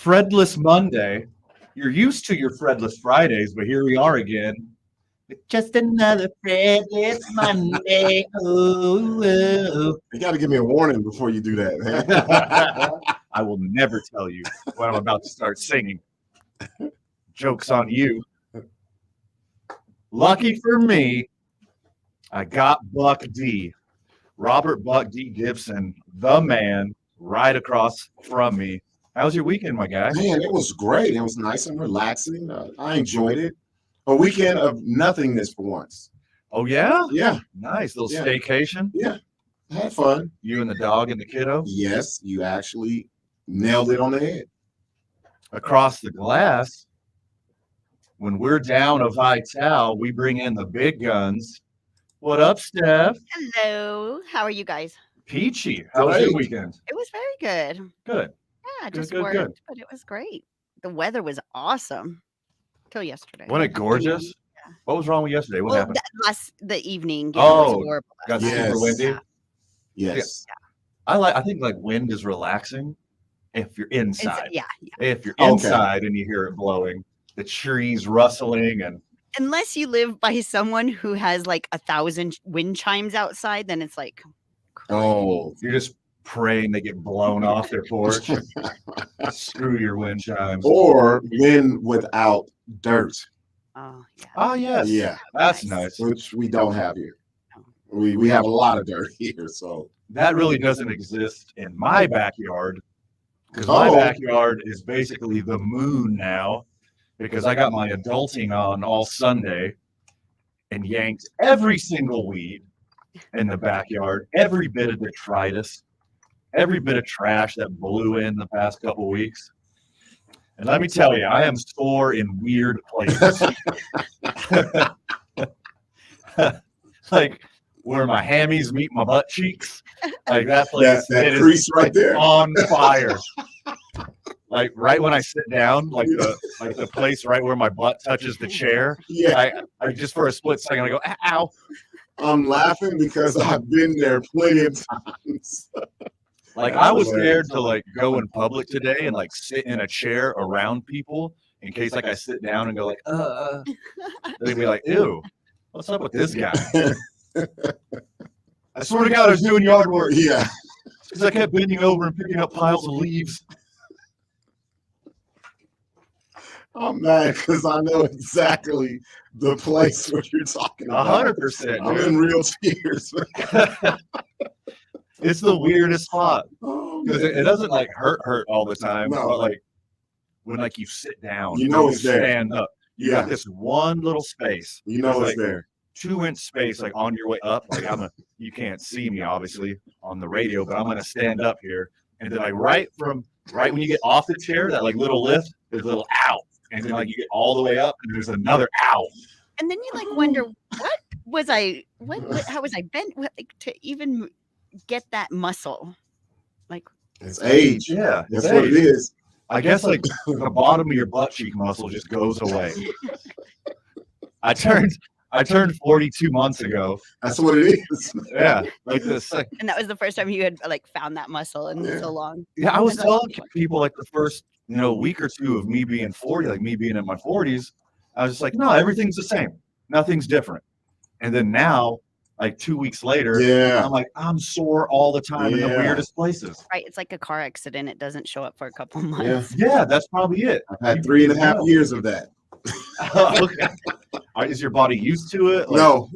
Fredless Monday. You're used to your Fredless Fridays, but here we are again. Just another Fredless Monday. Ooh, ooh. You got to give me a warning before you do that, man. I will never tell you when I'm about to start singing. Joke's on you. Lucky for me, I got Buck D. Robert Buck D. Gibson, the man, right across from me. How was your weekend, my guy? Man, it was great. It was nice and relaxing. I enjoyed it. A weekend of nothingness for once. Oh, yeah? Yeah. Nice. Little staycation? Yeah. I had fun. You and the dog and the kiddo? Yes, you actually nailed it on the head. Across the glass, when we're down a Vital, we bring in the big guns. What up, Steph? Hello. How are you guys? Peachy. How was your weekend? It was very good. Good. Yeah, Good, just good, worked, good. but it was great. The weather was awesome till yesterday. Wasn't it gorgeous? Yeah. What was wrong with yesterday? What happened? The evening. Yeah, Oh, it was horrible. Got Yes. super windy. Yes. I think like wind is relaxing if you're inside. Yeah. If you're Okay. inside and you hear it blowing, the trees rustling and Unless you live by someone who has like 1,000 wind chimes outside, then it's like, Oh, you're just praying they get blown off their porch. Screw your wind chimes. or wind without dirt, oh yeah. Oh yes. Yeah. That's nice. which we don't have here. We have a lot of dirt here, so That really doesn't exist in my backyard. Because my Oh. backyard is basically the moon now. Because I got my adulting on all Sunday and yanked every single weed in the backyard, every bit of detritus, every bit of trash that blew in the past couple weeks. And let me tell you, I am sore in weird places. Like where my hammies meet my butt cheeks. Like that place that it is crease right there. on fire. Like right when I sit down, like the place right where my butt touches the chair. Yeah, I just for a split second I go, ow. I'm laughing because I've been there plenty of times. Like I was scared to like go in public today and like sit in a chair around people in case like I sit down and go like, they'd be like, ew, what's up with this guy? I swear to God I was doing yard work. Yeah. Because I kept bending over and picking up piles of leaves. I'm mad because I know exactly the place where you're talking about. 100%. I'm in real tears. It's the weirdest spot. Oh, Because man. it doesn't like hurt all the time, No. but like when like you sit down, You know or it's there. stand up, you Yeah. got this one little space, You know It's it's like there. 2-inch space, like on your way up. Like you can't see me obviously on the radio, but I'm gonna stand up here, and then like right when you get off the chair, that like little lift, there's a little ow, and then like you get all the way up, and there's another ow. And then you like wonder what how was I bent to even get that muscle? Like It's age. Yeah, That's what it is. I guess like the bottom of your butt cheek muscle just goes away. I turned 42 months ago. That's what it is. Yeah, like this. Like, and that was the first time you had like found that muscle in so long. yeah, I was telling people like the first week or two of me being 40, like me being in my 40s, I was just like, no, everything's the same, nothing's different. And then now, like 2 weeks later, Yeah. I'm like, I'm sore all the time in the Yeah. weirdest places. Right. It's like a car accident. It doesn't show up for a couple of Yeah. months. Yeah, that's probably it. I've had 3.5 years of that. Okay. Is your body used to it? Like, No,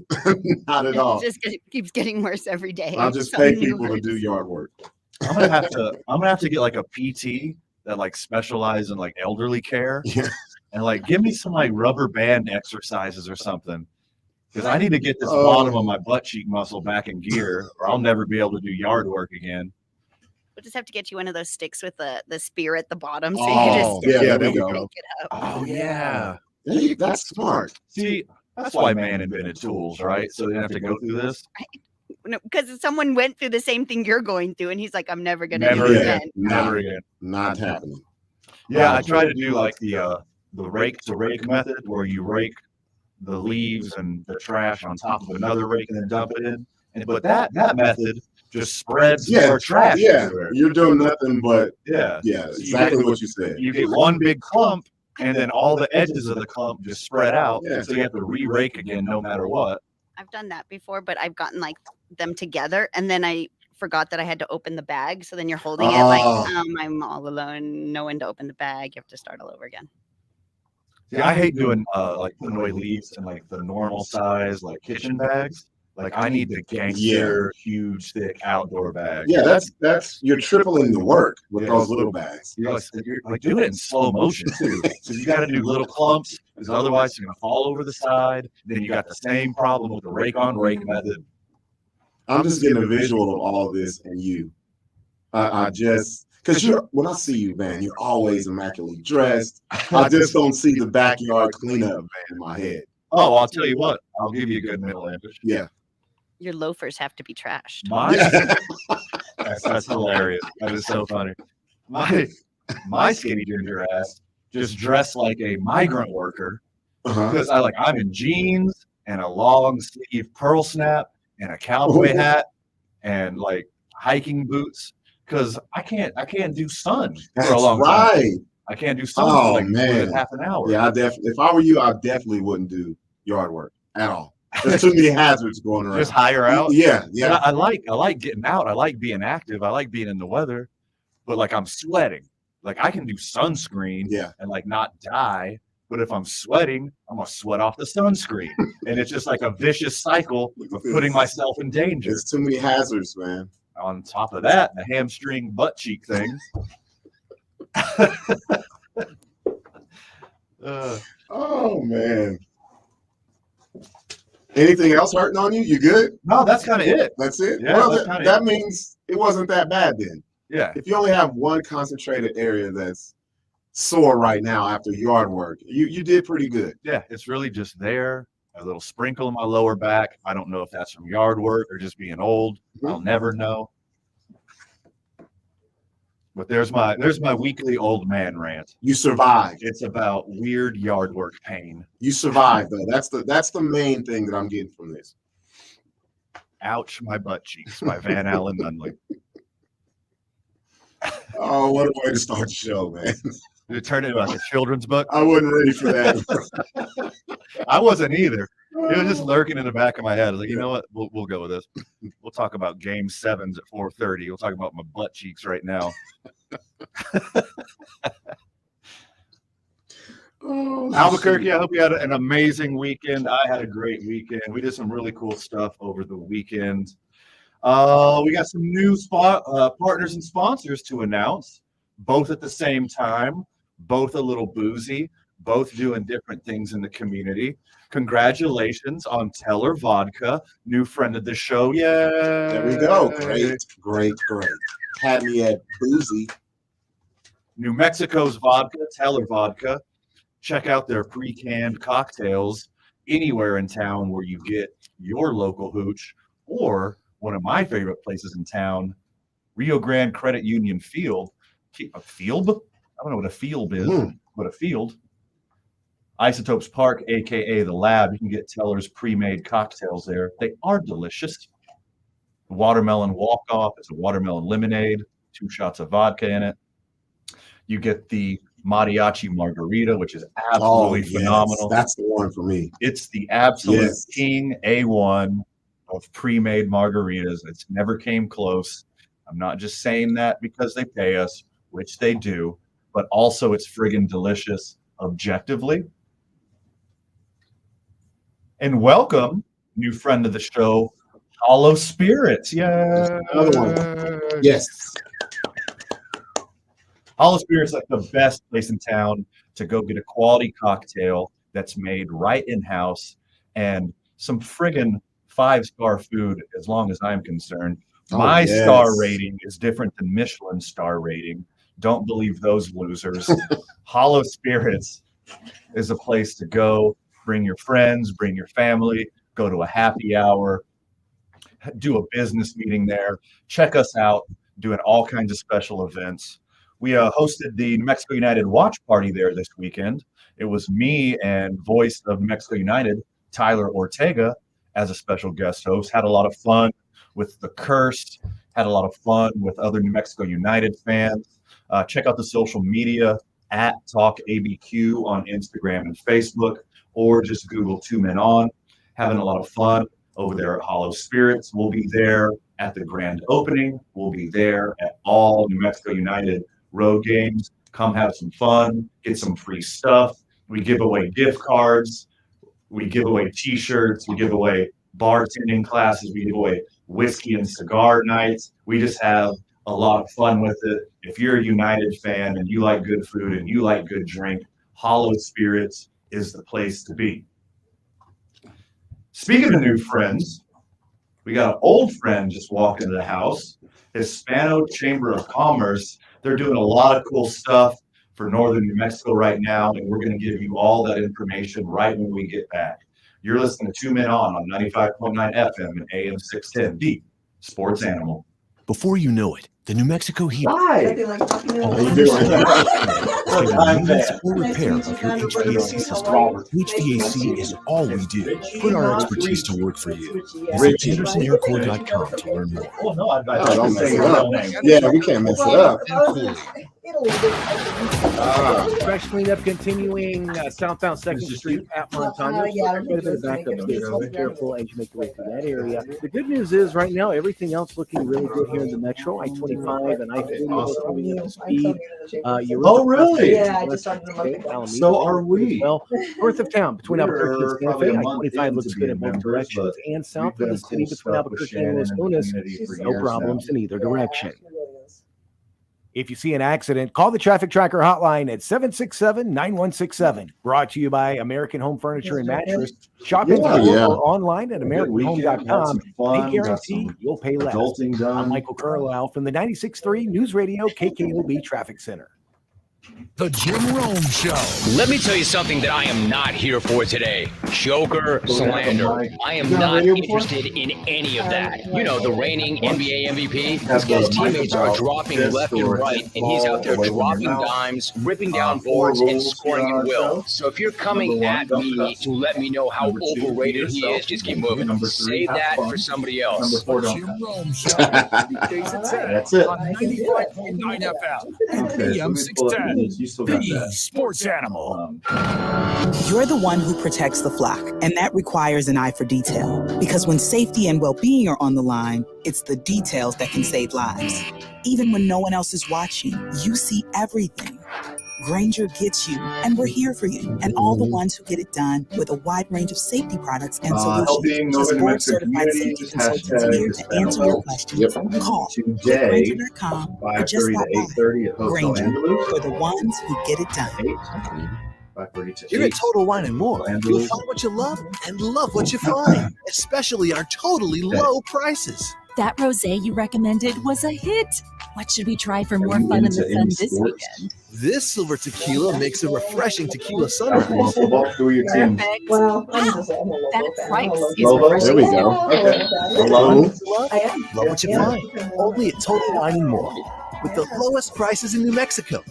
not at all. It keeps getting worse every day. I'll just pay Something new people to hurts. do yard work. I'm gonna have to get like a PT that like specializes in like elderly care, Yeah. and like give me some like rubber band exercises or something, because I need to get this Oh. bottom of my butt cheek muscle back in gear, or I'll never be able to do yard work again. We'll just have to get you one of those sticks with the spear at the bottom, so Oh, you can just yeah, there we go. pick it up. Oh yeah. Hey, that's smart. See, that's why man invented tools, right? So they didn't have to go through this. Because someone went through the same thing you're going through, and he's like, "I'm never gonna Never do it again. again." Never again. Not happening. Yeah, I try to do like the rake to rake method, where you rake the leaves and the trash on top of another rake and then dump it in. But that method just spreads Yeah, more trash yeah. everywhere. You're doing nothing but Yeah. yeah, So exactly what you said. You get one big clump, and then all the edges of the clump just spread out. Yeah. So you have to re-rake again no matter what. I've done that before, but I've gotten like them together, and then I forgot that I had to open the bag. So then you're holding it like I'm all alone, no one to open the bag. You have to start all over again. Yeah, I hate doing like putting away leaves in like the normal size like kitchen bags. Like I need the gangster, huge, thick outdoor bag. Yeah, that's you're tripling the work with those little bags. You're like doing it in slow motion too. So you got to do little clumps, because otherwise you're gonna fall over the side. Then you got the same problem with the rake on rake method. I'm just getting a visual of all this and you. I just because when I see you, man, you're always immaculately dressed. I just don't see the backyard cleanup man in my head. Oh, I'll tell you what. I'll give you a good middle image. Yeah. Your loafers have to be trashed. That's hilarious. That is so funny. My skinny ginger ass just dressed like a migrant worker because I'm in jeans and a long sleeve pearl snap and a cowboy hat and like hiking boots because I can't do sun for a long time. I can't do sun for like more than half an hour. Yeah, if I were you, I definitely wouldn't do yard work at all. There's too many hazards going around. Just hire out. Yeah. But I like getting out. I like being active. I like being in the weather. But like I'm sweating. Like I can do sunscreen and like not die. But if I'm sweating, I'm gonna sweat off the sunscreen. And it's just like a vicious cycle of putting myself in danger. There's too many hazards, man. On top of that, the hamstring butt cheek things. Oh man. Anything else hurting on you? You good? No, that's kind of it. That's it? Yeah, well, that means it wasn't that bad then. Yeah. If you only have one concentrated area that's sore right now after yard work, you did pretty good. Yeah, it's really just there. A little sprinkle in my lower back. I don't know if that's from yard work or just being old. I'll never know. But there's my weekly old man rant. You survived. It's about weird yard work pain. You survived though. That's the main thing that I'm getting from this. Ouch, my butt cheeks by Van Allen Nunley. Oh, what a way to start the show, man. Did it turn into like a children's book? I wasn't ready for that. I wasn't either. It was just lurking in the back of my head. I was like, you know what? We'll go with this. We'll talk about game 7s at 4:30. We'll talk about my butt cheeks right now. Albuquerque, I hope you had an amazing weekend. I had a great weekend. We did some really cool stuff over the weekend. We got some new partners and sponsors to announce, both at the same time, both a little boozy, both doing different things in the community. Congratulations on Teller Vodka, new friend of the show. Yeah. There we go. Great. Had me at boozy. New Mexico's vodka, Teller Vodka. Check out their pre-canned cocktails anywhere in town where you get your local hooch, or one of my favorite places in town, Rio Grande Credit Union Field. A field? I don't know what a field is, but a field. Isotopes Park, aka the Lab. You can get Teller's pre-made cocktails there. They are delicious. Watermelon walk-off. It's a watermelon lemonade, 2 shots of vodka in it. You get the mariachi margarita, which is absolutely phenomenal. That's the one for me. It's the absolute king A1 of pre-made margaritas. It's never came close. I'm not just saying that because they pay us, which they do, but also it's friggin' delicious objectively. And welcome, new friend of the show, Hollow Spirits. Yeah. Another one. Yes. Hollow Spirits is like the best place in town to go get a quality cocktail that's made right in-house and some friggin' 5-star food as long as I'm concerned. My star rating is different than Michelin star rating. Don't believe those losers. Hollow Spirits is a place to go. Bring your friends, bring your family, go to a happy hour, do a business meeting there. Check us out, doing all kinds of special events. We hosted the New Mexico United watch party there this weekend. It was me and voice of New Mexico United, Tyler Ortega, as a special guest host. Had a lot of fun. with the Curse. Had a lot of fun with other New Mexico United fans. Check out the social media at Talk ABQ on Instagram and Facebook, or just Google 2 Men On. Having a lot of fun over there at Hollow Spirits. We'll be there at the grand opening. We'll be there at all New Mexico United road games. Come have some fun, get some free stuff. We give away gift cards. We give away T-shirts. We give away bartending classes. We give away whiskey and cigar nights. We just have a lot of fun with it. If you're a United fan and you like good food and you like good drink, Hollow Spirits is the place to be. Speaking of new friends, we got an old friend just walked into the house, HIspano Chamber of Commerce. They're doing a lot of cool stuff for northern New Mexico right now, and we're going to give you all that information right when we get back. You're listening to 2 Men On 95.9 FM and AM 610, the Sports Animal. Before you know it, the New Mexico Heat. Hi. Or repair of your HVAC system. HVAC is all we do. Put our expertise to work for you. Visit TandersonAirCore.com to learn more. Oh, no, I Don't mess it up. Yeah, we can't mess it up. Fresh cleanup continuing southbound 2nd Street at Montana. Quite a bit of backup there, so be careful as you make your way through that area. The good news is right now everything else looking really good here in the metro. I-25 and I-40 coming up to speed. Oh, really? Yeah, I just started to look at that. So are we. Well, north of town between Albuquerque and Santa Fe, Probably a month I-25 looks good in both into directions, it, and south We've of the done city cool between stuff with Albuquerque Shannon and Los and the Lunas. community for No years problems now. in either direction. It really is. If you see an accident, call the Traffic Tracker hotline at 767-9167. Brought to you by American Home Furniture and Mattress. Shop in Yeah, store yeah. or online at AmericanHome.com. They guarantee you'll pay less. Adulting I'm done. Michael Carlisle from the 96.3 News Radio KKOB Traffic Center. The Jim Rome Show. Let me tell you something that I am not here for today. Joker slander. I am You on not radio before? interested in any of that. You know, the reigning NBA MVP. This Have guy's the teammates are mic dropping this left and or right, and he's out there away from your dropping mouth. dimes, ripping down Four boards, and rules scoring here at on will. show. So if you're coming Number at one, me don't cuss. to let me know how Number two, overrated be he yourself. is, just keep moving. Number three, Save have that fun. for somebody Number else. four, The don't Jim cuss. Rome Show. Weekdays at 10 That's it. on 95.9 FM and Okay, AM so let me pull up 610. the- you still got The that. Sports Animal. You're the one who protects the flock, and that requires an eye for detail. Because when safety and well-being are on the line, it's the details that can save lives. Even when no one else is watching, you see everything. Granger gets you, and we're here for you, and all the ones who get it done with a wide range of safety products and Helping solutions. Northern New Mexico Board-certified community, safety consultants hashtag here to answer your questions. Yep. Call Today, Granger.com or just 5:30 stop to by. 8:30 at Hotel Granger, Andalus. for the ones who get it done. 5:30 to Here at 8. Total Wine and More, you'll find what you love and love what you find, especially our totally low prices. That rosé you recommended was a hit. What should we try for more fun in the sun this weekend? This silver tequila makes a refreshing tequila Alcohol sunrise. football, who are your team? Perfect. Well, I'm Wow, just, I'm a local that fan. price I'm a is local Lobo? fan. There we go. Okay. Hello. I am. Love what you find, only at Total Wine and More, with the lowest prices in New Mexico.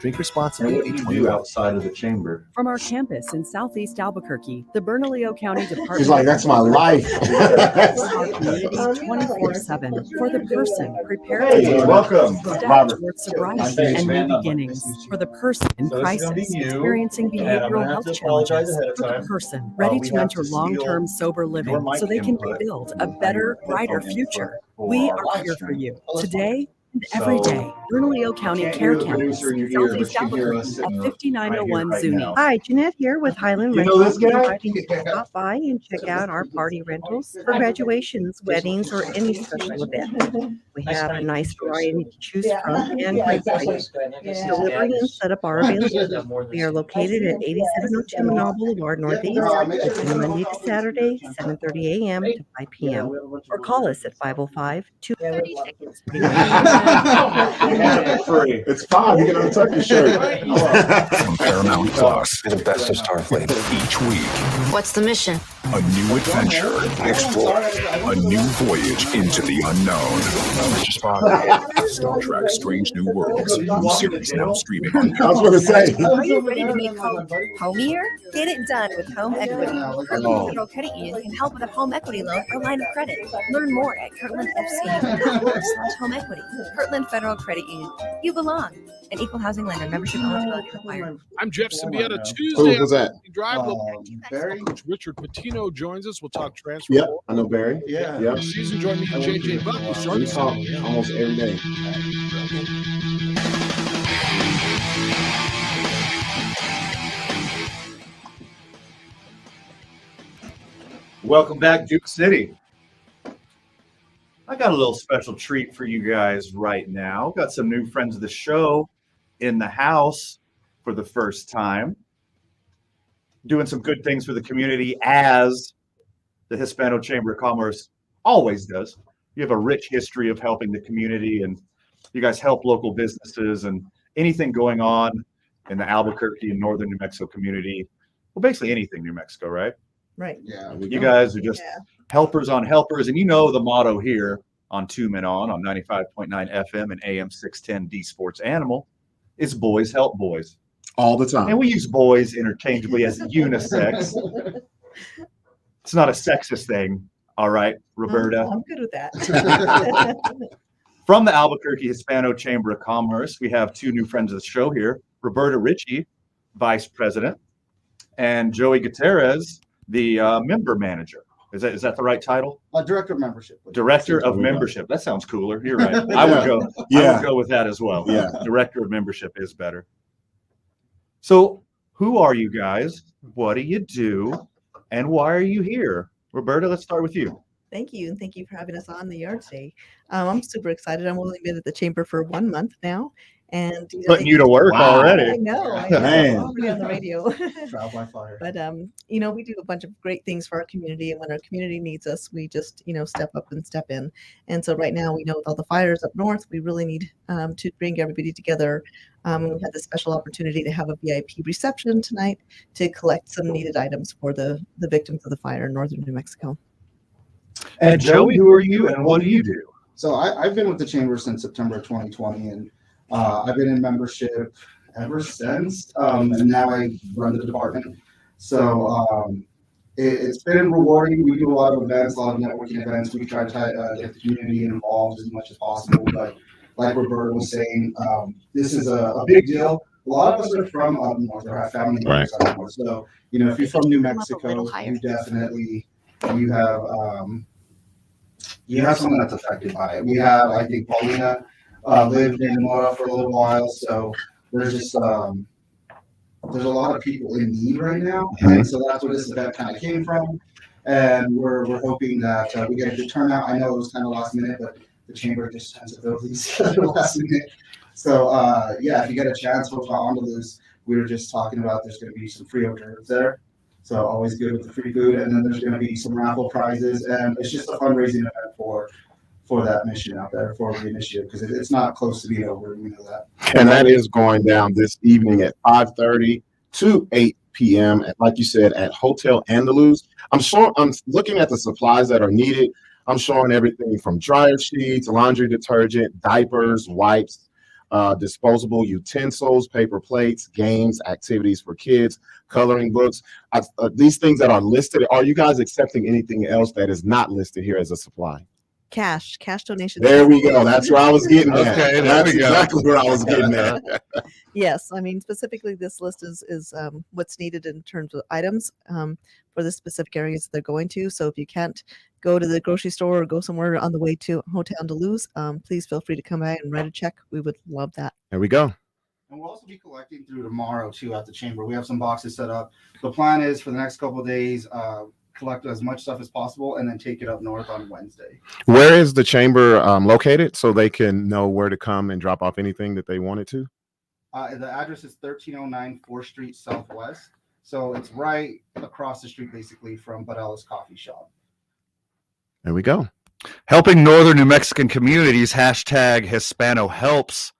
Drink responsibly. What do you do outside of the chamber? From our campus in southeast Albuquerque, the Bernalillo County Department She's like, that's my life. our community 24/7 for the person prepared Hey, to welcome, step Robert. towards I'm sobriety James and Van new Nutt. beginnings, for the person in So this is gonna be crisis you, experiencing and I'm gonna behavioral have health to apologize challenges, ahead of for the time. person ready We to have enter to steal long-term sober living mic so they can input rebuild a better, brighter input future. for We our are live here for stream. you today and every day. Bernalillo County Can't Care hear the Campus, producer in your ear, but southeast you can hear us Albuquerque sitting at right 5901 here, right Zuni. now. Hi, Jeanette here with Highland You know Rentals. this guy? Inviting you to stop by and check out our party rentals for graduations, weddings, or any special event. We have a nice variety to choose from and great prices. Delivery and setup are available. We are located at 8702 Manal Boulevard Northeast. Open Monday to Saturday, 7:30 a.m. to 5 p.m. Or call us at 505-230 tickets. Free. It's fine. You get on a turkey shirt. From Paramount Plus, the best of Starfleet. Each week, What's the mission? a new adventure. Explore a new voyage into the unknown. Star Trek: Strange New Worlds. New series now streaming on I was going to say. Are you ready to make home homier? Get it done with Home Equity. Kirtland Federal Credit Union can help with a home equity loan or line of credit. Learn more at kirtlandfcu.org/home equity. Kirtland Federal Credit Union. You belong. An equal housing lender. Membership eligibility required. I'm Jeff Symbieta. Who Tuesday, was that? Drive Coach Richard Patino joins us. We'll talk transfer. Yep, I know Barry. Yeah. Yep. This season, join me and JJ Buck. We talk almost every day. Welcome back, Duke City. I got a little special treat for you guys right now. Got some new friends of the show in the house for the first time. Doing some good things for the community, as the Hispano Chamber of Commerce always does. You have a rich history of helping the community, and you guys help local businesses and anything going on in the Albuquerque and northern New Mexico community. Well, basically anything New Mexico, right? Right. Yeah. You guys are just helpers on helpers. And you know the motto here on Two Men On 95.9 FM and AM 610 D Sports Animal is boys help boys. All the time. And we use boys interchangeably as unisex. It's not a sexist thing. All right, Roberta. I'm good with that. From the Albuquerque Hispano Chamber of Commerce, we have two new friends of the show here. Roberta Ritchie, Vice President, and Joey Gutierrez, the member manager. Is that the right title? Director of Membership. Director of Membership. That sounds cooler. You're right. I would go. I would go with that as well. Yeah. Director of Membership is better. So, who are you guys? What do you do? And why are you here? Roberta, let's start with you. Thank you. And thank you for having us on the yard today. I'm super excited. I'm only been at the chamber for 1 month now. And putting you to work already. I know. Man. Already on the radio. Trial by fire. But we do a bunch of great things for our community, and when our community needs us, we just step up and step in. And so right now, we know with all the fires up north, we really need to bring everybody together. We had this special opportunity to have a VIP reception tonight to collect some needed items for the victims of the fire in northern New Mexico. And Joey, who are you, and what do you do? So I've been with the chamber since September 2020, and I've been in membership ever since, and now I run the department. So it's been rewarding. We do a lot of events, a lot of networking events. We try to get the community involved as much as possible. But like Roberta was saying, this is a big deal. A lot of us are from up north or have family members up north. So, if you're from New Mexico, you definitely, you have someone that's affected by it. We have, I think, Paulina lived in Mora for a little while, so there's just there's a lot of people in need right now, and so that's where this event kind of came from. And we're hoping that we get a good turnout. I know it was kind of last minute, but the chamber just tends to fill these last minute. So if you get a chance, hope on to lose. We were just talking about there's going to be some free hors d'oeuvres there. So always good with the free food, and then there's going to be some raffle prizes, and it's just a fundraising event for that mission out there, for the initiative, because it's not close to being over. We know that. And that is going down this evening at 5:30 to 8 p.m. And like you said, at Hotel Andaluz. I'm looking at the supplies that are needed. I'm showing everything from dryer sheets, laundry detergent, diapers, wipes, disposable utensils, paper plates, games, activities for kids, coloring books. These things that are listed, are you guys accepting anything else that is not listed here as a supply? Cash donations. There we go. That's where I was getting at. Okay, that's exactly where I was getting at. Yes, I mean, specifically this list is what's needed in terms of items for the specific areas they're going to. So if you can't go to the grocery store or go somewhere on the way to Hotel Andaluz, please feel free to come by and write a check. We would love that. There we go. And we'll also be collecting through tomorrow too at the chamber. We have some boxes set up. The plan is for the next couple of days, collect as much stuff as possible and then take it up north on Wednesday. Where is the chamber located so they can know where to come and drop off anything that they wanted to? The address is 1309 4th Street Southwest. So it's right across the street basically from Budella's Coffee Shop. There we go. Helping Northern New Mexican communities, hashtag Hispano Helps,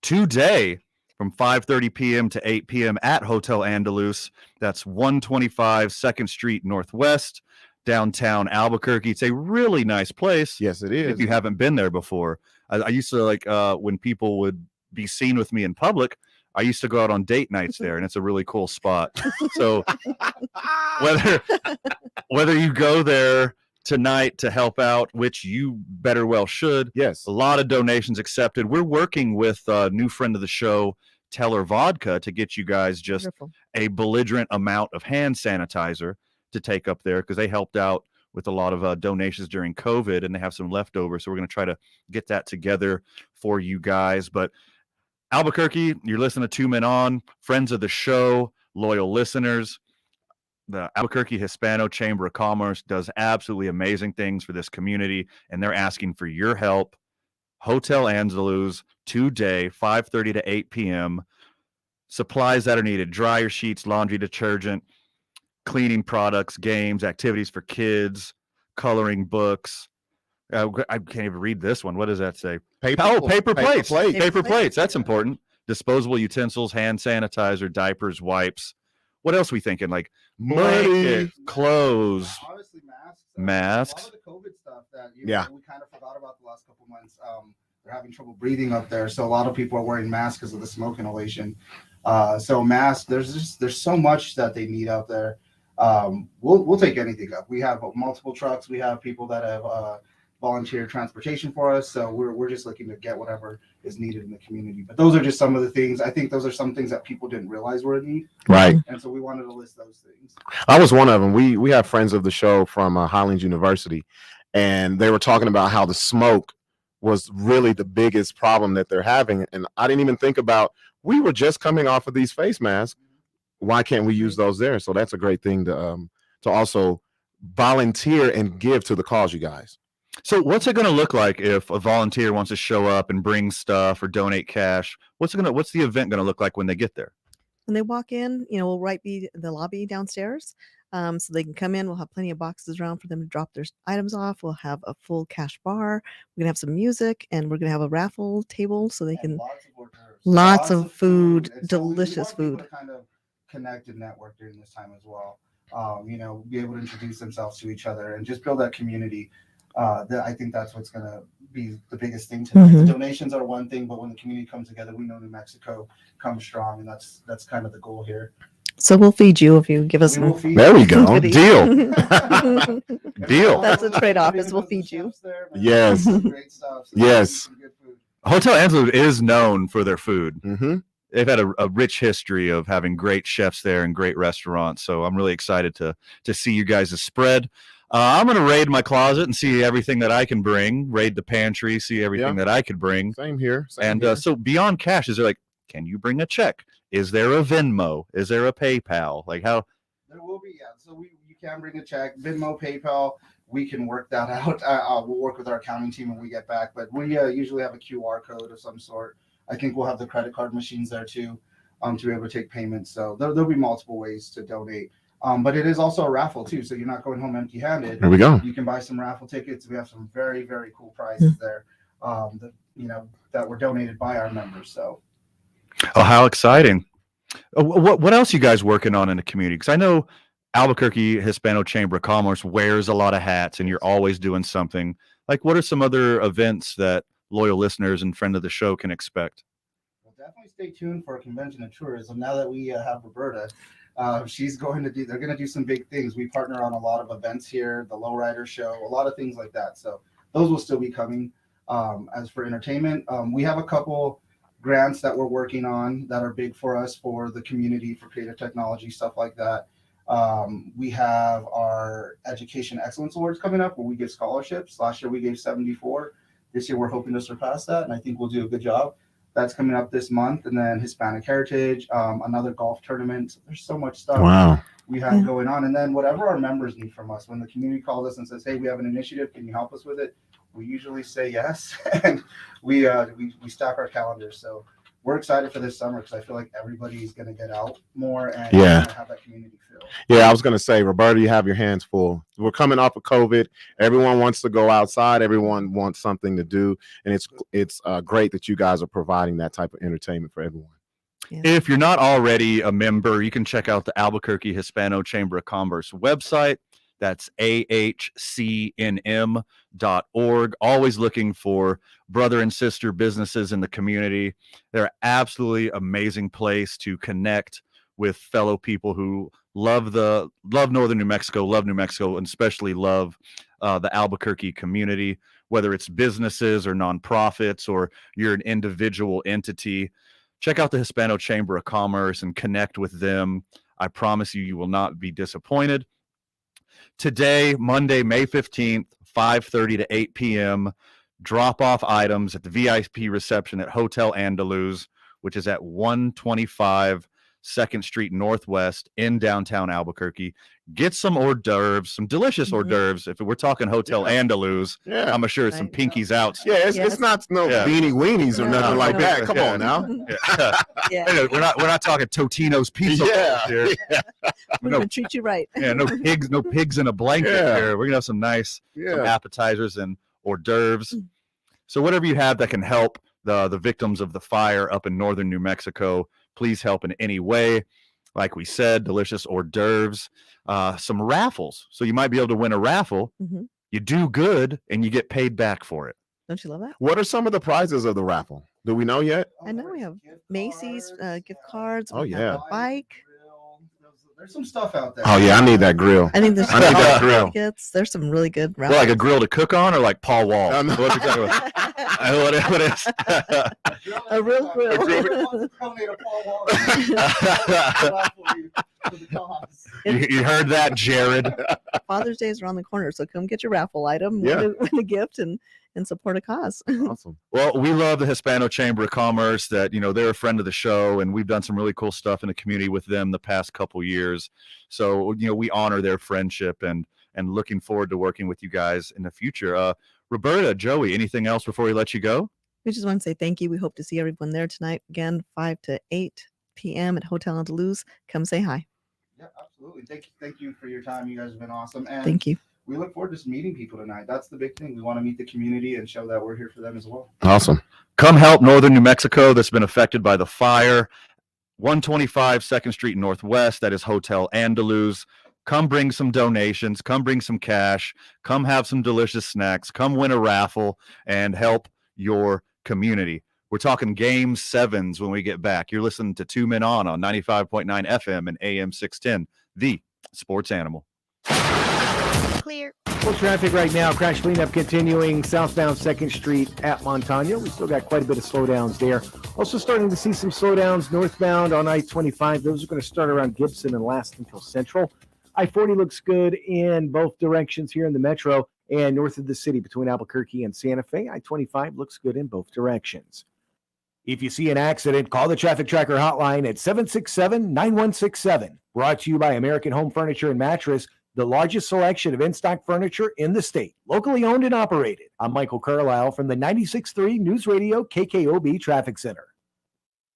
today from 5:30 p.m. to 8 p.m. at Hotel Andalus. That's 125 2nd Street Northwest, downtown Albuquerque. It's a really nice place. Yes, it is. If you haven't been there before. I used to like when people would be seen with me in public, I used to go out on date nights there, and it's a really cool spot. So whether you go there tonight to help out, which you better well should. Yes. A lot of donations accepted. We're working with a new friend of the show, Teller Vodka, to get you guys just a belligerent amount of hand sanitizer to take up there because they helped out with a lot of donations during COVID and they have some leftovers. So we're going to try to get that together for you guys. But Albuquerque, you're listening to 2 Men On, friends of the show, loyal listeners. The Albuquerque Hispano Chamber of Commerce does absolutely amazing things for this community, and they're asking for your help. Hotel Andalus, today, 5:30 to 8 p.m. Supplies that are needed: dryer sheets, laundry detergent, cleaning products, games, activities for kids, coloring books. I can't even read this one. What does that say? Paper plates. Paper plates. That's important. Disposable utensils, hand sanitizer, diapers, wipes. What else are we thinking? Like money, clothes, Honestly, masks. A lot of the COVID stuff that we kind of forgot about the last couple months. They're having trouble breathing up there, so a lot of people are wearing masks because of the smoke inhalation. So masks. There's so much that they need out there. We'll take anything up. We have multiple trucks. We have people that have volunteer transportation for us. So we're just looking to get whatever is needed in the community. But those are just some of the things. I think those are some things that people didn't realize were a need. Right. And so we wanted to list those things. I was one of them. We have friends of the show from Highlands University, and they were talking about how the smoke was really the biggest problem that they're having. And I didn't even think about, we were just coming off of these face masks. Why can't we use those there? So that's a great thing to also volunteer and give to the cause, you guys. So what's it going to look like if a volunteer wants to show up and bring stuff or donate cash? What's the event going to look like when they get there? When they walk in, we'll be the lobby downstairs. So they can come in. We'll have plenty of boxes around for them to drop their items off. We'll have a full cash bar. We're going to have some music, and we're going to have a raffle table so they can lots of food, delicious food. To kind of connect and network during this time as well. Be able to introduce themselves to each other and just build that community. I think that's what's going to be the biggest thing tonight. The donations are one thing, but when the community comes together, we know New Mexico comes strong, and that's kind of the goal here. So we'll feed you if you give us some. There we go. Deal. Deal. That's a trade-off. Is we'll feed you. Yes. Great stuff. Yes. Hotel Andalus is known for their food. Mm-hmm. They've had a rich history of having great chefs there and great restaurants. So I'm really excited to see you guys' spread. I'm going to raid my closet and see everything that I can bring, raid the pantry, see everything that I could bring. Same here. So beyond cash, is there can you bring a check? Is there a Venmo? Is there a PayPal? Like how? There will be, yeah. So you can bring a check, Venmo, PayPal. We can work that out. We'll work with our accounting team when we get back. But we usually have a QR code of some sort. I think we'll have the credit card machines there too, to be able to take payments. So there'll be multiple ways to donate. But it is also a raffle too, so you're not going home empty-handed. There we go. You can buy some raffle tickets. We have some very, very cool prizes there, that were donated by our members. So, oh, how exciting! What else are you guys working on in the community? Because I know Albuquerque Hispano Chamber of Commerce wears a lot of hats, and you're always doing something. Like, what are some other events that loyal listeners and friend of the show can expect? Well, definitely stay tuned for a convention and tourism. Now that we have Roberta. They're going to do some big things. We partner on a lot of events here, the Lowrider Show, a lot of things like that. So those will still be coming. As for entertainment, we have a couple grants that we're working on that are big for us, for the community, for creative technology, stuff like that. We have our Education Excellence Awards coming up where we give scholarships. Last year we gave 74. This year we're hoping to surpass that, and I think we'll do a good job. That's coming up this month. And then Hispanic Heritage, another golf tournament. There's so much stuff we have going on. And then whatever our members need from us, when the community calls us and says, hey, we have an initiative, can you help us with it? We usually say yes. And we stack our calendars. So we're excited for this summer because I feel like everybody's going to get out more and have that community feel. Yeah, I was going to say, Roberta, you have your hands full. We're coming off of COVID. Everyone wants to go outside. Everyone wants something to do. And it's great that you guys are providing that type of entertainment for everyone. Yeah. If you're not already a member, you can check out the Albuquerque Hispano Chamber of Commerce website. That's ahcnm.org. Always looking for brother and sister businesses in the community. They're absolutely amazing place to connect with fellow people who love Northern New Mexico, and especially love the Albuquerque community, whether it's businesses or nonprofits or you're an individual entity. Check out the Hispano Chamber of Commerce and connect with them. I promise you, you will not be disappointed. Today, Monday, May 15th, 5:30 to 8 p.m., drop off items at the VIP reception at Hotel Andaluz, which is at 125 2nd Street Northwest in downtown Albuquerque. Get some hors d'oeuvres, some delicious hors d'oeuvres. If we're talking Hotel Andaluz, I'm sure it's some pinkies out. Yeah, it's not beanie weenies or nothing like that. Come on now. We're not talking Totino's pizza. Here. We're gonna treat you right. No pigs in a blanket here. We're gonna have some nice some appetizers and hors d'oeuvres. So whatever you have that can help the victims of the fire up in northern New Mexico, please help in any way. Like we said, delicious hors d'oeuvres, some raffles. So you might be able to win a raffle. You do good and you get paid back for it. Don't you love that? What are some of the prizes of the raffle? Do we know yet? I know we have Macy's gift cards. Oh, we have yeah. a bike. There's some stuff out there. Oh yeah, I need that grill. I think there's I need that grill. There's some really good Well, like a grill to cook on, or like Paul Wall? What are you talking about? What is? A real grill. You heard that, Jared? Father's Day is around the corner, so come get your raffle item, win a gift, and support a cause. Awesome. Well, we love the Hispano Chamber of Commerce. That they're a friend of the show, and we've done some really cool stuff in the community with them the past couple years. So we honor their friendship and looking forward to working with you guys in the future. Roberta, Joey, anything else before we let you go? We just want to say thank you. We hope to see everyone there tonight again, 5 to 8 p.m. at Hotel Andaluz. Come say hi. Yeah, absolutely. Thank you for your time. You guys have been awesome. And Thank you. We look forward to just meeting people tonight. That's the big thing. We want to meet the community and show that we're here for them as well. Awesome. Come help northern New Mexico that's been affected by the fire. 125 2nd Street Northwest. That is Hotel Andaluz. Come bring some donations. Come bring some cash. Come have some delicious snacks. Come win a raffle and help your community. We're talking Game 7s when we get back. You're listening to 2 Men On 95.9 FM and AM 610, the Sports Animal. Clear. Full traffic right now. Crash cleanup continuing southbound 2nd Street at Montano. We still got quite a bit of slowdowns there. Also starting to see some slowdowns northbound on I-25. Those are going to start around Gibson and last until Central. I-40 looks good in both directions here in the metro and north of the city between Albuquerque and Santa Fe. I-25 looks good in both directions. If you see an accident, call the Traffic Tracker hotline at 767-9167. Brought to you by American Home Furniture and Mattress, the largest selection of in-stock furniture in the state. Locally owned and operated. I'm Michael Carlisle from the 96.3 News Radio KKOB Traffic Center.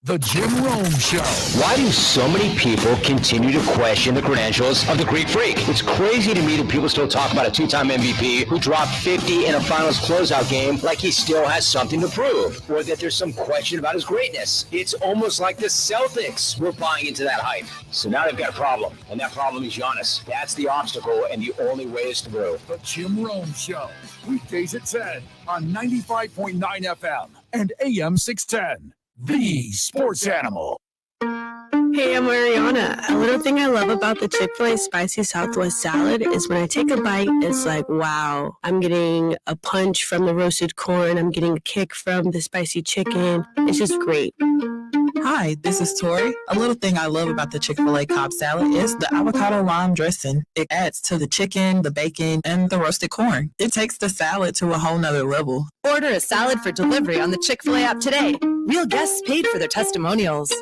The Jim Rome Show. Why do so many people continue to question the credentials of the Greek Freak? It's crazy to me that people still talk about a two-time MVP who dropped 50 in a finals closeout game like he still has something to prove, or that there's some question about his greatness. It's almost like the Celtics were buying into that hype. So now they've got a problem, and that problem is Giannis. That's the obstacle, and the only way is through. The Jim Rome Show. Weekdays at 10 on 95.9 FM and AM 610. The Sports Animal. Hey, I'm Ariana. A little thing I love about the Chick-fil-A Spicy Southwest Salad is when I take a bite, it's like, wow, I'm getting a punch from the roasted corn. I'm getting a kick from the spicy chicken. It's just great. Hi, this is Tori. A little thing I love about the Chick-fil-A Cobb salad is the avocado lime dressing. It adds to the chicken, the bacon, and the roasted corn. It takes the salad to a whole nother level. Order a salad for delivery on the Chick-fil-A app today. Real guests paid for their testimonials.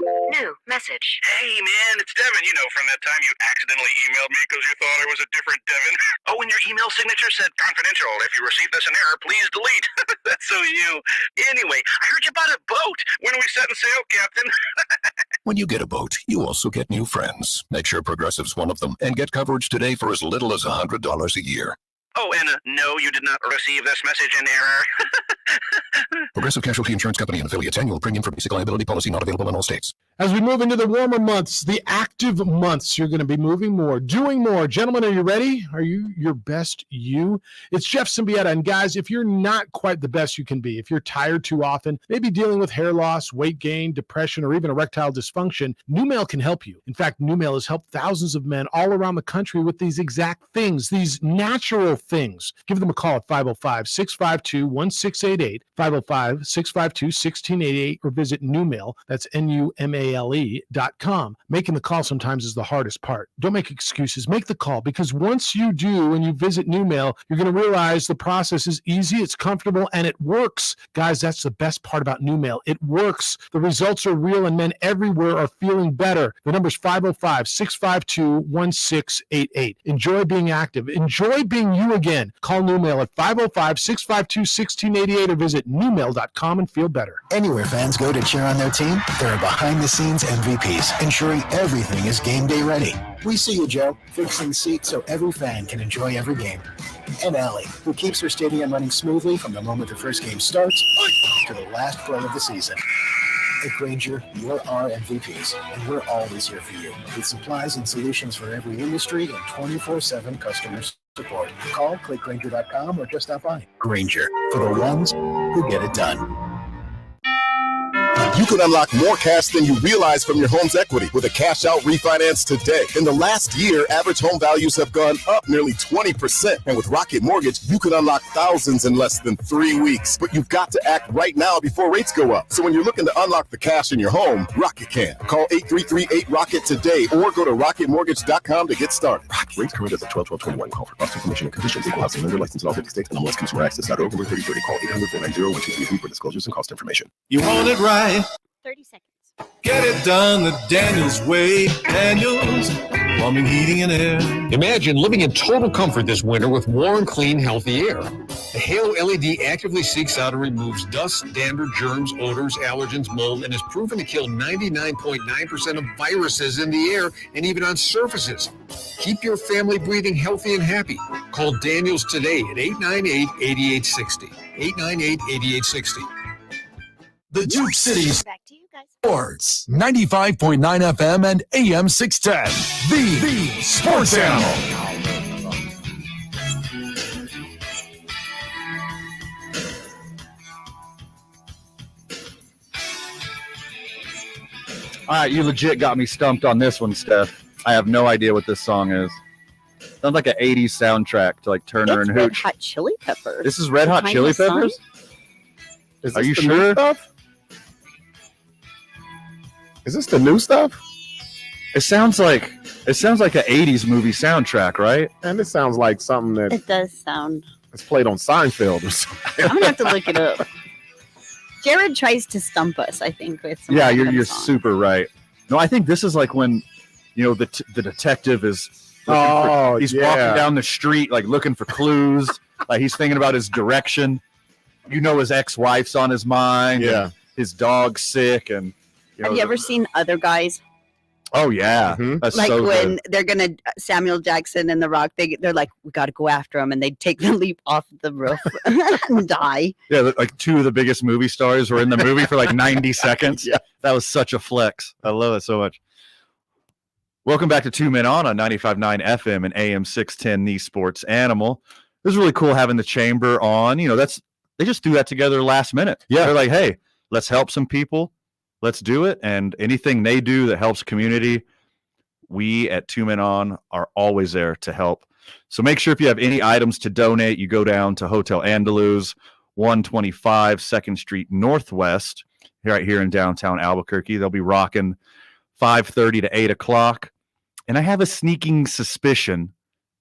New Message. Hey, man, it's Devin. You know, from that time you accidentally emailed me because you thought I was a different Devin. Oh, and your email signature said confidential. If you receive this in error, please delete. That's so you. Anyway, I heard you bought a boat. When are we setting sail, Captain? When you get a boat, you also get new friends. Make sure Progressive's one of them and get coverage today for as little as $100 a year. Oh, and no, you did not receive this message in error. Progressive Casualty Insurance Company and affiliates. Annual premium for basic liability policy not available in all states. As we move into the warmer months, the active months, you're going to be moving more, doing more. Gentlemen, are you ready? Are you your best you? It's Jeff Symbieta. And guys, if you're not quite the best you can be, if you're tired too often, maybe dealing with hair loss, weight gain, depression, or even erectile dysfunction, NuMale can help you. In fact, NuMale has helped thousands of men all around the country with these exact things, these natural things. Give them a call at 505-652-1688, 505-652-1688, or visit NuMale, that's NuMale.com. Making the call sometimes is the hardest part. Don't make excuses. Make the call, because once you do and you visit NuMale, you're going to realize the process is easy, it's comfortable, and it works. Guys, that's the best part about NuMale. It works. The results are real, and men everywhere are feeling better. The number is 505-652-1688. Enjoy being active. Enjoy being you again. Call NuMale at 505-652-1688 or visit NuMale.com and feel better. Anywhere fans go to cheer on their team, there are behind-the-scenes MVPs, ensuring everything is game day ready. We see you, Joe, fixing seats so every fan can enjoy every game. And Allie, who keeps her stadium running smoothly from the moment the first game starts to the last play of the season. At Grainger, you're our MVPs, and we're always here for you, with supplies and solutions for every industry and 24/7 customer support. Call, click Grainger.com, or just stop by. Grainger, for the ones who get it done. You can unlock more cash than you realize from your home's equity with a cash out refinance today. In the last year, average home values have gone up nearly 20%. And with Rocket Mortgage, you can unlock thousands in less than 3 weeks. But you've got to act right now before rates go up. So when you're looking to unlock the cash in your home, Rocket can. Call 833-8ROCKET today or go to rocketmortgage.com to get started. Rates current as of 12/12/21. Call for cost information and conditions. Equal housing lender license in all 50 states. And MLSConsumerAccess.org. Number 3030. Call 800-490-1223 for disclosures and cost information. You want it right. 30 seconds. Get it done the Daniels way. Daniels Plumbing, Heating, and Air. Imagine living in total comfort this winter with warm, clean, healthy air. The Halo LED actively seeks out and removes dust, dander, germs, odors, allergens, mold, and is proven to kill 99.9% of viruses in the air and even on surfaces. Keep your family breathing healthy and happy. Call Daniels today at 898-8860. 898-8860. The Duke City's Sports. 95.9 FM and AM 610. The Sports Animal. All right, you legit got me stumped on this one, Steph. I have no idea what this song is. Sounds like an 80s soundtrack to like Turner and Red Hooch. Hot Chili Peppers. This is Red Hot Behind Chili the Sun? Peppers? Is Are this you the new sure? stuff? Is this the new stuff? It sounds like an 80s movie soundtrack, right? And this sounds like something that It does sound. is played on Seinfeld or something. I'm gonna have to look it up. Jared tries to stump us, I think, with some Yeah, random you're song. super right. No, I think this is like when, the detective is he's yeah. walking down the street like looking for clues, like he's thinking about his direction. His ex-wife's on his mind. Yeah. And his dog's sick, and Have you ever seen Other Guys? Oh yeah, Mm-hmm. that's Like so when good. they're gonna Samuel Jackson and The Rock, they're like, we got to go after him, and they take the leap off the roof and die. Yeah, like two of the biggest movie stars were in the movie for like 90 seconds. Yeah, that was such a flex. I love it so much. Welcome back to 2 Men On 95.9 FM and AM 610, The Sports Animal. It was really cool having the chamber on. They just threw that together last minute. Yeah. They're like, hey, let's help some people. Let's do it. And anything they do that helps community, we at 2 Men On are always there to help. So make sure if you have any items to donate, you go down to Hotel Andaluz, 125 2nd Street Northwest, right here in downtown Albuquerque. They'll be rocking 5:30 to 8 o'clock. And I have a sneaking suspicion,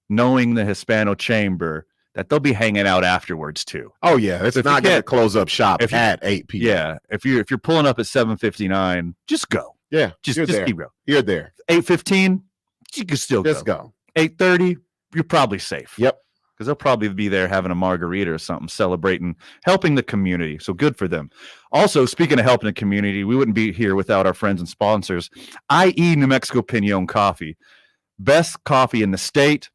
knowing the HIspano Chamber, that they'll be hanging out afterwards too. Oh yeah, it's So if not you going to can't- close up shop if you- at 8 p.m. Yeah, if you're pulling up at 7:59, just go. Yeah, just there. keep going. You're there. 8:15, you can still just go. 8:30, you're probably safe. Yep. Because they'll probably be there having a margarita or something, celebrating, helping the community. So good for them. Also, speaking of helping the community, we wouldn't be here without our friends and sponsors, i.e. New Mexico Pinon Coffee. Best coffee in the state.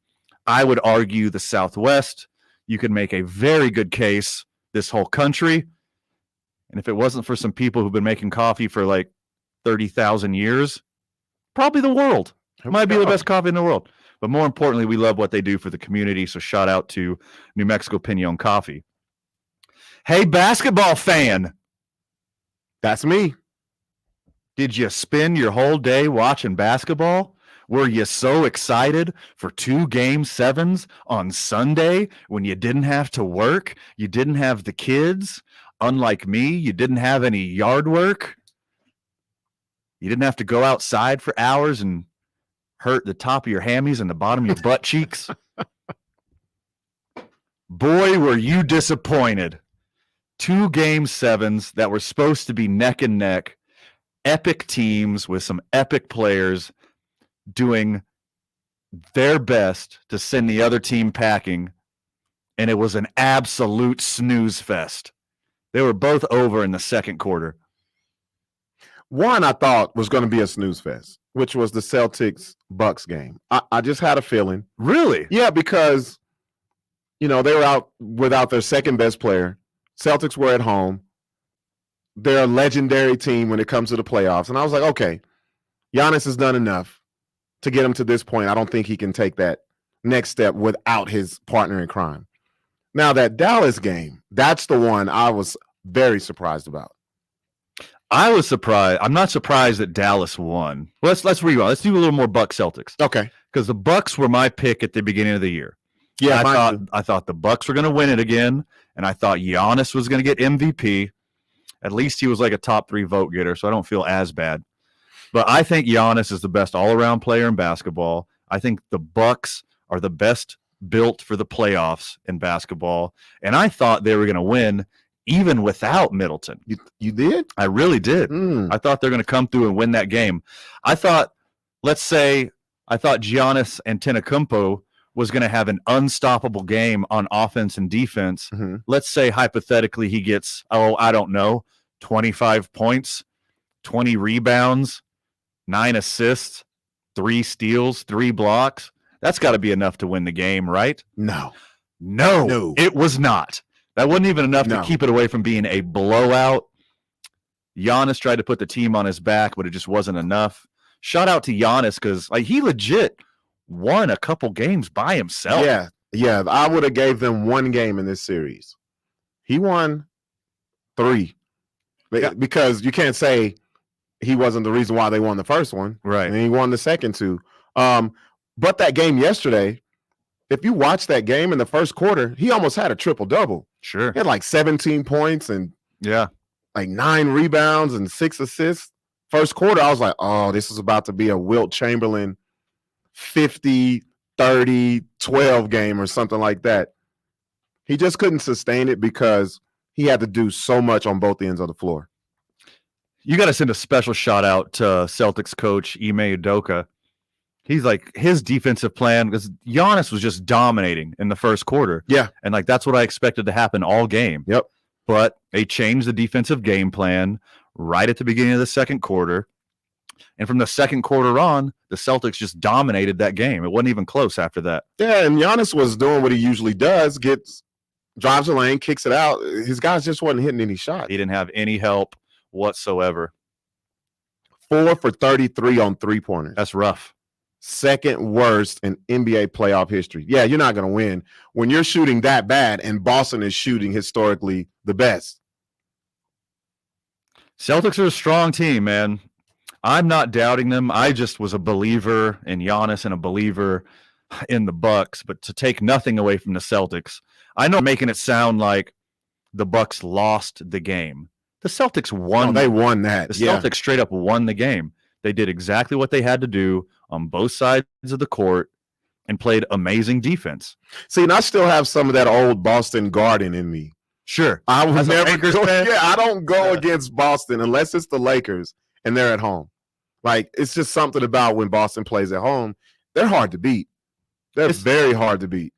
I would argue the Southwest. You could make a very good case this whole country. And if it wasn't for some people who've been making coffee for like 30,000 years, probably the world. It might be the best coffee in the world. But more importantly, we love what they do for the community. So shout out to New Mexico Pinon Coffee. Hey, basketball fan. That's me. Did you spend your whole day watching basketball? Were you so excited for 2 Game 7s on Sunday when you didn't have to work? You didn't have the kids? Unlike me, you didn't have any yard work? You didn't have to go outside for hours and hurt the top of your hammies and the bottom of your butt cheeks? Boy, were you disappointed. 2 Game 7s that were supposed to be neck and neck, epic teams with some epic players doing their best to send the other team packing, and it was an absolute snooze fest. They were both over in the second quarter. One I thought was going to be a snooze fest, which was the Celtics-Bucks game. I just had a feeling. Really? Yeah, because, they were out without their second best player. Celtics were at home. They're a legendary team when it comes to the playoffs. And I was like, okay, Giannis has done enough to get him to this point. I don't think he can take that next step without his partner in crime. Now, that Dallas game, that's the one I was very surprised about. I was surprised. I'm not surprised that Dallas won. Let's rewind. Let's do a little more Bucks Celtics. Okay. Because the Bucks were my pick at the beginning of the year. Yeah, I thought the Bucks were going to win it again, and I thought Giannis was going to get MVP. At least he was like a top 3 vote getter, so I don't feel as bad. But I think Giannis is the best all-around player in basketball. I think the Bucks are the best built for the playoffs in basketball, and I thought they were going to win even without Middleton. You did? I really did. I thought they're going to come through and win that game. I thought Giannis Antetokounmpo was going to have an unstoppable game on offense and defense. Mm-hmm. Let's say hypothetically he gets, 25 points, 20 rebounds, 9 assists, 3 steals, 3 blocks. That's got to be enough to win the game, right? No, it was not. That wasn't even enough to keep it away from being a blowout. Giannis tried to put the team on his back, but it just wasn't enough. Shout out to Giannis because he legit won a couple games by himself. Yeah. I would have gave them 1 game in this series. He won 3 because you can't say he wasn't the reason why they won the first one. Right. And he won the second 2. But that game yesterday, if you watch that game in the first quarter, he almost had a triple-double. Sure. He had like 17 points and like 9 rebounds and 6 assists. First quarter, I was like, oh, this is about to be a Wilt Chamberlain 50, 30, 12 game or something like that. He just couldn't sustain it because he had to do so much on both ends of the floor. You got to send a special shout out to Celtics coach Ime Udoka. He's like, his defensive plan, because Giannis was just dominating in the first quarter. Yeah. And that's what I expected to happen all game. Yep. But they changed the defensive game plan right at the beginning of the second quarter. And from the second quarter on, the Celtics just dominated that game. It wasn't even close after that. Yeah, and Giannis was doing what he usually does, drives the lane, kicks it out. His guys just wasn't hitting any shots. He didn't have any help whatsoever. 4 for 33 on 3-pointers. That's rough. Second worst in NBA playoff history. Yeah, you're not going to win when you're shooting that bad and Boston is shooting historically the best. Celtics are a strong team, man. I'm not doubting them. I just was a believer in Giannis and a believer in the Bucks, but to take nothing away from the Celtics, I know I'm making it sound like the Bucks lost the game. The Celtics won. They won that. The Celtics straight up won the game. They did exactly what they had to do on both sides of the court and played amazing defense. See, and I still have some of that old Boston Garden in me. Sure. I would As a never Lakers go. fan? Yeah, I don't go against Boston unless it's the Lakers and they're at home. Like, it's just something about when Boston plays at home. They're hard to beat. They're very hard to beat.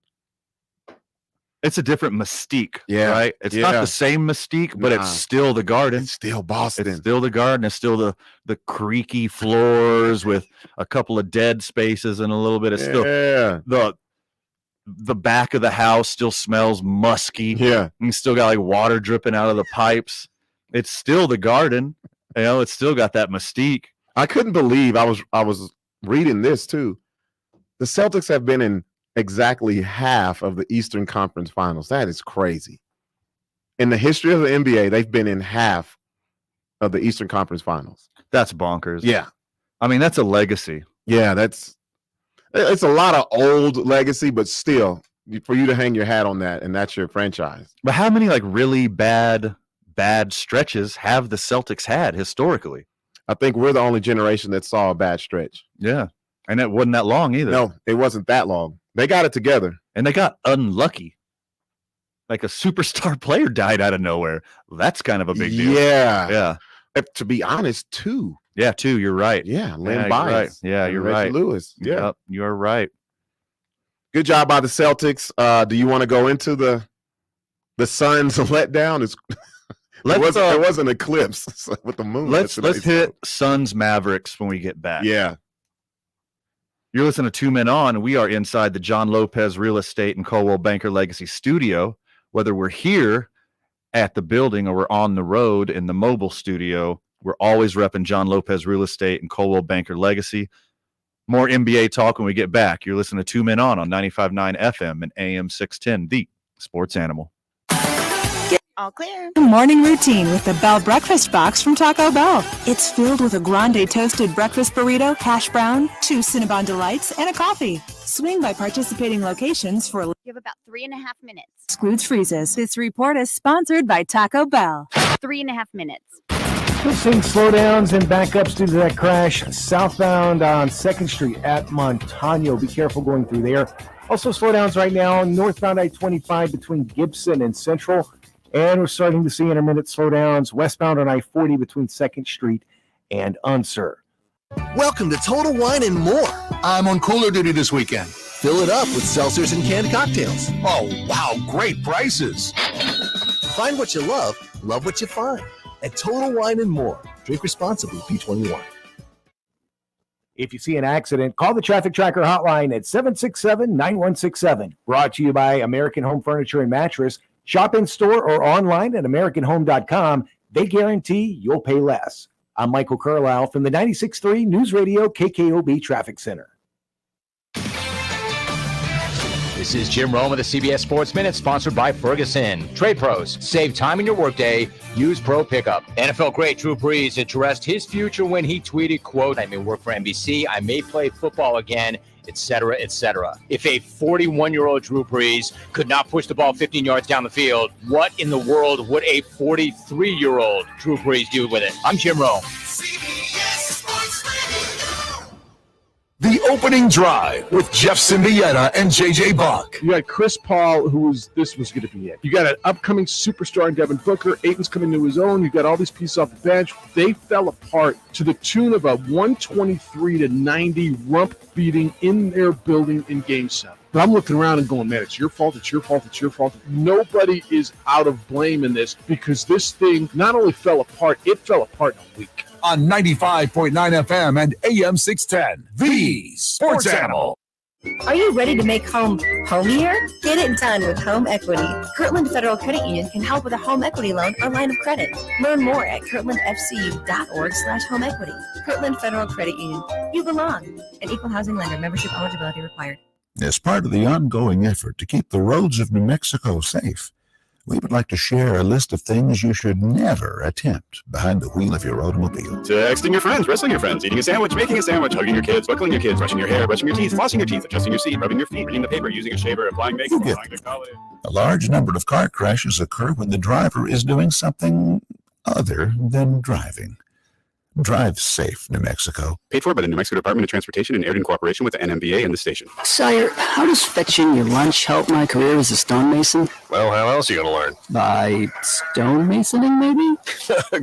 It's a different mystique, Yeah, right? It's not yeah. the same mystique, but Nah. it's still the Garden. It's still Boston. It's still the Garden. It's still the creaky floors with a couple of dead spaces and a little bit of still the back of the house still smells musky. Yeah. You still got like water dripping out of the pipes. It's still the Garden. You know, it's still got that mystique. I couldn't believe I was reading this too. The Celtics have been in exactly half of the Eastern Conference Finals. That is crazy. In the history of the NBA, they've been in half of the Eastern Conference Finals. That's bonkers. Yeah. I mean, that's a legacy. Yeah, it's a lot of old legacy, but still, for you to hang your hat on that, and that's your franchise. But how many like really bad stretches have the Celtics had historically? I think we're the only generation that saw a bad stretch. Yeah. And it wasn't that long either. No, it wasn't that long. They got it together. And they got unlucky. Like a superstar player died out of nowhere. That's kind of a big deal. Yeah. To be honest, 2. Yeah, 2. You're right. Yeah, Lynn you're Bias. right. Yeah, and you're Reggie right. Lewis. Yeah. Yep, you're right. Good job by the Celtics. Do you want to go into the Suns letdown? It was an eclipse with the moon. Let's hit Suns Mavericks when we get back. Yeah. You're listening to 2 Men On. We are inside the John Lopez Real Estate and Coldwell Banker Legacy Studio. Whether we're here at the building or we're on the road in the mobile studio, we're always repping John Lopez Real Estate and Coldwell Banker Legacy. More NBA talk when we get back. You're listening to 2 Men On 95.9 FM and AM 610, the Sports Animal. All clear. Morning routine with the Bell Breakfast Box from Taco Bell. It's filled with a grande toasted breakfast burrito, hash brown, 2 Cinnabon Delights, and a coffee. Swing by participating locations for You have about 3.5 minutes. Scrooge Freezes. This report is sponsored by Taco Bell. 3.5 minutes. Still seeing slowdowns and backups due to that crash southbound on 2nd Street at Montano. Be careful going through there. Also slowdowns right now northbound I-25 between Gibson and Central. And we're starting to see intermittent slowdowns westbound on I-40 between 2nd Street and Unser. Welcome to Total Wine and More. I'm on cooler duty this weekend. Fill it up with seltzers and canned cocktails. Oh, wow, great prices. Find what you love what you find. At Total Wine and More. Drink responsibly, B21. If you see an accident, call the Traffic Tracker hotline at 767-9167. Brought to you by American Home Furniture and Mattress. Shop in store or online at AmericanHome.com. They guarantee you'll pay less. I'm Michael Carlisle from the 96.3 News Radio KKOB Traffic Center. This is Jim Rome of the CBS Sports Minute, sponsored by Ferguson. Trade pros, save time in your workday. Use Pro Pickup. NFL great Drew Brees addressed his future when he tweeted, quote, "I may work for NBC, I may play football again, etc., etc." If a 41-year-old Drew Brees could not push the ball 15 yards down the field, what in the world would a 43-year-old Drew Brees do with it? I'm Jim Rome. The opening drive with Jeff Symbieta and JJ Buck. You got Chris Paul, this was going to be it. You got an upcoming superstar in Devin Booker. Aiton's coming to his own. You got all these pieces off the bench. They fell apart to the tune of a 123-90 rump beating in their building in Game 7. But I'm looking around and going, man, it's your fault, it's your fault, it's your fault. Nobody is out of blame in this because this thing not only fell apart, it fell apart in a week. On 95.9 FM and AM 610, the Sports Animal. Are you ready to make home homier? Get it done with home equity. Kirtland Federal Credit Union can help with a home equity loan or line of credit. Learn more at kirtlandfcu.org/home equity. Kirtland Federal Credit Union. You belong. An equal housing lender. Membership eligibility required. As part of the ongoing effort to keep the roads of New Mexico safe, we would like to share a list of things you should never attempt behind the wheel of your automobile. Texting your friends, wrestling your friends, eating a sandwich, making a sandwich, hugging your kids, buckling your kids, brushing your hair, brushing your teeth, flossing your teeth, adjusting your seat, rubbing your feet, reading the paper, using a shaver, applying makeup, applying to college. A large number of car crashes occur when the driver is doing something other than driving. Drive safe, New Mexico. Paid for by the New Mexico Department of Transportation and aired in cooperation with the NMBA and the station. Sire, how does fetching your lunch help my career as a stonemason? Well, how else are you going to learn? By stonemasoning, maybe?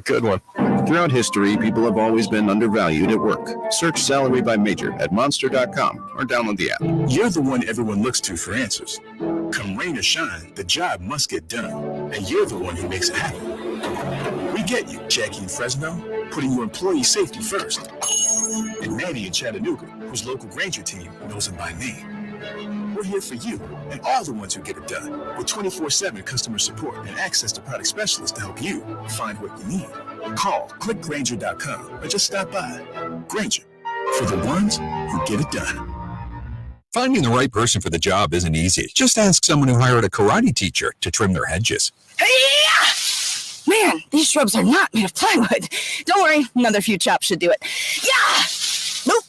Good one. Throughout history, people have always been undervalued at work. Search salary by major at monster.com or download the app. You're the one everyone looks to for answers. Come rain or shine, the job must get done. And you're the one who makes it happen. We get you, Jackie in Fresno, putting your employee safety first. And Manny in Chattanooga, whose local Granger team knows him by name. We're here for you and all the ones who get it done with 24/7 customer support and access to product specialists to help you find what you need. Call, click Granger.com or just stop by. Granger, for the ones who get it done. Finding the right person for the job isn't easy. Just ask someone who hired a karate teacher to trim their hedges. Man, these shrubs are not made of plywood. Don't worry, another few chops should do it. Yeah! Nope!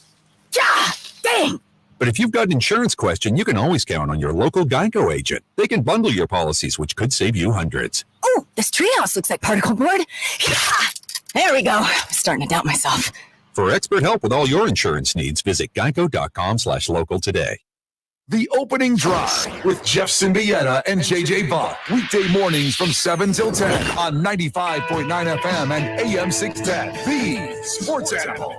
Yeah! Dang! But if you've got an insurance question, you can always count on your local Geico agent. They can bundle your policies, which could save you hundreds. Oh, this treehouse looks like particle board. Yeah! There we go. I'm starting to doubt myself. For expert help with all your insurance needs, visit geico.com/local today. The Opening Drive with Jeff Symbieta and JJ Buck. Weekday mornings from 7 till 10 on 95.9 FM and AM 610. The Sports Animal.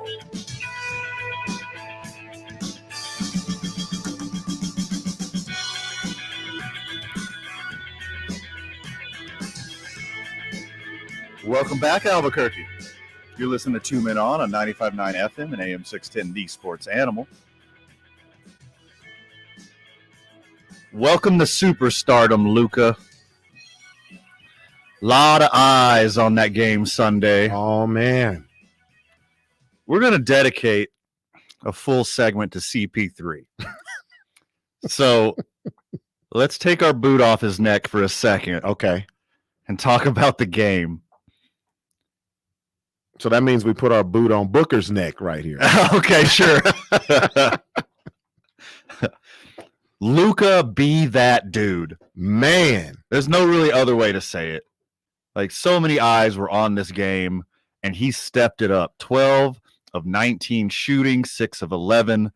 Welcome back, Albuquerque. You're listening to 2 Men On 95.9 FM and AM 610, The Sports Animal. Welcome to superstardom, Luka. Lot of eyes on that game Sunday. Oh, man. We're going to dedicate a full segment to CP3. So let's take our boot off his neck for a second. Okay. And talk about the game. So that means we put our boot on Booker's neck right here. Okay, sure. Luka, be that dude. Man. There's no really other way to say it. Like, so many eyes were on this game, and he stepped it up. 12 of 19 shooting, 6 of 11,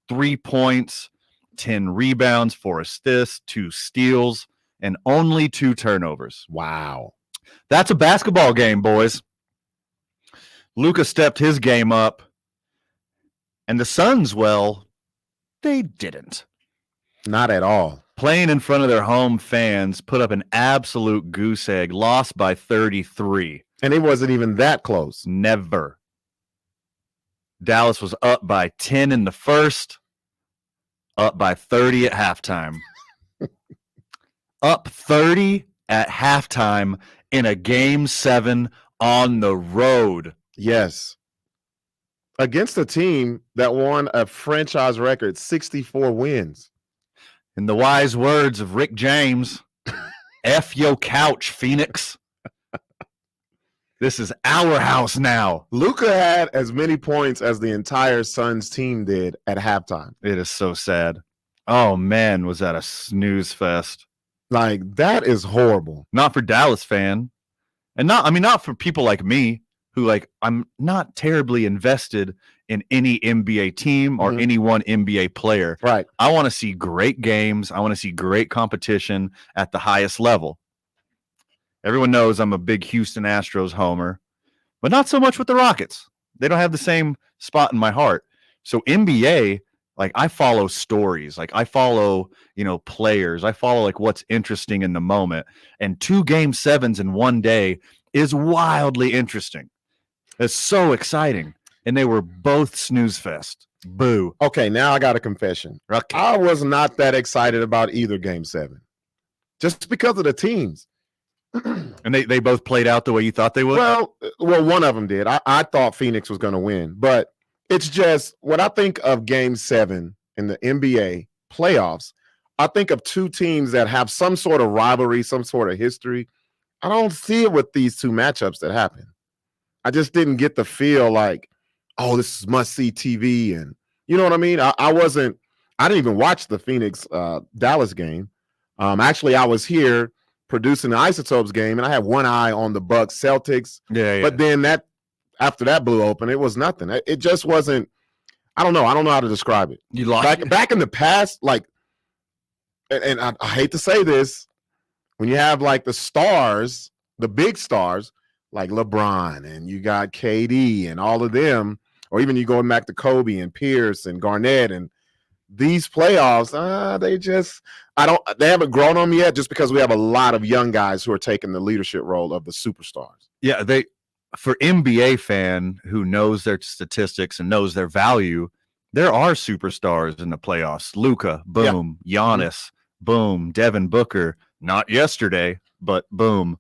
3 points, 10 rebounds, 4 assists, 2 steals, and only 2 turnovers. Wow. That's a basketball game, boys. Luka stepped his game up, and the Suns, well, they didn't. Not at all. Playing in front of their home fans, put up an absolute goose egg, lost by 33. And it wasn't even that close. Never. Dallas was up by 10 in the first, up by 30 at halftime. Up 30 at halftime in a Game 7 on the road. Yes. Against a team that won a franchise record 64 wins. In the wise words of Rick James, F your couch, Phoenix. This is our house now. Luka had as many points as the entire Suns team did at halftime. It is so sad. Oh, man, was that a snooze fest. Like, that is horrible. Not for Dallas fan. And not for people like me who, like, I'm not terribly invested in any NBA team or any one NBA player. Right. I want to see great games. I want to see great competition at the highest level. Everyone knows I'm a big Houston Astros homer, but not so much with the Rockets. They don't have the same spot in my heart. So NBA, like, I follow stories. Like, I follow, players. I follow, like, what's interesting in the moment. And 2 Game 7s in one day is wildly interesting. It's so exciting. And they were both snooze fest. Boo. Okay, now I got a confession. Okay. I was not that excited about either Game 7. Just because of the teams. And they both played out the way you thought they would? Well, one of them did. I thought Phoenix was going to win. But it's just, when I think of Game 7 in the NBA playoffs, I think of 2 teams that have some sort of rivalry, some sort of history. I don't see it with these 2 matchups that happen. I just didn't get the feel like, oh, this is must-see TV. And you know what I mean? I didn't even watch the Phoenix Dallas game. Actually, I was here producing the Isotopes game, and I had one eye on the Bucks Celtics. Yeah. But then after that blew open, it was nothing. It just wasn't. I don't know how to describe it. You lost back in the past, like, and I hate to say this, when you have like the stars, the big stars, like LeBron and you got KD and all of them, or even you going back to Kobe and Pierce and Garnett and these playoffs, they haven't grown on me yet just because we have a lot of young guys who are taking the leadership role of the superstars. Yeah, for NBA fan who knows their statistics and knows their value, there are superstars in the playoffs. Luka, boom. Yeah. Giannis, boom. Devin Booker, not yesterday, but boom.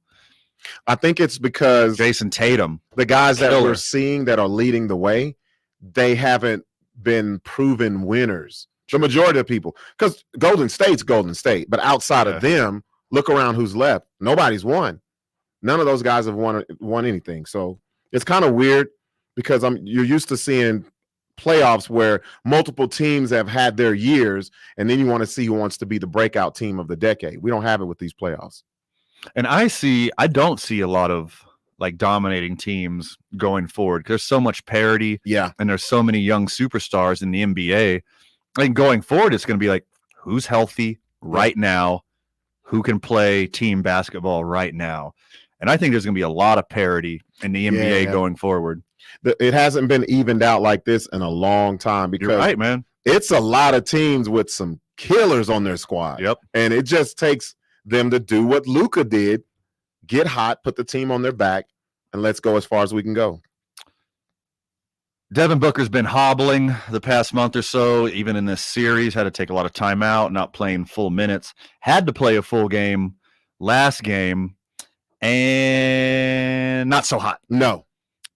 I think it's because Jason Tatum, the guys that we're seeing that are leading the way, they haven't been proven winners. The majority of people, because Golden State's Golden State, but outside of them, look around who's left. Nobody's won. None of those guys have won anything. So it's kind of weird because you're used to seeing playoffs where multiple teams have had their years, and then you want to see who wants to be the breakout team of the decade. We don't have it with these playoffs. And I don't see a lot of like dominating teams going forward. There's so much parity. Yeah. And there's so many young superstars in the NBA. I think going forward, it's going to be like, who's healthy right now? Who can play team basketball right now? And I think there's going to be a lot of parity in the NBA going forward. It hasn't been evened out like this in a long time because you're right, man. It's a lot of teams with some killers on their squad. Yep. And it just takes them to do what Luka did, get hot, put the team on their back, and let's go as far as we can go. Devin Booker's been hobbling the past month or so, even in this series, had to take a lot of time out, not playing full minutes, had to play a full game last game, and not so hot. No.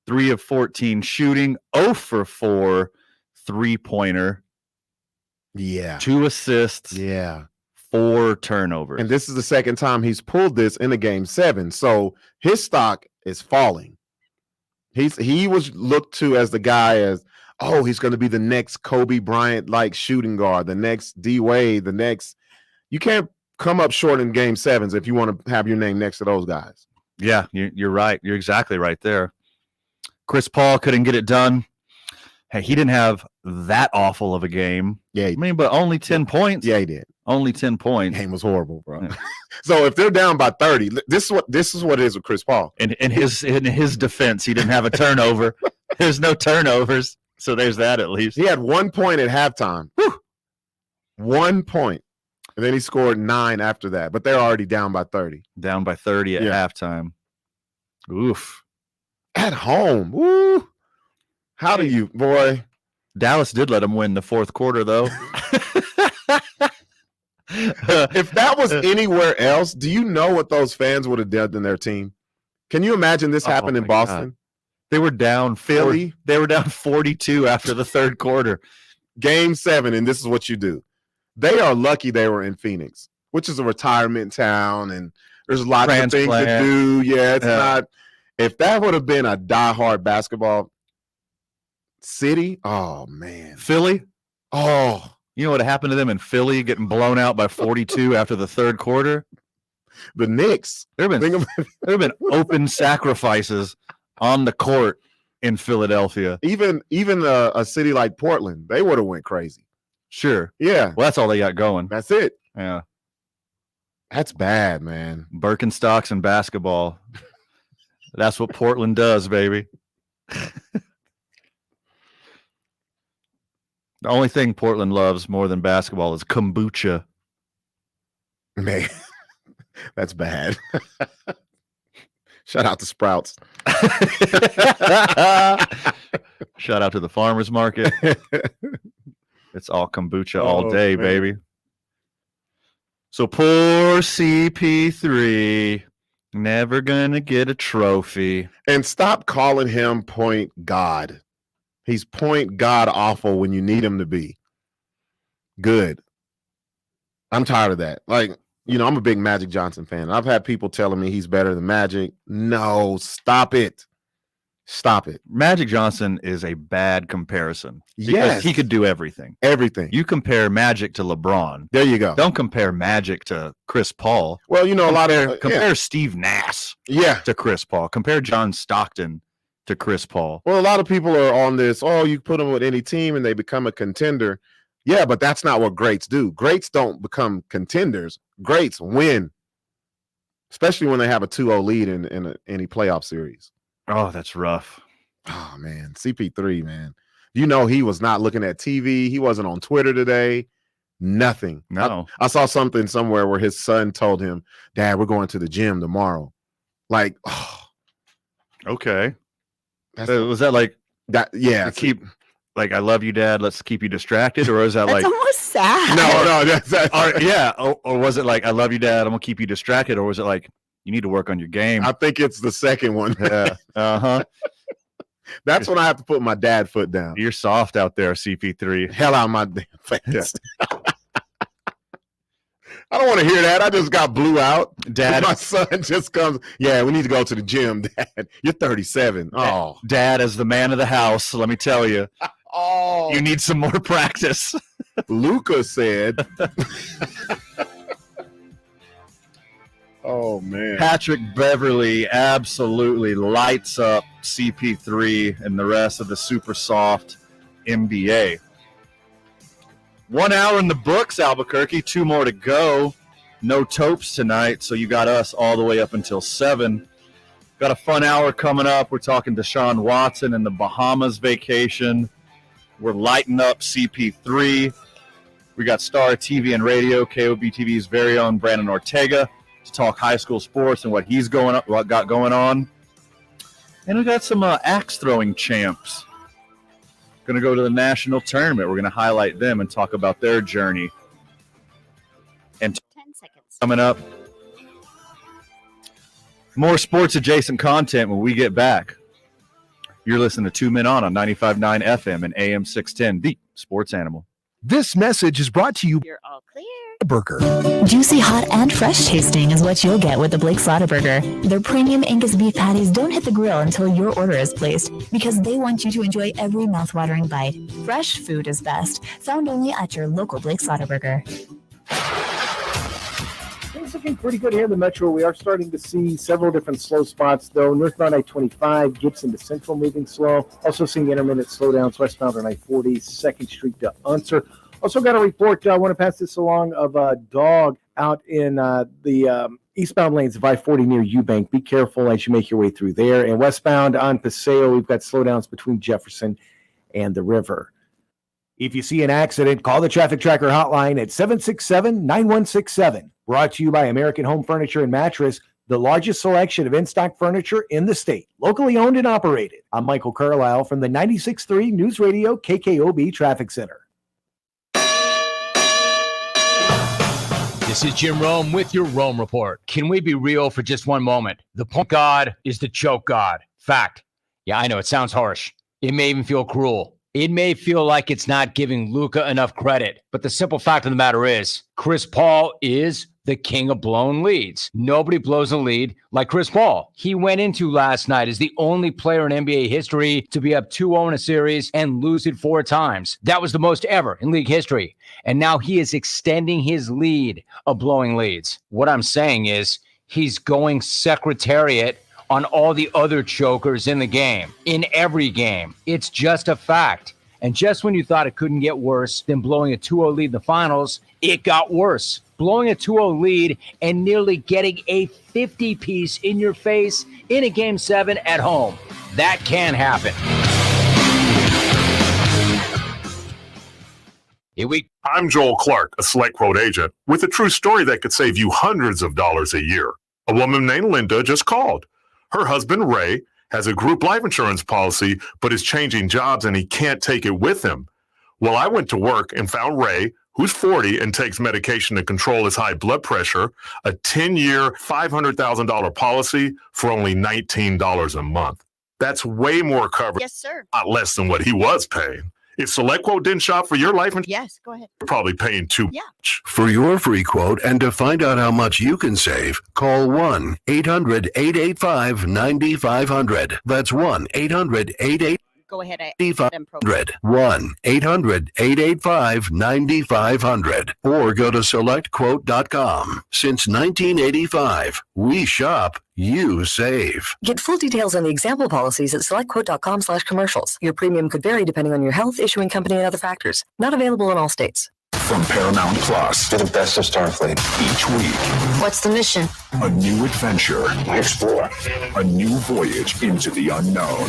3 of 14 shooting, 0 for 4 3-pointer. Yeah. 2 assists. Yeah. 4 turnovers. And this is the second time he's pulled this in a game 7. So his stock is falling. He was looked to as the guy he's going to be the next Kobe Bryant like shooting guard, the next D Wade, you can't come up short in game 7s if you want to have your name next to those guys. Yeah, you're right. You're exactly right there. Chris Paul couldn't get it done. Hey, he didn't have that awful of a game. Yeah. But only 10 points. Yeah, he did. Only 10 points. Game was horrible, bro. Yeah. So if they're down by 30, this is what it is with Chris Paul. In his defense, he didn't have a turnover. There's no turnovers, so there's that at least. He had 1 point at halftime. Whew. 1 point. And then he scored 9 after that, but they're already down by 30. Down by 30 at halftime. Oof. At home. Woo. How do you, boy? Dallas did let him win the fourth quarter, though. If that was anywhere else, do you know what those fans would have done in their team? Can you imagine this happened in Boston? God. They were down Philly. They were down 42 after the third quarter. Game 7, and this is what you do. They are lucky they were in Phoenix, which is a retirement town, and there's lots of things to do. Yeah, it's not. If that would have been a diehard basketball city, oh man, Philly. Oh, you know what happened to them in Philly, getting blown out by 42 after the third quarter? The Knicks. There have been open sacrifices on the court in Philadelphia. Even a city like Portland, they would have went crazy. Sure. Yeah. Well, that's all they got going. That's it. Yeah. That's bad, man. Birkenstocks and basketball. That's what Portland does, baby. The only thing Portland loves more than basketball is kombucha. Man, that's bad. Shout out to Sprouts. Shout out to the farmer's market. It's all kombucha all day, man. Baby. So poor CP3, never gonna get a trophy. And stop calling him point God. He's point God awful when you need him to be good. I'm tired of that. Like, I'm a big Magic Johnson fan. I've had people telling me he's better than Magic. No, stop it. Stop it. Magic Johnson is a bad comparison. Yes. He could do everything. Everything. You compare Magic to LeBron. There you go. Don't compare Magic to Chris Paul. Well, compare Steve Nash to Chris Paul. Compare John Stockton to Chris Paul. Well, a lot of people are on this, you put them with any team and they become a contender. Yeah, but that's not what greats do. Greats don't become contenders. Greats win. especially when they have a 2-0 lead in any playoff series. Oh, that's rough. Oh, man. CP3, man. You know he was not looking at TV. He wasn't on Twitter today. Nothing. No. I saw something somewhere where his son told him, Dad, we're going to the gym tomorrow. Like, oh. Okay. Was that like that? Yeah. Keep like, I love you, Dad. Let's keep you distracted. Or is that That's like almost sad. No, that's yeah. Or was it like, I love you, Dad, I'm gonna keep you distracted? Or was it like, you need to work on your game? I think it's the second one. Yeah. Uh-huh. That's when I have to put my dad foot down. You're soft out there, CP3. Hell out of my damn face. I don't want to hear that. I just got blew out. Dad. My son just comes. Yeah, we need to go to the gym, Dad. You're 37. Oh. Dad, as the man of the house, let me tell you. Oh. You need some more practice. Luca said. Oh, man. Patrick Beverly absolutely lights up CP3 and the rest of the super soft NBA. 1 hour in the books, Albuquerque. 2 more to go. No Topes tonight, so you got us all the way up until 7. Got a fun hour coming up. We're talking Deshaun Watson and the Bahamas vacation. We're lighting up CP3. We got Star TV and Radio, KOB TVs very own Brandon Ortega, to talk high school sports and what got going on. And we got some axe throwing champs. Going to go to the national tournament. We're going to highlight them and talk about their journey. And 10 seconds. Coming up, more sports adjacent content when we get back. You're listening to 2 Men On 95.9 FM and AM 610, the sports animal. This message is brought to you. You're all clear. Burger. Juicy, hot, and fresh tasting is what you'll get with the Blake Slaughter Burger. Their premium Angus beef patties don't hit the grill until your order is placed because they want you to enjoy every mouthwatering bite. Fresh food is best, found only at your local Blake Slaughter Burger. Things looking pretty good here in the metro. We are starting to see several different slow spots, though. Northbound I-25, Gibson to Central moving slow. Also seeing intermittent slowdowns westbound on I-40, 2nd Street to Unser. Also got a report, I want to pass this along, of a dog out in the eastbound lanes of I-40 near Eubank. Be careful as you make your way through there. And westbound on Paseo, we've got slowdowns between Jefferson and the river. If you see an accident, call the Traffic Tracker hotline at 767-9167. Brought to you by American Home Furniture and Mattress, the largest selection of in-stock furniture in the state. Locally owned and operated. I'm Michael Carlisle from the 96.3 News Radio KKOB Traffic Center. This is Jim Rome with your Rome Report. Can we be real for just one moment? The point god is the choke god. Fact. Yeah, I know it sounds harsh. It may even feel cruel. It may feel like it's not giving Luka enough credit. But the simple fact of the matter is, Chris Paul is the king of blown leads. Nobody blows a lead like Chris Paul. He went into last night as the only player in NBA history to be up 2-0 in a series and lose it 4 times. That was the most ever in league history. And now he is extending his lead of blowing leads. What I'm saying is he's going secretariat on all the other chokers in the game, in every game. It's just a fact. And just when you thought it couldn't get worse than blowing a 2-0 lead in the finals, it got worse. Blowing a 2-0 lead and nearly getting a 50-piece in your face in a Game 7 at home. That can happen. I'm Joel Clark, a Select Quote agent, with a true story that could save you hundreds of dollars a year. A woman named Linda just called. Her husband, Ray, has a group life insurance policy, but is changing jobs and he can't take it with him. Well, I went to work and found Ray, who's 40 and takes medication to control his high blood pressure, a 10-year, $500,000 policy for only $19 a month. That's way more coverage. Yes, sir. Not less than what he was paying. If SelectQuote didn't shop for your life insurance, Yes, go ahead. you're probably paying too much. For your free quote and to find out how much you can save, call 1-800-885-9500. That's 1-800-885-9500. Go ahead. 1-800-885-9500 or go to selectquote.com. Since 1985, we shop, you save. Get full details on the example policies at selectquote.com/commercials. Your premium could vary depending on your health, issuing company, and other factors. Not available in all states. from Paramount Plus. Do the best of Starfleet. Each week, What's the mission? a new adventure. Explore. A new voyage into the unknown.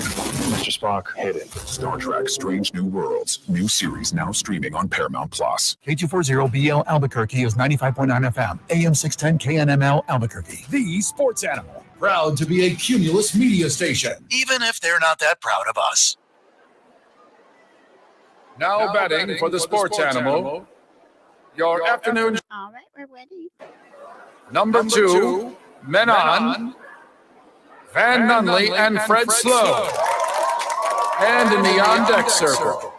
Mr. Spock, hidden. Star Trek Strange New Worlds. New series now streaming on Paramount Plus. K240BL Albuquerque is 95.9 FM. AM 610 KNML Albuquerque. The sports animal. Proud to be a Cumulus media station. Even if they're not that proud of us. Now batting for the sports animal. Your afternoon. All right, we're ready. Number 2, men on. Van Nunley and Fred Slow. And in the on-deck circle,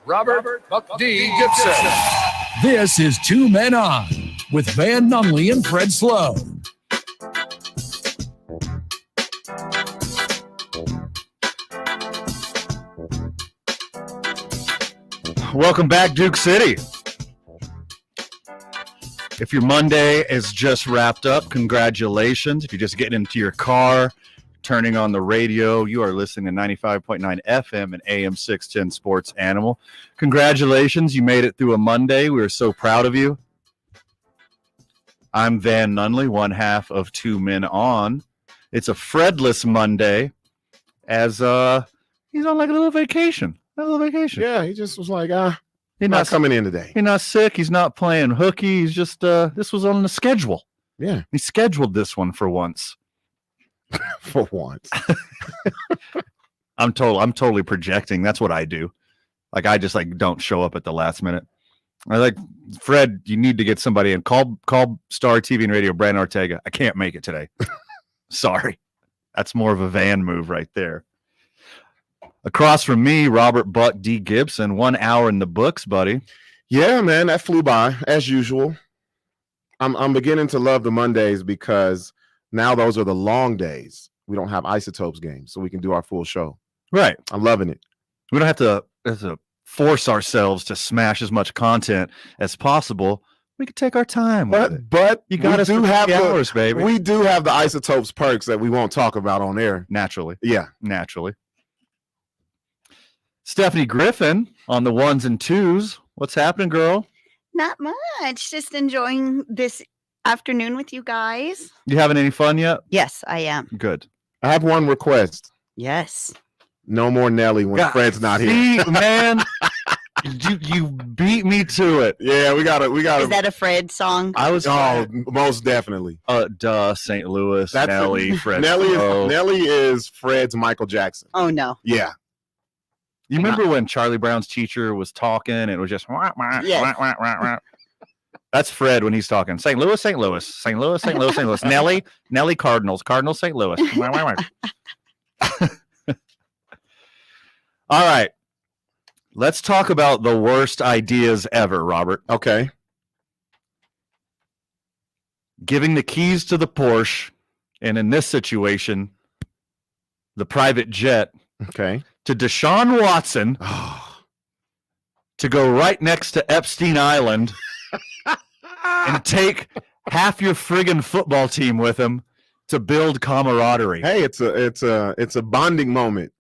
Robert Buck D. Gibson. This is Two Men On with Van Nunley and Fred Slow. Welcome back, Duke City. If your Monday is just wrapped up, congratulations. If you're just getting into your car, turning on the radio, you are listening to 95.9 FM and AM 610 Sports Animal. Congratulations, you made it through a Monday. We are so proud of you. I'm Van Nunley, one half of Two Men On. It's a Fredless Monday, as he's on like a little vacation. Yeah, he just was like, he's not coming in today. He's not sick. He's not playing hooky. He's just, this was on the schedule. Yeah. He scheduled this one for once. For once. I'm totally projecting. That's what I do. Like, I just don't show up at the last minute. I like, Fred, you need to get somebody in. Call Star TV and Radio Brandon Ortega. I can't make it today. Sorry. That's more of a Van move right there. Across from me, Robert Buck D. Gibson. 1 hour in the books, buddy. Yeah, man, that flew by as usual. I'm beginning to love the Mondays because now those are the long days. We don't have Isotopes games, so we can do our full show. Right. I'm loving it. We don't have to force ourselves to smash as much content as possible. We can take our time with it. But you got to have hours, baby. We do have the Isotopes perks that we won't talk about on air. Naturally. Yeah. Naturally. Stephanie Griffin on the ones and twos. What's happening, girl? Not much. Just enjoying this afternoon with you guys. You having any fun yet? Yes, I am. Good. I have one request. Yes. No more Nelly when Fred's not here. See, man, you beat me to it. Yeah, we got it. Is that a Fred song? I was. Oh, most definitely. St. Louis. That's Nelly. Fred. Nelly is Fred's Michael Jackson. Oh no. Yeah. You remember when Charlie Brown's teacher was talking and it was just yes. That's Fred when he's talking. St. Louis, St. Louis, St. Louis, St. Louis, St. Louis. Nelly Cardinals, St. Louis. All right. Let's talk about the worst ideas ever, Robert. Okay. Giving the keys to the Porsche, and in this situation, the private jet. Okay. To Deshaun Watson to go right next to Epstein Island and take half your friggin' football team with him to build camaraderie. Hey, it's a bonding moment.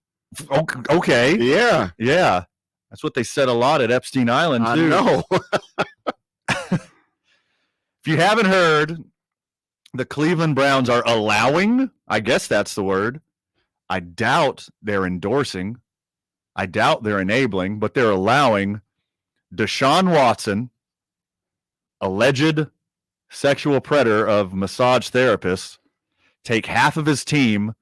Okay. Yeah. Yeah. That's what they said a lot at Epstein Island, too. I know. If you haven't heard, the Cleveland Browns are allowing, I guess that's the word. I doubt they're endorsing. I doubt they're enabling, but they're allowing Deshaun Watson, alleged sexual predator of massage therapists, take half of his team,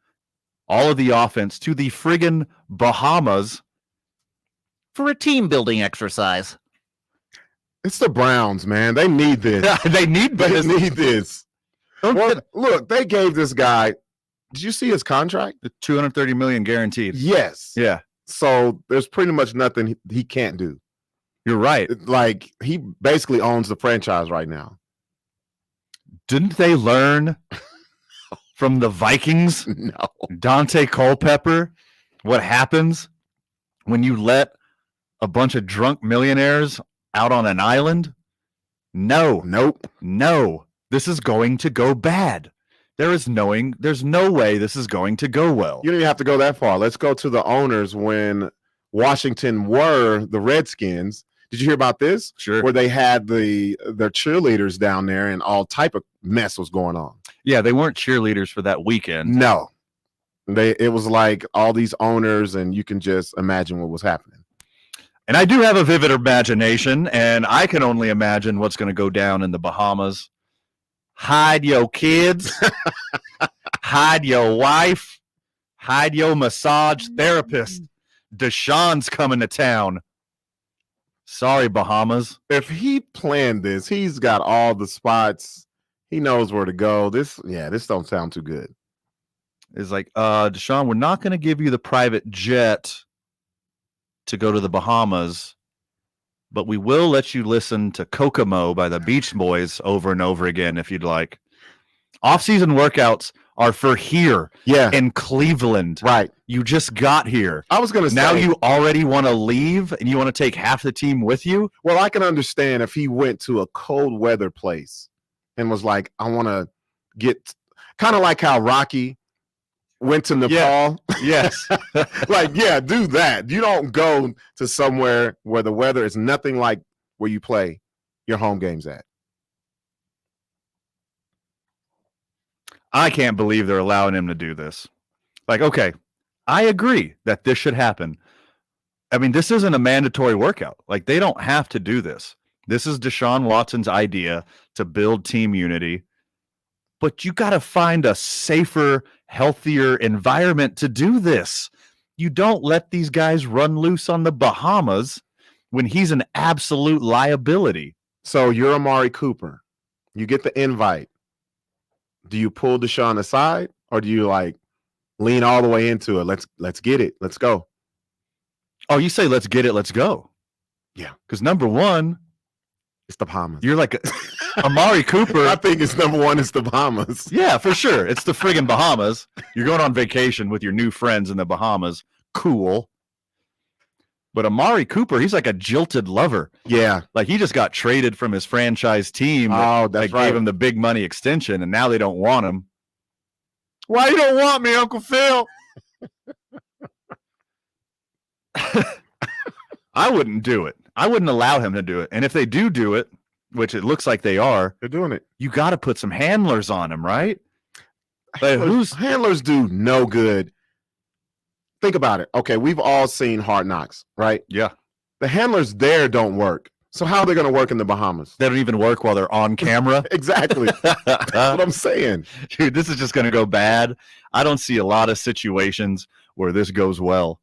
all of the offense, to the friggin' Bahamas for a team building exercise. It's the Browns, man. They need this. They need this. Well, look, they gave this guy. Did you see his contract? The $230 million guaranteed. Yes. Yeah. So there's pretty much nothing he can't do. You're right. Like, he basically owns the franchise right now. Didn't they learn from the Vikings? No. Dante Culpepper, what happens when you let a bunch of drunk millionaires out on an island? No. Nope. No. This is going to go bad. There's no way this is going to go well. You don't even have to go that far. Let's go to the owners when Washington were the Redskins. Did you hear about this? Sure. Where they had their cheerleaders down there and all type of mess was going on. Yeah, they weren't cheerleaders for that weekend. No. It was like all these owners, and you can just imagine what was happening. And I do have a vivid imagination, and I can only imagine what's going to go down in the Bahamas. Hide your kids. Hide your wife. Hide your massage therapist. Deshaun's coming to town. Sorry, Bahamas. If he planned this, he's got all the spots. He knows where to go. This don't sound too good. It's like, Deshaun, we're not going to give you the private jet to go to the Bahamas, but we will let you listen to Kokomo by the Beach Boys over and over again if you'd like. Off-season workouts are for here in Cleveland. Right. You just got here. I was going to say. Now you already want to leave and you want to take half the team with you? Well, I can understand if he went to a cold weather place and was like, I want to get kind of like how Rocky went to Nepal. Yes. Like, yeah, do that. You don't go to somewhere where the weather is nothing like where you play your home games at. I can't believe they're allowing him to do this. Like, okay, I agree that this should happen. I mean, this isn't a mandatory workout. Like, they don't have to do this. This is Deshaun Watson's idea to build team unity. But you got to find a safer, healthier environment to do this. You don't let these guys run loose on the Bahamas when he's an absolute liability. So you're Amari Cooper. You get the invite. Do you pull Deshaun aside, or do you like lean all the way into it? Let's get it. Let's go. Oh, you say let's get it. Let's go. Yeah. Because number one, it's the Bahamas. You're like Amari Cooper. I think it's number one. It's the Bahamas. Yeah, for sure. It's the friggin' Bahamas. You're going on vacation with your new friends in the Bahamas. Cool. But Amari Cooper, he's like a jilted lover. Yeah. Like he just got traded from his franchise team. Oh, that's right. Gave him the big money extension, and now they don't want him. Why you don't want me, Uncle Phil? I wouldn't do it. I wouldn't allow him to do it. And if they do it, which it looks like they are, they're doing it. You got to put some handlers on him, right? Handlers do no good. Think about it. Okay, we've all seen Hard Knocks, right? Yeah. The handlers there don't work. So how are they going to work in the Bahamas? They don't even work while they're on camera. Exactly. That's what I'm saying. Dude, this is just going to go bad. I don't see a lot of situations where this goes well.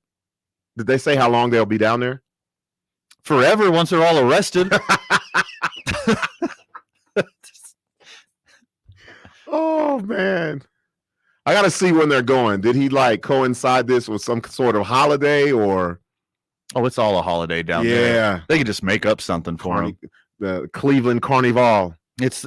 Did they say how long they'll be down there? Forever, once they're all arrested. Oh, man. I got to see when they're going. Did he like coincide this with some sort of holiday or? Oh, it's all a holiday down there. Yeah. They could just make up something for him. The Cleveland Carnival. It's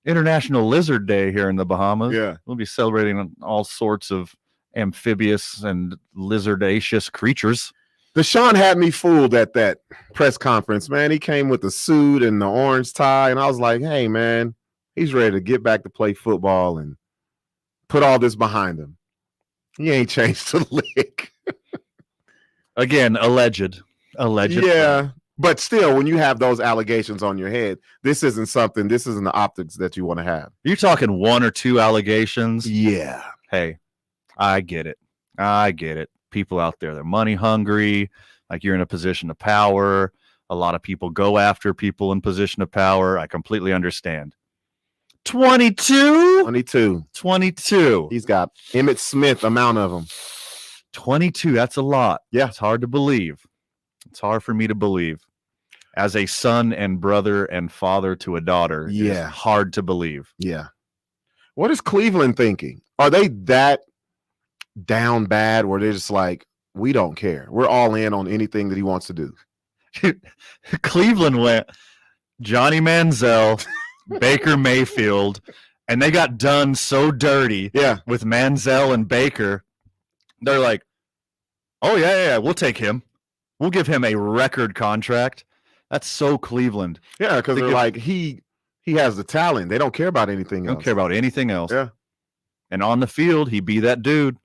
International Lizard Day here in the Bahamas. Yeah. We'll be celebrating all sorts of amphibious and lizardaceous creatures. Deshaun had me fooled at that press conference, man. He came with the suit and the orange tie, and I was like, hey, man, he's ready to get back to play football and put all this behind him. He ain't changed a lick. Again, alleged. Yeah, but still, when you have those allegations on your head, this isn't the optics that you want to have. You're talking one or two allegations? Yeah. Hey, I get it. People out there, they're money hungry. Like you're in a position of power. A lot of people go after people in position of power. I completely understand. 22. He's got Emmitt Smith amount of them. 22. That's a lot. Yeah. It's hard to believe. It's hard for me to believe. As a son and brother and father to a daughter, yeah, it's hard to believe. Yeah. What is Cleveland thinking? Are they that down bad where they're just like, we don't care. We're all in on anything that he wants to do? Cleveland went Johnny Manziel, Baker Mayfield, and they got done so dirty with Manziel and Baker. They're like, oh, yeah, we'll take him. We'll give him a record contract. That's so Cleveland. Yeah, because they're like, he has the talent. They don't care about anything else. Don't care about anything else. Yeah. And on the field, he'd be that dude.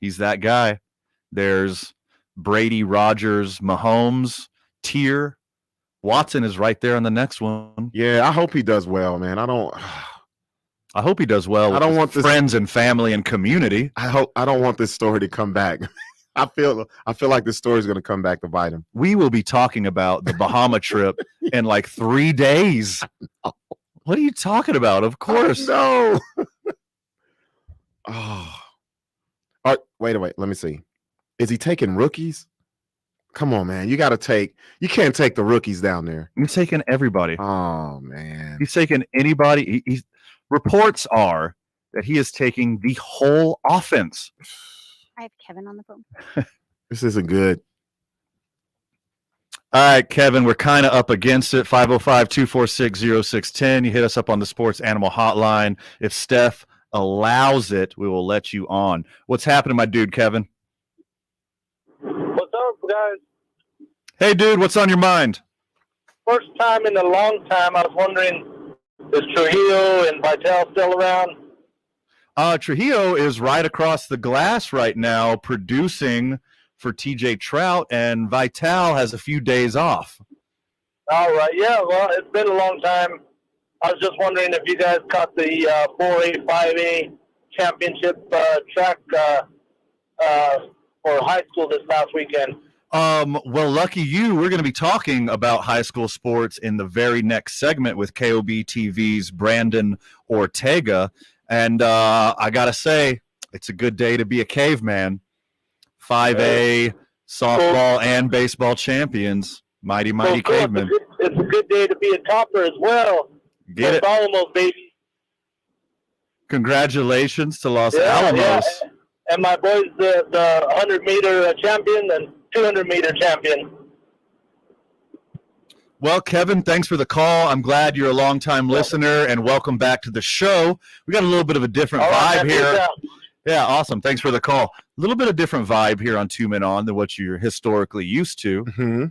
He's that guy. There's Brady, Rodgers, Mahomes. tier. Watson is right there on the next one. Yeah, I hope he does well, man. I hope he does well. I don't want this friends and family and community. I don't want this story to come back. I feel like this story is going to come back to bite him. We will be talking about the Bahama trip in like 3 days. What are you talking about? Of course. No. Oh. All right, wait. Let me see. Is he taking rookies? Come on, man. You can't take the rookies down there. He's taking everybody. Oh, man. He's taking anybody. Reports are that he is taking the whole offense. I have Kevin on the phone. This isn't good. All right, Kevin, we're kind of up against it. 505-246-0610. You hit us up on the Sports Animal Hotline. If Steph allows it, we will let you on. What's happening, my dude, Kevin? What's up, guys? Hey, dude, what's on your mind? First time in a long time, I was wondering, is Trujillo and Vital still around? Trujillo is right across the glass right now producing for TJ Trout, and Vital has a few days off. All right. Yeah, well, it's been a long time. I was just wondering if you guys caught the 4A, 5A championship track for high school this last weekend. Well, lucky you, we're going to be talking about high school sports in the very next segment with KOB TVs Brandon Ortega. And I got to say, it's a good day to be a caveman. 5A, softball, and baseball champions. Mighty cavemen. It's a good day to be a topper as well. Get it. Alamos, baby. Congratulations to Los Alamos. Yeah. And my boy's the 100-meter champion and 200-meter champion. Well, Kevin, thanks for the call. I'm glad you're a longtime listener, and welcome back to the show. We got a little bit of a different vibe here. Yeah, awesome. Thanks for the call. A little bit of different vibe here on 2 Men On than what you're historically used to. Mm-hmm.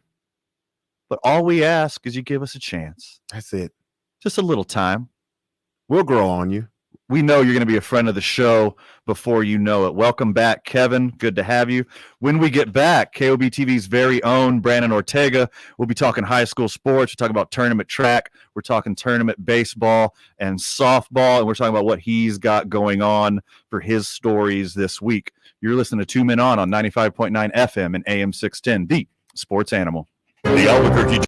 But all we ask is you give us a chance. That's it. Just a little time. We'll grow on you. We know you're going to be a friend of the show before you know it. Welcome back, Kevin. Good to have you. When we get back, KOB TV's very own Brandon Ortega. We'll be talking high school sports. We're talking about tournament track. We're talking tournament baseball and softball. And we're talking about what he's got going on for his stories this week. You're listening to 2 Men On 95.9 FM and AM 610, the Sports Animal. The Albuquerque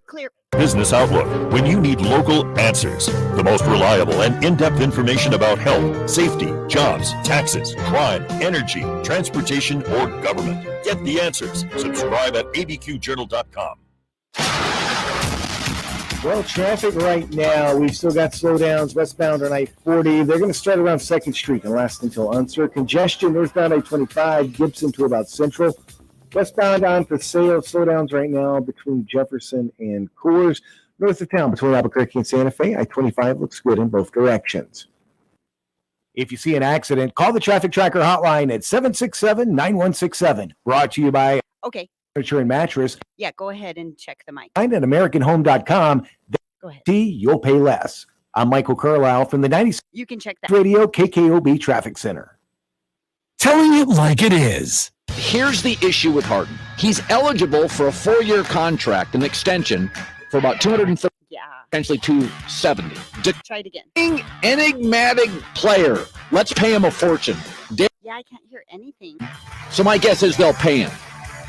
Business Outlook. When you need local answers, the most reliable and in-depth information about health, safety, jobs, taxes, crime, energy, transportation, or government. Get the answers. Subscribe at abqjournal.com. Well, traffic right now, we've still got slowdowns westbound on I-40. They're going to start around 2nd Street and last until Unser. Congestion northbound I-25, Gibson to about Central. Westbound on Paseo, slowdowns right now between Jefferson and Coors. North of town between Albuquerque and Santa Fe, I-25 looks good in both directions. If you see an accident, call the Traffic Tracker hotline at 767-9167. Brought to you by Okay. Furniture and Mattress. Yeah, go ahead and check the mic. Find at AmericanHome.com. Go ahead. You'll pay less. I'm Michael Carlisle from the 96 You can check that. Radio KKOB Traffic Center. Telling it like it is. Here's the issue with Harden. He's eligible for a 4-year contract, an extension for about 230, potentially 270. Try it again. Enigmatic player. Let's pay him a fortune. Yeah, I can't hear anything. So my guess is they'll pay him.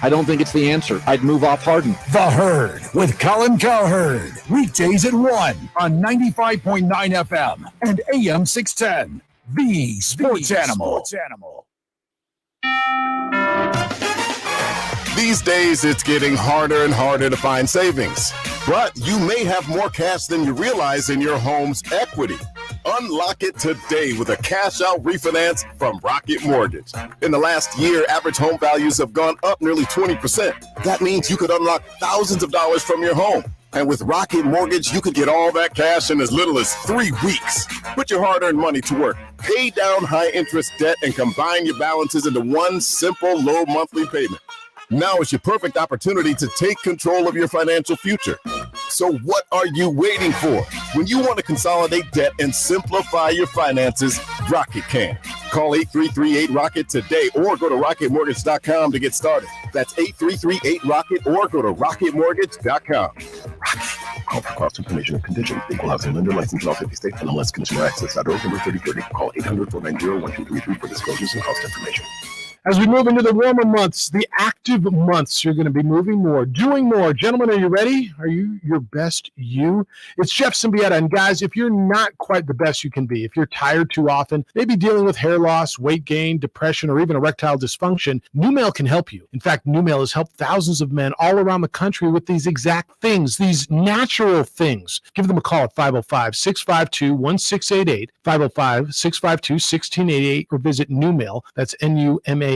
I don't think it's the answer. I'd move off Harden. The Herd with Colin Cowherd. Weekdays at 1 on 95.9 FM and AM 610. The Sports Animal. These days, it's getting harder and harder to find savings. But you may have more cash than you realize in your home's equity. Unlock it today with a cash-out refinance from Rocket Mortgage. In the last year, average home values have gone up nearly 20%. That means you could unlock thousands of dollars from your home. And with Rocket Mortgage, you could get all that cash in as little as 3 weeks. Put your hard-earned money to work. Pay down high-interest debt and combine your balances into one simple, low monthly payment. Now is your perfect opportunity to take control of your financial future. So what are you waiting for? When you want to consolidate debt and simplify your finances, Rocket can. Call 833-8ROCKET today or go to rocketmortgage.com to get started. That's 833-8ROCKET or go to rocketmortgage.com. Call for cost information and conditions. Equal housing lender licensed in all 50 states. MLS Consumer Access. Number 3030. Call 800-490-1233 for disclosures and cost information. As we move into the warmer months, the active months, you're going to be moving more, doing more. Gentlemen, are you ready? Are you your best you? It's Jeff Symbieta. And guys, if you're not quite the best you can be, if you're tired too often, maybe dealing with hair loss, weight gain, depression, or even erectile dysfunction, Numel can help you. In fact, Numel has helped thousands of men all around the country with these exact things, these natural things. Give them a call at 505-652-1688, 505-652-1688, or visit Numel. That's NUMALE.com.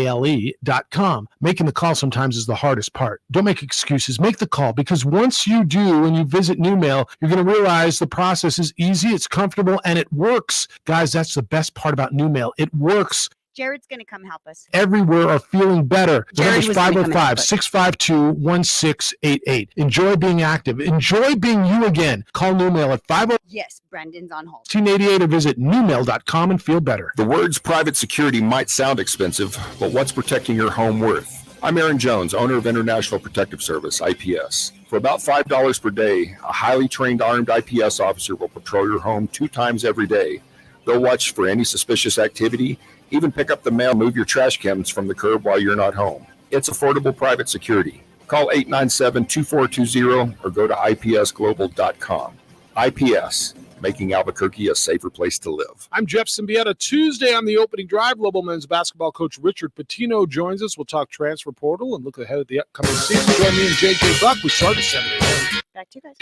Making the call sometimes is the hardest part. Don't make excuses. Make the call, because once you do and you visit Numel, you're going to realize the process is easy, it's comfortable, and it works. Guys, that's the best part about Numel. It works. Jared's going to come help us. Everywhere are feeling better. The number is Jared was gonna come help us. 505-652-1688. Enjoy being active. Enjoy being you again. Call Numel at 50. Yes, Brandon's on hold. 1988 or visit Numel.com and feel better. The words private security might sound expensive, but what's protecting your home worth? I'm Aaron Jones, owner of International Protective Service, IPS. For about $5 per day, a highly trained armed IPS officer will patrol your home 2 times every day. They'll watch for any suspicious activity, even pick up the mail, move your trash cans from the curb while you're not home. It's affordable private security. Call 897-2420 or go to ipsglobal.com. IPS, making Albuquerque a safer place to live. I'm Jeff Symbieta. Tuesday on the opening drive, Global men's basketball coach Richard Pitino joins us. We'll talk transfer portal and look ahead at the upcoming season. Join me and JJ Buck. We start at 7 a.m. Back to you guys.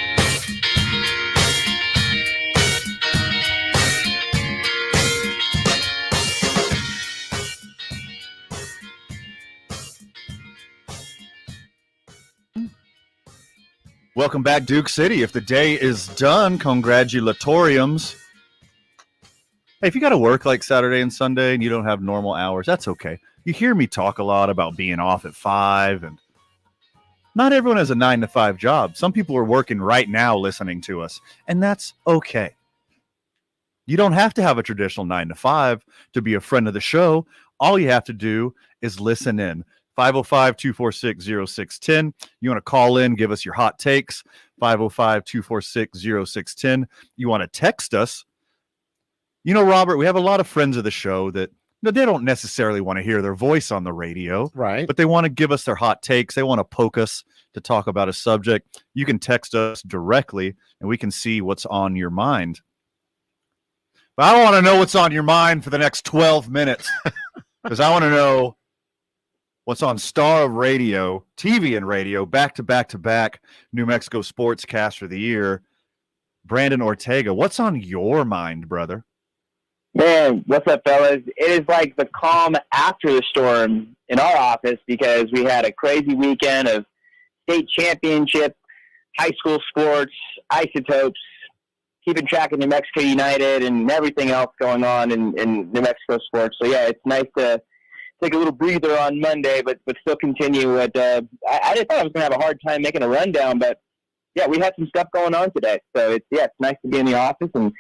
Welcome back, Duke City. If the day is done, congratulatoriums. Hey, if you got to work like Saturday and Sunday and you don't have normal hours, that's okay. You hear me talk a lot about being off at 5, and not everyone has a 9-to-5 job. Some people are working right now listening to us, and that's okay. You don't have to have a traditional 9-to-5 to be a friend of the show. All you have to do is listen in. 505-246-0610. You want to call in, give us your hot takes. 505-246-0610. You want to text us. You know, Robert, we have a lot of friends of the show that they don't necessarily want to hear their voice on the radio. Right. But they want to give us their hot takes. They want to poke us to talk about a subject. You can text us directly, and we can see what's on your mind. But I don't want to know what's on your mind for the next 12 minutes because I want to know what's on Star of Radio, TV and radio, back-to-back New Mexico Sportscaster of the Year, Brandon Ortega. What's on your mind, brother? Man, what's up, fellas? It is like the calm after the storm in our office because we had a crazy weekend of state championship, high school sports, isotopes, keeping track of New Mexico United and everything else going on in New Mexico sports. So, yeah, it's nice to take a little breather on Monday, but still continue. I just thought I was going to have a hard time making a rundown, but, yeah, we had some stuff going on today. So, it's nice to be in the office and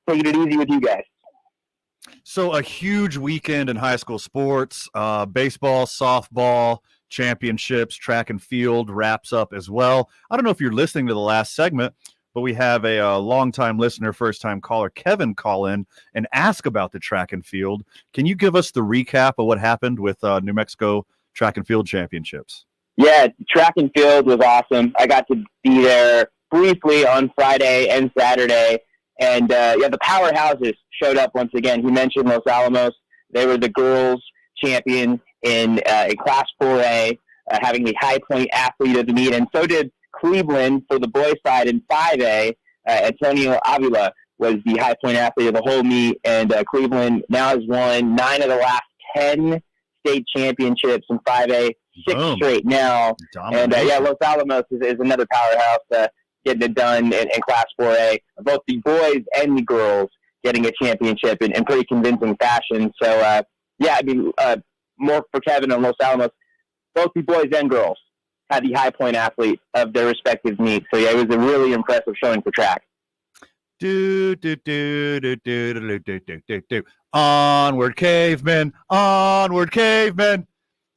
taking it easy with you guys. So a huge weekend in high school sports, baseball, softball, championships, track and field wraps up as well. I don't know if you're listening to the last segment, but we have a longtime listener, first-time caller, Kevin, call in and ask about the track and field. Can you give us the recap of what happened with New Mexico track and field championships? Yeah, track and field was awesome. I got to be there briefly on Friday and Saturday. And, the powerhouses showed up once again. He mentioned Los Alamos. They were the girls champion in Class 4A, having the high point athlete of the meet. And so did Cleveland for the boys side in 5A. Antonio Avila was the high point athlete of the whole meet. And Cleveland now has won 9 of the last 10 state championships in 5A, 6 straight now. And, Los Alamos is another powerhouse. Getting it done in Class 4A, both the boys and the girls getting a championship in pretty convincing fashion. So, more for Kevin and Los Alamos, both the boys and girls had the high point athlete of their respective meets. So, it was a really impressive showing for track. Onward, cavemen. Onward, cavemen.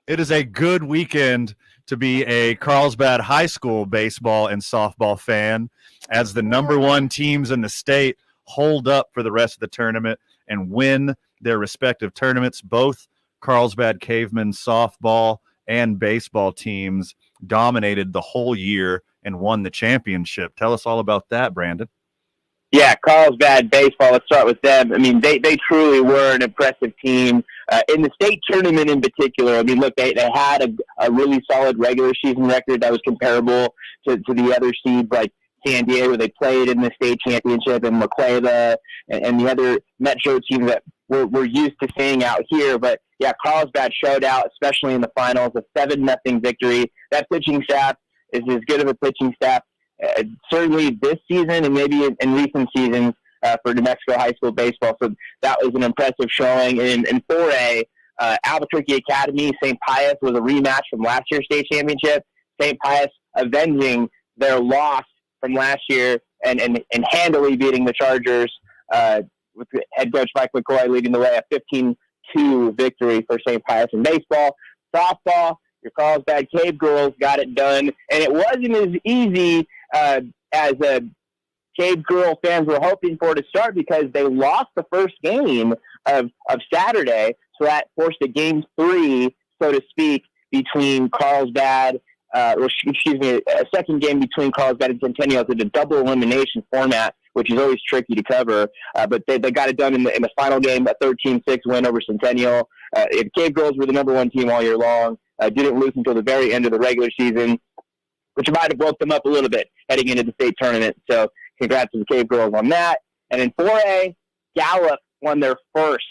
It is a good weekend to be a Carlsbad High School baseball and softball fan, as the number one teams in the state hold up for the rest of the tournament and win their respective tournaments. Both Carlsbad Cavemen softball and baseball teams dominated the whole year and won the championship. Tell us all about that, Brandon. Yeah, Carlsbad baseball, let's start with them. I mean, they truly were an impressive team. In the state tournament in particular, I mean, look, they had a really solid regular season record that was comparable to the other seeds like San Diego. They played in the state championship, and McClava and the other Metro teams that we're used to seeing out here. But, yeah, Carlsbad showed out, especially in the finals, a 7-0 victory. That pitching staff is as good of a pitching staff certainly this season and maybe in recent seasons for New Mexico high school baseball. So that was an impressive showing. In 4A, Albuquerque Academy, St. Pius was a rematch from last year's state championship. St. Pius avenging their loss from last year and handily beating the Chargers with head coach Mike McCoy leading the way, a 15-2 victory for St. Pius in baseball. Softball, your Carlsbad Cave Girls got it done, and it wasn't as easy as Cave Girl fans were hoping for to start, because they lost the first game of Saturday, so that forced a game 3, so to speak, between Carlsbad, a second game between Carlsbad and Centennial in a double elimination format, which is always tricky to cover. But they got it done in the final game, a 13-6 win over Centennial. Cave Girls were the number one team all year long. Didn't lose until the very end of the regular season, which might have woke them up a little bit heading into the state tournament. So congrats to the Cave Girls on that. And in 4A, Gallup won their first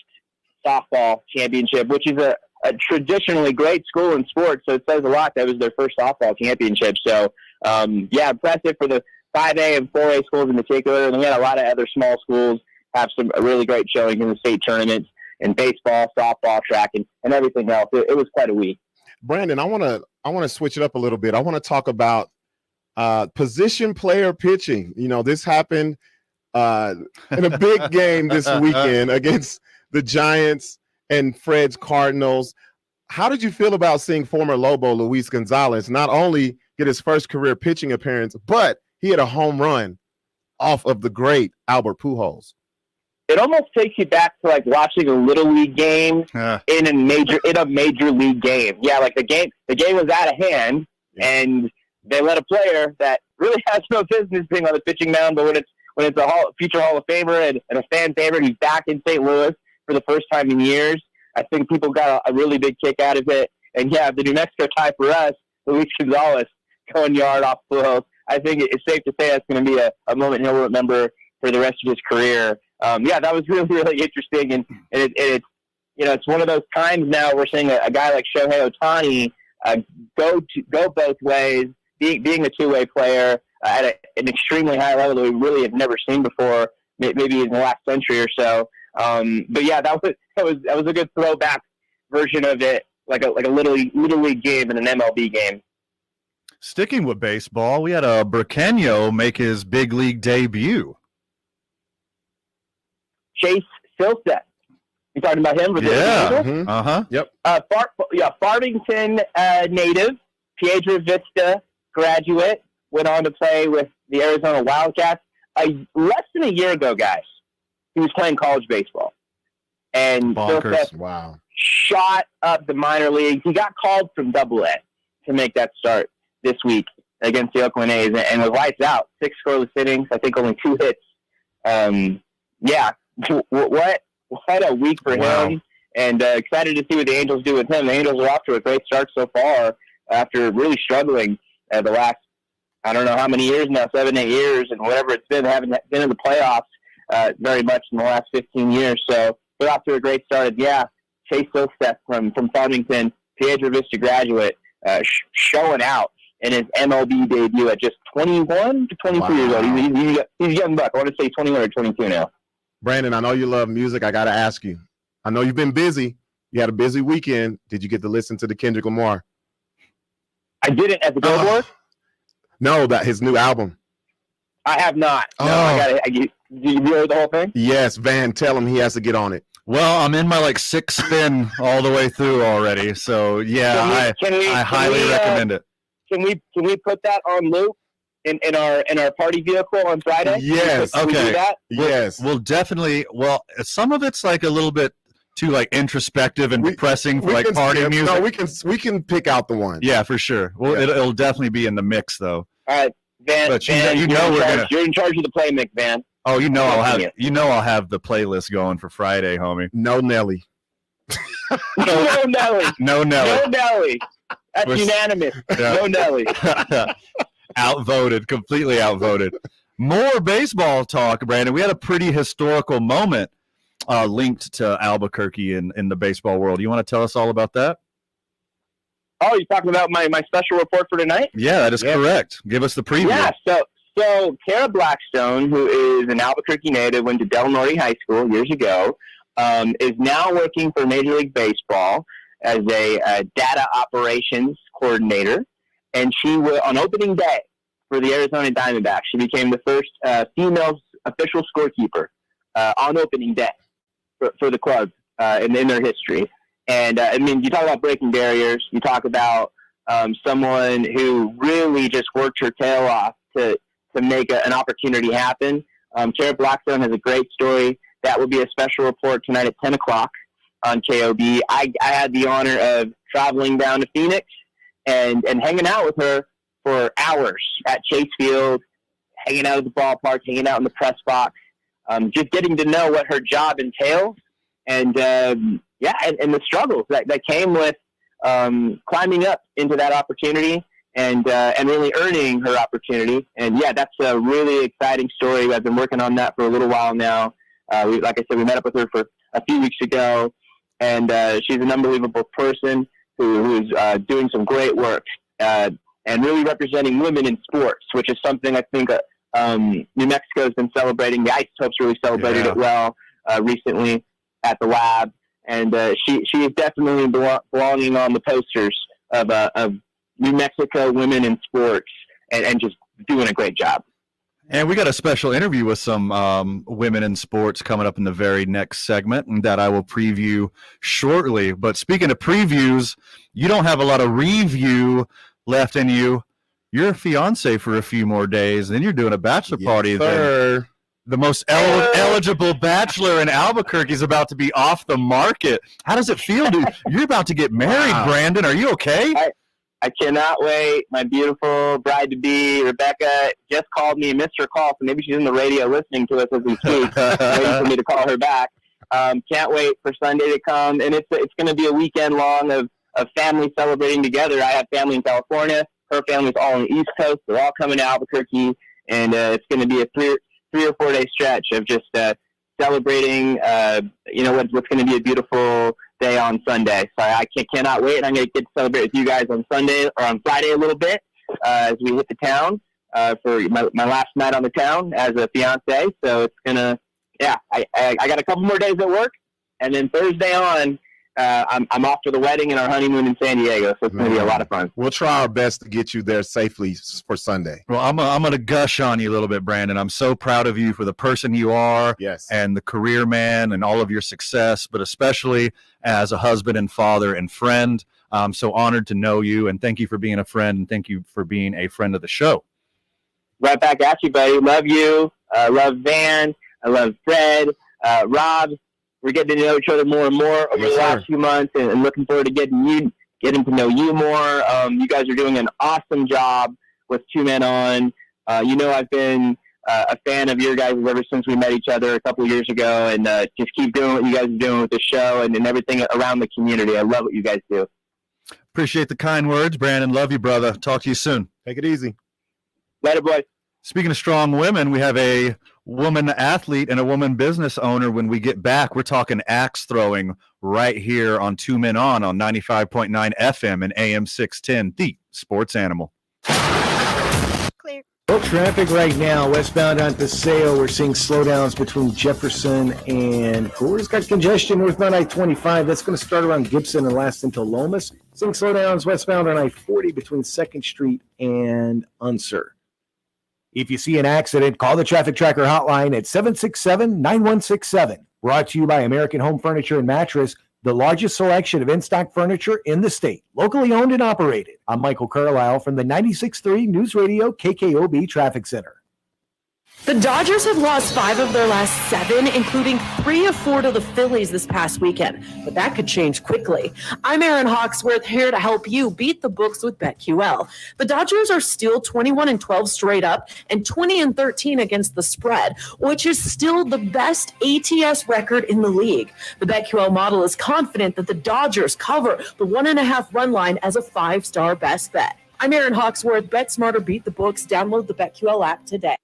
softball championship, which is a traditionally great school in sports. So it says a lot that was their first softball championship. So, impressive for the 5A and 4A schools in particular. And we had a lot of other small schools have some really great showing in the state tournaments in baseball, softball, track, and everything else. It was quite a week. Brandon, I want to switch it up a little bit. I want to talk about position player pitching. You know, this happened in a big game this weekend against the Giants and Fred's Cardinals. How did you feel about seeing former Lobo Luis Gonzalez not only get his first career pitching appearance, but he had a home run off of the great Albert Pujols? It almost takes you back to like watching a little league game in a major league game. Yeah, like the game was out of hand, and they let a player that really has no business being on the pitching mound. But when it's a future Hall of Famer and a fan favorite, he's back in St. Louis for the first time in years. I think people got a really big kick out of it. And yeah, the New Mexico tie for us, Luis Gonzalez going yard off Pujols. I think it's safe to say that's going to be a moment he'll remember for the rest of his career. That was really, really interesting, and it's one of those times now we're seeing a guy like Shohei Ohtani go both ways, being a two-way player at an extremely high level that we really have never seen before, maybe in the last century or so. That was a good throwback version of it, like a little league game and an MLB game. Sticking with baseball, we had a Burqueño make his big league debut. Chase Silseth. You talking about him? Yep. Farmington native, Piedra Vista graduate, went on to play with the Arizona Wildcats. Less than a year ago, guys, he was playing college baseball. And Silseth shot up the minor leagues. He got called from AA to make that start this week against the Oakland A's and was lights out. 6 scoreless innings, I think only 2 hits. What a week for him, and excited to see what the Angels do with him. The Angels are off to a great start so far after really struggling the last, I don't know how many years now, 7-8 years, and whatever it's been. They haven't been in the playoffs very much in the last 15 years, so they're off to a great start. Chase Silseth from Farmington, Piedra Vista graduate, showing out in his MLB debut at just 21 to 22 years old. He's a young buck. I want to say 21 or 22 now. Brandon, I know you love music. I got to ask you. I know you've been busy. You had a busy weekend. Did you get to listen to the Kendrick Lamar? I didn't at the Billboard. No, that his new album. I have not. No, you heard the whole thing? Yes, Van, tell him he has to get on it. Well, I'm in my like sixth spin all the way through already. So yeah, I highly recommend it. Can we put that on loop in our party vehicle on Friday? Yes. Can we do that? Yes. We'll definitely. Well, some of it's like a little bit too like introspective and depressing for like party music. No, we can pick out the one. Yeah, for sure. Well, it'll definitely be in the mix though. All right, Van. But Van, you're in charge of the play mix, Van. Oh, I'll have the playlist going for Friday, homie. No Nelly. No Nelly. No Nelly. No Nelly. That's unanimous. Yeah. No Nelly. Outvoted, completely outvoted. More baseball talk, Brandon. We had a pretty historical moment linked to Albuquerque in the baseball world. You want to tell us all about that? Oh, you're talking about my special report for tonight? Yeah, that is correct. Give us the preview. Yeah, so Kara Blackstone, who is an Albuquerque native, went to Del Norte High School years ago, is now working for Major League Baseball as a data operations coordinator. And she will, on opening day for the Arizona Diamondbacks, she became the first female official scorekeeper on opening day for the club in their history. And, I mean, you talk about breaking barriers. You talk about someone who really just worked her tail off to make an opportunity happen. Kara Blackstone has a great story. That will be a special report tonight at 10 o'clock on KOB. I had the honor of traveling down to Phoenix and hanging out with her for hours at Chase Field, hanging out at the ballpark, hanging out in the press box, just getting to know what her job entails. And, and the struggles that came with climbing up into that opportunity and really earning her opportunity. And, yeah, that's a really exciting story. I've been working on that for a little while now. Like I said, we met up with her for a few weeks ago, and she's an unbelievable person who's doing some great work and really representing women in sports, which is something I think New Mexico has been celebrating. The Isotopes really celebrated it well recently at the lab. And she is definitely belonging on the posters of New Mexico women in sports and just doing a great job. And we got a special interview with some women in sports coming up in the very next segment, and that I will preview shortly. But speaking of previews, you don't have a lot of review left in you. You're a fiance for a few more days, then you're doing a bachelor party. Then the most eligible bachelor in Albuquerque is about to be off the market. How does it feel, dude? You're about to get married, Brandon. Are you okay? I cannot wait. My beautiful bride-to-be, Rebecca, just called me, missed her call, so maybe she's in the radio listening to us as we speak, waiting for me to call her back. Can't wait for Sunday to come, and it's going to be a weekend long of family celebrating together. I have family in California. Her family's all on the East Coast. They're all coming to Albuquerque, and it's going to be a 3 or 4 day stretch of just celebrating, what's going to be a beautiful day on Sunday. So I cannot wait. I'm going to get to celebrate with you guys on Sunday or on Friday a little bit as we hit the town for my last night on the town as a fiance. So it's going to, I got a couple more days at work, and then Thursday on, I'm off to the wedding and our honeymoon in San Diego, so it's going to be a lot of fun. We'll try our best to get you there safely for Sunday. Well, I'm going to gush on you a little bit, Brandon. I'm so proud of you for the person you are, and the career man and all of your success, but especially as a husband and father and friend. I'm so honored to know you, and thank you for being a friend, and thank you for being a friend of the show. Right back at you, buddy. Love you. I love Van. I love Fred. Rob. We're getting to know each other more and more over the last few months, and looking forward to getting to know you more. You guys are doing an awesome job with Two Men On. I've been a fan of your guys ever since we met each other a couple of years ago, and just keep doing what you guys are doing with the show and everything around the community. I love what you guys do. Appreciate the kind words, Brandon. Love you, brother. Talk to you soon. Take it easy. Later, boys. Speaking of strong women, we have a woman athlete and a woman business owner. When we get back, we're talking axe throwing right here on Two Men On 95.9 FM and AM 610, the Sports Animal. Clear. Well, traffic right now, westbound on Paseo. We're seeing slowdowns between Jefferson and Coors. Got congestion northbound I-25. That's going to start around Gibson and last until Lomas. Seeing slowdowns westbound on I-40 between 2nd Street and Unser. If you see an accident, call the Traffic Tracker hotline at 767-9167. Brought to you by American Home Furniture and Mattress, the largest selection of in-stock furniture in the state, locally owned and operated. I'm Michael Carlisle from the 96.3 News Radio KKOB Traffic Center. The Dodgers have lost 5 of their last 7, including 3 of 4 to the Phillies this past weekend, but that could change quickly. I'm Aaron Hawksworth, here to help you beat the books with BetQL. The Dodgers are still 21-12 straight up and 20-13 against the spread, which is still the best ATS record in the league. The BetQL model is confident that the Dodgers cover the 1.5 run line as a 5-star best bet. I'm Aaron Hawksworth. Bet smarter, beat the books. Download the BetQL app today.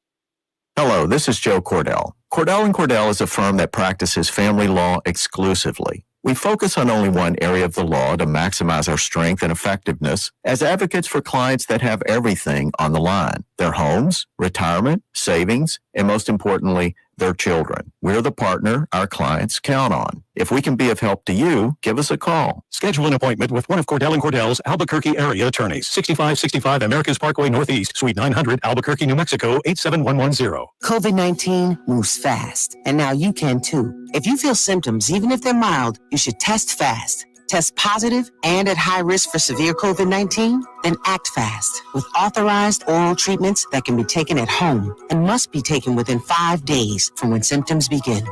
Hello, this is Joe Cordell. Cordell & Cordell is a firm that practices family law exclusively. We focus on only one area of the law to maximize our strength and effectiveness as advocates for clients that have everything on the line: their homes, retirement, savings, and most importantly, their children. We're the partner our clients count on. If we can be of help to you, give us a call. Schedule an appointment with one of Cordell & Cordell's Albuquerque area attorneys. 6565 Americas Parkway Northeast, Suite 900, Albuquerque, New Mexico, 87110. COVID-19 moves fast, and now you can too. If you feel symptoms, even if they're mild, you should test fast. Test positive and at high risk for severe COVID-19? Then act fast with authorized oral treatments that can be taken at home and must be taken within 5 days from when symptoms begin.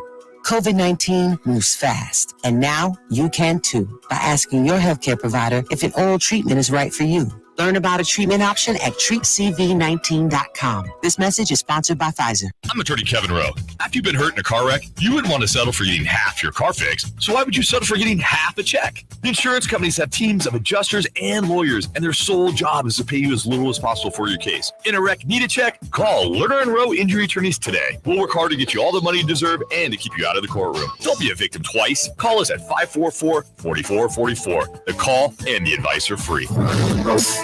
COVID-19 moves fast, and now you can too by asking your healthcare provider if an oral treatment is right for you. Learn about a treatment option at treatcv19.com. This message is sponsored by Pfizer. I'm attorney Kevin Rowe. After you've been hurt in a car wreck, you wouldn't want to settle for getting half your car fixed. So why would you settle for getting half a check? The insurance companies have teams of adjusters and lawyers, and their sole job is to pay you as little as possible for your case. In a wreck, need a check? Call Lerner & Rowe Injury Attorneys today. We'll work hard to get you all the money you deserve and to keep you out of the courtroom. Don't be a victim twice. Call us at 544-4444. The call and the advice are free.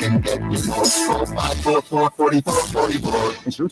Insurance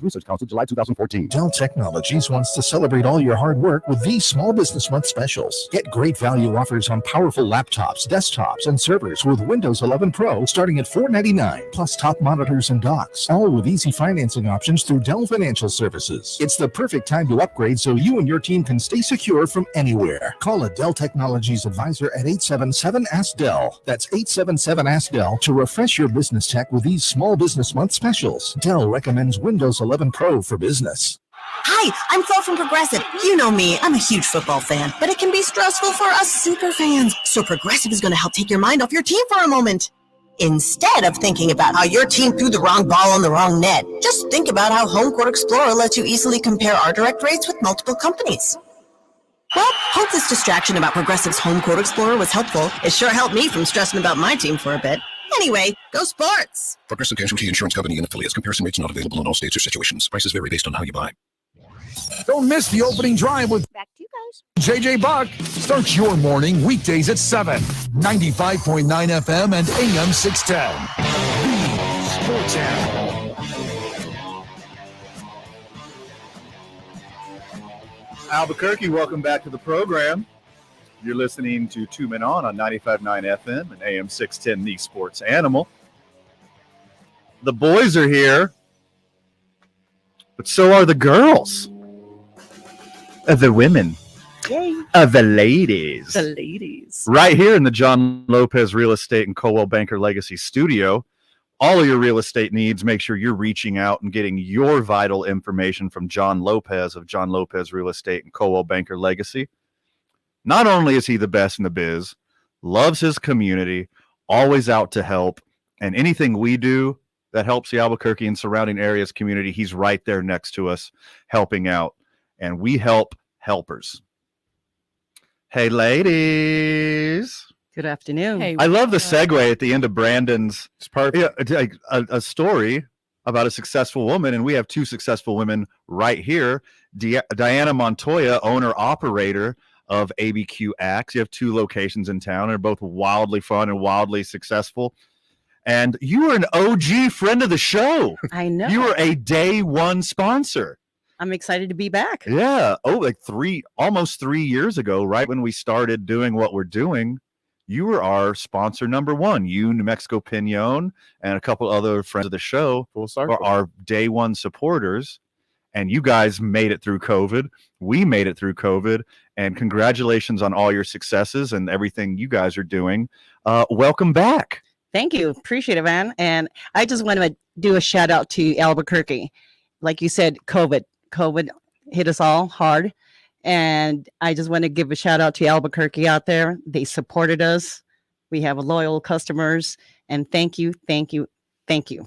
Research Council, July 2014. Dell Technologies wants to celebrate all your hard work with these Small Business Month specials. Get great value offers on powerful laptops, desktops, and servers with Windows 11 Pro starting at $499, plus top monitors and docks, all with easy financing options through Dell Financial Services. It's the perfect time to upgrade so you and your team can stay secure from anywhere. Call a Dell Technologies advisor at 877-ASK-DELL. That's 877-ASK-DELL to refresh your business tech with these Small Business Month specials. Dell recommends Windows 11 Pro for business. Hi, I'm Flo from Progressive. You know me, I'm a huge football fan, but it can be stressful for us super fans. So Progressive is going to help take your mind off your team for a moment. Instead of thinking about how your team threw the wrong ball on the wrong net, just think about how Home Court Explorer lets you easily compare our direct rates with multiple companies. Well, hope this distraction about Progressive's Home Court Explorer was helpful. It sure helped me from stressing about my team for a bit. Anyway, go sports! Progressive Casualty Insurance Company and affiliates. Comparison rates not available in all states or situations. Prices vary based on how you buy. Don't miss the opening drive with Back to you guys. JJ Buck. Start your morning weekdays at 7. 95.9 FM and AM 610. The Sports Animal. Albuquerque, welcome back to the program. You're listening to Two Men On 95.9 FM and AM 610, The Sports Animal. The boys are here, but so are the girls. The women. Yay. The ladies. The ladies. Right here in the John Lopez Real Estate and Coldwell Banker Legacy Studio. All of your real estate needs, make sure you're reaching out and getting your vital information from John Lopez of John Lopez Real Estate and Coldwell Banker Legacy. Not only is he the best in the biz, loves his community, always out to help, and anything we do that helps the Albuquerque and surrounding areas community, he's right there next to us helping out. And we help helpers. Hey, ladies. Good afternoon. Hey, I love the segue at the end of Brandon's a story about a successful woman, and we have two successful women right here. Diana Montoya, owner-operator of ABQ Axe. You have two locations in town, and they're both wildly fun and wildly successful. And you were an OG friend of the show. I know. You were a day one sponsor. I'm excited to be back. Yeah. Oh, like almost 3 years ago, right when we started doing what we're doing, you were our sponsor number one. You, New Mexico Pinon, and a couple other friends of the show are our day one supporters. And you guys made it through COVID. We made it through COVID. And congratulations on all your successes and everything you guys are doing. Welcome back. Thank you. Appreciate it, man. And I just want to do a shout out to Albuquerque. Like you said, COVID hit us all hard. And I just want to give a shout out to Albuquerque out there. They supported us. We have loyal customers. And thank you, thank you, thank you.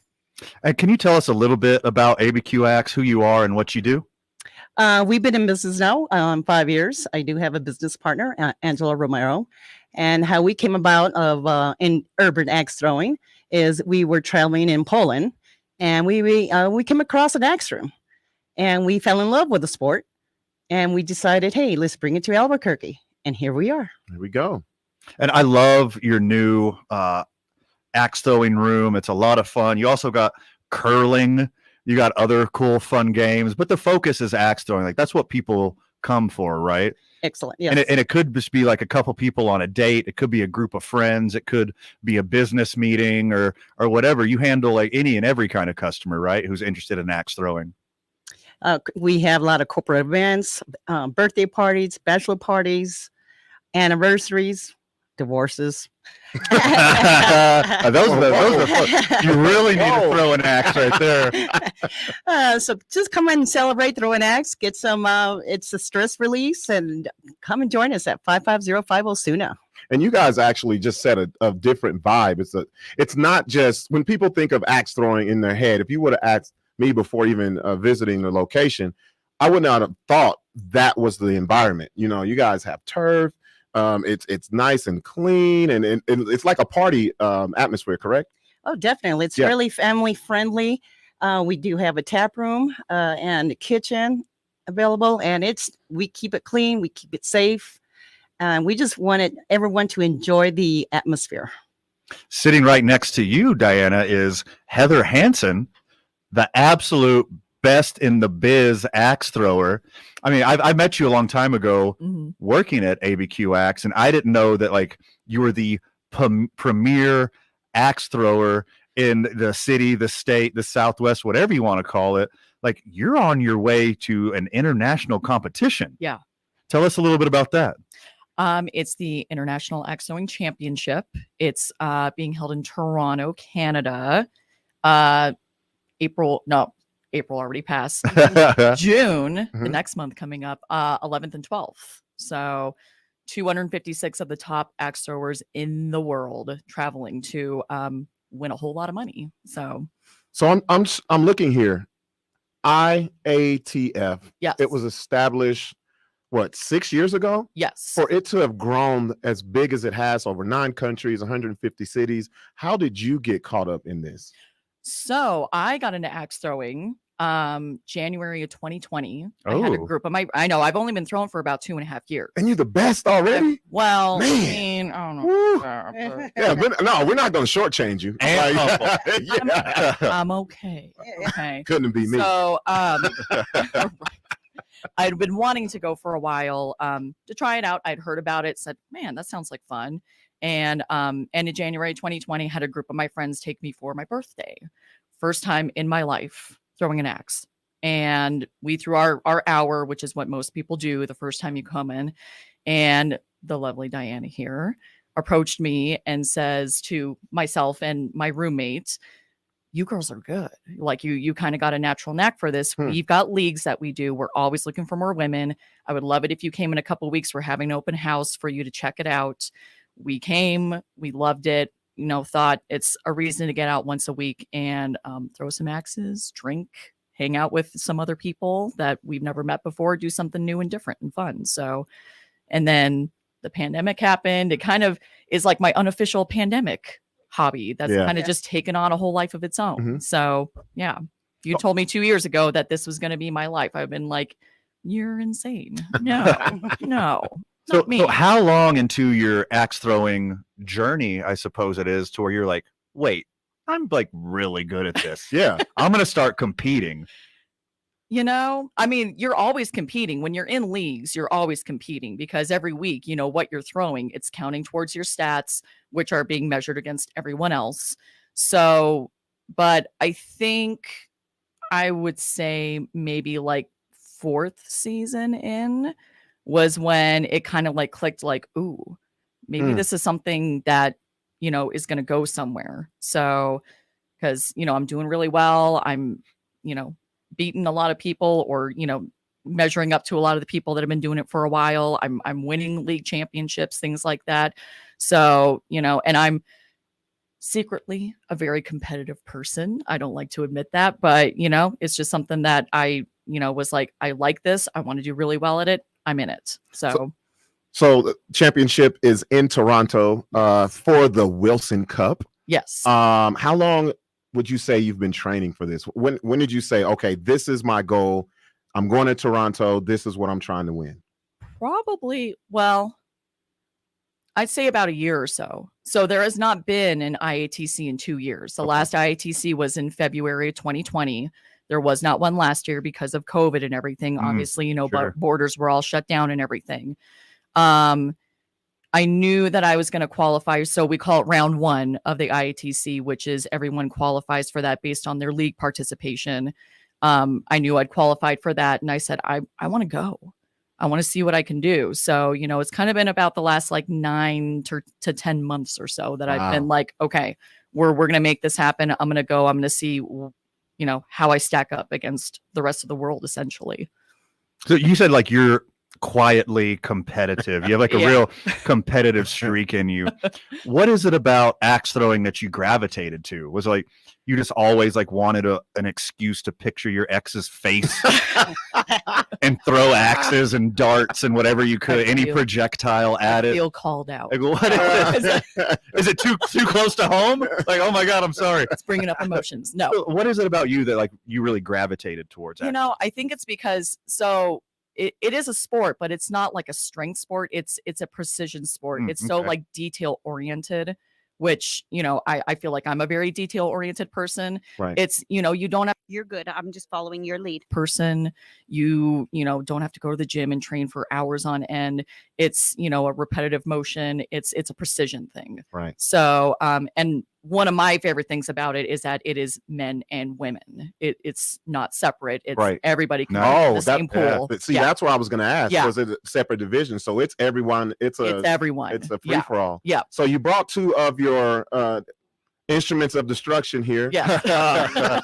And can you tell us a little bit about ABQ Axe, who you are and what you do? We've been in business now 5 years. I do have a business partner, Angela Romero. And how we came about in urban axe throwing is we were traveling in Poland, and we came across an axe room, and we fell in love with the sport, and we decided, hey, let's bring it to Albuquerque, and here we are. There we go. And I love your new axe throwing room. It's a lot of fun. You also got curling. You got other cool, fun games, but the focus is axe throwing. Like that's what people come for, right? Excellent. Yes. And it could just be like a couple people on a date. It could be a group of friends. It could be a business meeting or whatever. You handle like any and every kind of customer, right? Who's interested in axe throwing. We have a lot of corporate events, birthday parties, bachelor parties, anniversaries, divorces. those are fun. You really need to throw an axe right there. So just come and celebrate, throw an axe, get some, it's a stress release, and come and join us at 55050 Suna. And you guys actually just set a different vibe. It's not just when people think of axe throwing in their head. If you would have asked me before even visiting the location, I would not have thought that was the environment. You know, you guys have turf. It's nice and clean, and it's like a party atmosphere, correct? Oh, definitely. It's really family friendly. We do have a tap room and a kitchen available, and we keep it clean, we keep it safe, and we just wanted everyone to enjoy the atmosphere. Sitting right next to you, Diana, is Heather Hansen, the absolute best in the biz axe thrower. I mean, I met you a long time ago working at ABQ Axe, and I didn't know that like you were the premier axe thrower in the city, the state, the Southwest, whatever you want to call it. Like you're on your way to an international competition. Yeah. Tell us a little bit about that. It's the International Axe Throwing Championship. It's being held in Toronto, Canada. April already passed. June, the next month coming up, 11th and 12th. So 256 of the top axe throwers in the world traveling to win a whole lot of money. So I'm looking here. IATF. Yes. It was established 6 years ago? Yes. For it to have grown as big as it has, over 9 countries, 150 cities. How did you get caught up in this? So I got into axe throwing January of 2020. I had a group of I know I've only been throwing for about 2.5 years. And you're the best already? Well, man. I mean, I don't know. Yeah, no, we're not going to shortchange you. And I'm okay. Okay. Couldn't be me. So I'd been wanting to go for a while to try it out. I'd heard about it, said, man, that sounds like fun. And in January 2020, had a group of my friends take me for my birthday. First time in my life throwing an axe. And we threw our hour, which is what most people do the first time you come in. And the lovely Diana here approached me and says to myself and my roommate, you girls are good. Like you kind of got a natural knack for this. We've got leagues that we do. We're always looking for more women. I would love it if you came in a couple of weeks. We're having an open house for you to check it out. We came, we loved it, thought it's a reason to get out once a week and throw some axes, drink, hang out with some other people that we've never met before, do something new and different and fun. So, and then the pandemic happened. It kind of is like my unofficial pandemic hobby that's kind of just taken on a whole life of its own. So yeah, if you told me 2 years ago that this was going to be my life, I've been like, you're insane. No. So how long into your axe throwing journey, I suppose it is, to where you're like, wait, I'm like really good at this. Yeah. I'm going to start competing. I mean, you're always competing. When you're in leagues, you're always competing because every week, what you're throwing, it's counting towards your stats, which are being measured against everyone else. So, but I think I would say maybe like 4th season in was when it kind of like clicked, like, ooh, maybe this is something that, is going to go somewhere. So, because, I'm doing really well. I'm, beating a lot of people, or, measuring up to a lot of the people that have been doing it for a while. I'm winning league championships, things like that. So, and I'm secretly a very competitive person. I don't like to admit that, but, it's just something that I, was like, I like this. I want to do really well at it. I'm in it. So the championship is in Toronto for the Wilson Cup. Yes. How long would you say you've been training for this? When did you say, okay, this is my goal, I'm going to Toronto, this is what I'm trying to win? Probably, well, I'd say about a year or so. So there has not been an IATC in 2 years. The last IATC was in February of 2020. There was not one last year because of COVID and everything. Obviously, sure. Borders were all shut down and everything. I knew that I was going to qualify. So we call it round 1 of the IATC, which is everyone qualifies for that based on their league participation. I knew I'd qualified for that. And I said, I want to go. I want to see what I can do. So, it's kind of been about the last like 9 to 10 months or so that I've been like, okay, we're going to make this happen. I'm going to go. I'm going to see, how I stack up against the rest of the world, essentially. So you said like you're quietly competitive. You have like a real competitive streak in you. What is it about axe throwing that you gravitated to? Was it like you just always like wanted an excuse to picture your ex's face and throw axes and darts and whatever you could, any projectile at it? Feel called out. Like, what is it too close to home? Like, oh my God, I'm sorry. It's bringing up emotions. No. What is it about you that like you really gravitated towards that? I think it's because it is a sport, but it's not like a strength sport. It's a precision sport. It's so like detail oriented, which, I feel like I'm a very detail oriented person. Right. It's, you don't have You're good. I'm just following your lead. person, you don't have to go to the gym and train for hours on end. It's, a repetitive motion. It's a precision thing. Right. So, and one of my favorite things about it is that it is men and women. It's not separate. It's Right. everybody can be in the same yeah. pool. But see, that's what I was going to ask. Yeah. Was it a separate division? So it's everyone. It's everyone. It's a free for all. Yeah. So you brought 2 of your instruments of destruction here. Yeah.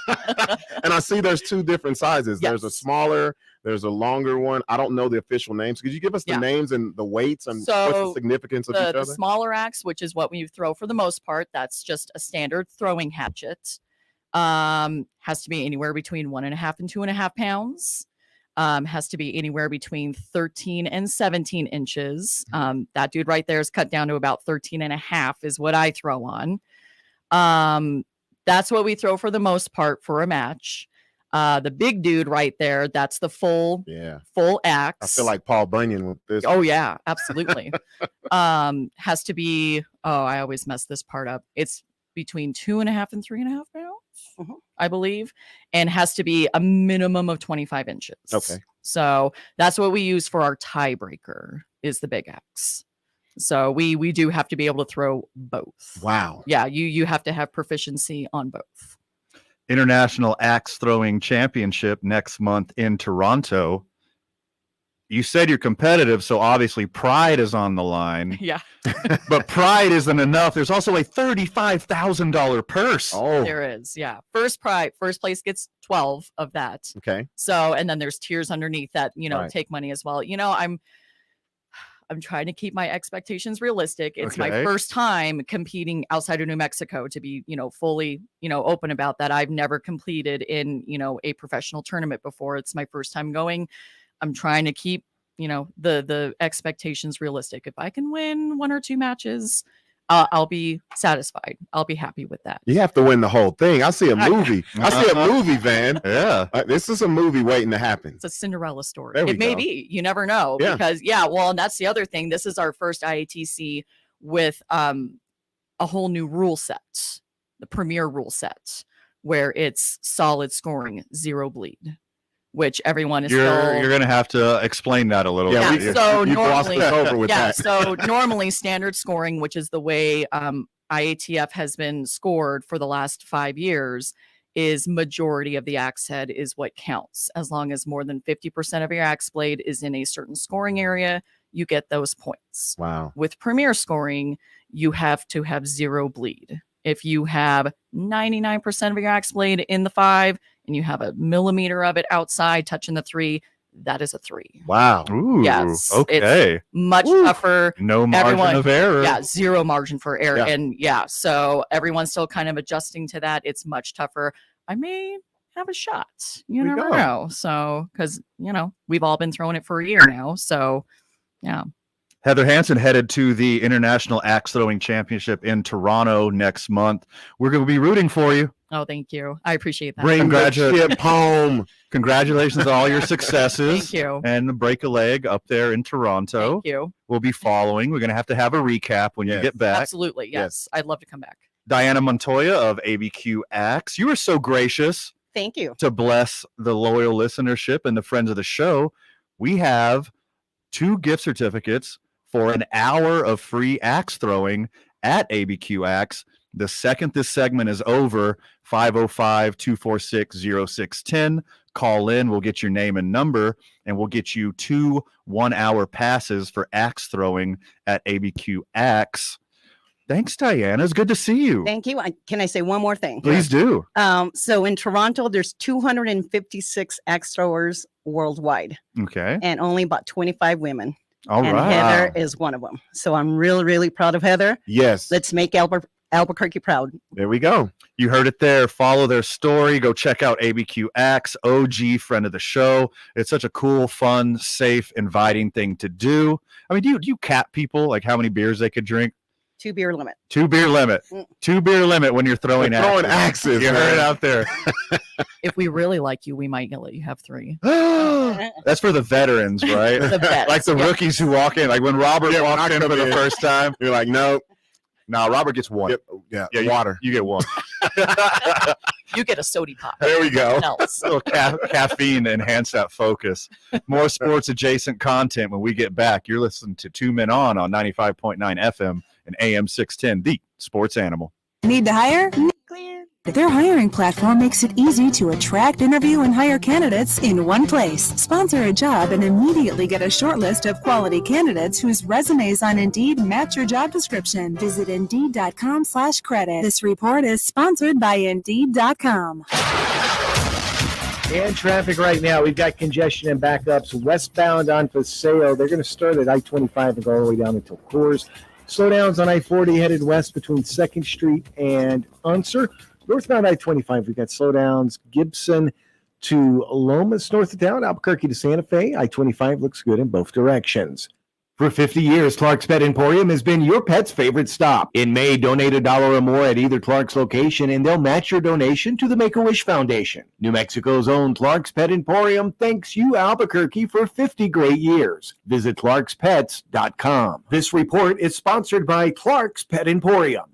And I see there's 2 different sizes. Yes. There's a smaller, there's a longer one. I don't know the official names. Could you give us the names and the weights and what's the significance of each the other? smaller axe, which is what we throw for the most part, that's just a standard throwing hatchet. Has to be anywhere between 1.5 and 2.5 pounds. Has to be anywhere between 13 and 17 inches. That dude right there is cut down to about 13.5 is what I throw on. That's what we throw for the most part for a match. The big dude right there, that's the full axe. I feel like Paul Bunyan with this. Oh yeah, absolutely. Has to be, I always mess this part up. It's between 2.5 and 3.5 pounds, I believe, and has to be a minimum of 25 inches. Okay. So that's what we use for our tiebreaker is the big axe. So we do have to be able to throw both. Wow. Yeah, you have to have proficiency on both. International Axe Throwing Championship next month in Toronto. You said you're competitive, so obviously pride is on the line. Yeah. But pride isn't enough. There's also a $35,000 purse. Oh. There is, yeah. First place gets 12 of that. Okay. So, and then there's tiers underneath that, Right. take money as well. I'm trying to keep my expectations realistic. It's my Okay. first time competing outside of New Mexico, to be, fully, open about that. I've never competed in, a professional tournament before. It's my first time going. I'm trying to keep, the expectations realistic. If I can win 1 or 2 matches, I'll be satisfied. I'll be happy with that. You have to win the whole thing. I see a movie. I see a movie, Van. Yeah. This is a movie waiting to happen. It's a Cinderella story. There we It may go. be. You never know. Yeah. Because, well, and that's the other thing. This is our first IATC with a whole new rule set, the premier rule set, where it's solid scoring, 0 bleed, which everyone is You're going to have to explain that a little Yeah, bit. so you glossed normally, us over with that. so normally standard scoring, which is the way IATF has been scored for the last 5 years, is majority of the axe head is what counts. As long as more than 50% of your axe blade is in a certain scoring area, you get those points. Wow. With premier scoring, you have to have 0 bleed. If you have 99% of your axe blade in the 5 and you have a millimeter of it outside touching the 3, that is a 3. Wow. Ooh, Yes. okay. It's much tougher. No margin of error. Yeah, 0 margin for error. Yeah. And so everyone's still kind of adjusting to that. It's much tougher. I may have a shot. You There we never go. know. So, because, we've all been throwing it for a year now. So, yeah. Heather Hansen headed to the International Axe Throwing Championship in Toronto next month. We're going to be rooting for you. Oh, thank you. I appreciate that. Bring the ship home. Congratulations on all your successes. Thank you. And break a leg up there in Toronto. Thank you. We'll be following. We're going to have a recap when you get back. Absolutely. Yes. I'd love to come back. Diana Montoya of ABQ Axe, you were so gracious Thank you. to bless the loyal listenership and the friends of the show. We have 2 gift certificates for an hour of free axe throwing at ABQ Axe. The second this segment is over, 505-246-0610. Call in. We'll get your name and number, and we'll get you 2 one-hour passes for axe throwing at ABQ Axe. Thanks, Diana. It's good to see you. Thank you. Can I say one more thing? Please do. So in Toronto, there's 256 axe throwers worldwide, Okay. and only about 25 women. All and right. Heather is one of them. So I'm really, really proud of Heather. Yes. Let's make Albuquerque proud. There we go. You heard it there. Follow their story. Go check out ABQ Axe, OG friend of the show. It's such a cool, fun, safe, inviting thing to do. I mean, do you cap people like how many beers they could drink? 2 beer limit. 2 beer limit. 2 beer limit when you're throwing axes. Throwing axes, You heard it man. out there. If we really like you, we might let you have 3. That's for the veterans, right? The vets, Like the yeah. rookies who walk in. Like when Robert Yeah, when walks I in come for the in. first time. You're like, nope. Nah, Robert gets 1. Yep. Yeah, Water. You get 1. You get a soda pop. There we go. Nothing else. A little caffeine to enhance that focus. More sports adjacent content when we get back. You're listening to 2 Men On 95.9 FM and AM 610, the sports animal. Need to hire? Clear. Their hiring platform makes it easy to attract, interview, and hire candidates in one place. Sponsor a job and immediately get a short list of quality candidates whose resumes on Indeed match your job description. Visit Indeed.com/credit. This report is sponsored by Indeed.com. And traffic right now, we've got congestion and backups westbound on Paseo. They're going to start at I-25 and go all the way down until Coors. Slowdowns on I-40 headed west between 2nd Street and Unser. Northbound I-25, we've got slowdowns Gibson to Lomas north of town, Albuquerque to Santa Fe. I-25 looks good in both directions. For 50 years, Clark's Pet Emporium has been your pet's favorite stop. In May, donate $1 or more at either Clark's location, and they'll match your donation to the Make-A-Wish Foundation. New Mexico's own Clark's Pet Emporium thanks you, Albuquerque, for 50 great years. Visit clarkspets.com. This report is sponsored by Clark's Pet Emporium.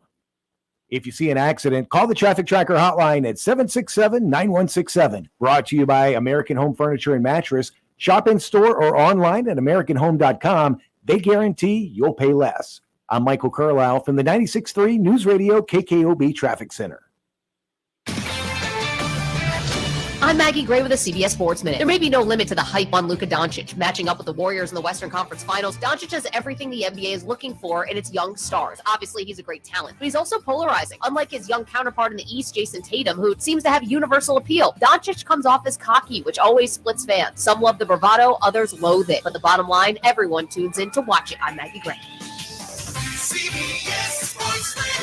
If you see an accident, call the Traffic Tracker hotline at 767-9167. Brought to you by American Home Furniture and Mattress. Shop in store or online at AmericanHome.com. They guarantee you'll pay less. I'm Michael Carlisle from the 96.3 News Radio KKOB Traffic Center. I'm Maggie Gray with a CBS Sports Minute. There may be no limit to the hype on Luka Doncic. Matching up with the Warriors in the Western Conference Finals, Doncic has everything the NBA is looking for in its young stars. Obviously, he's a great talent, but he's also polarizing. Unlike his young counterpart in the East, Jason Tatum, who seems to have universal appeal, Doncic comes off as cocky, which always splits fans. Some love the bravado, others loathe it. But the bottom line, everyone tunes in to watch it. I'm Maggie Gray. CBS Sports Radio.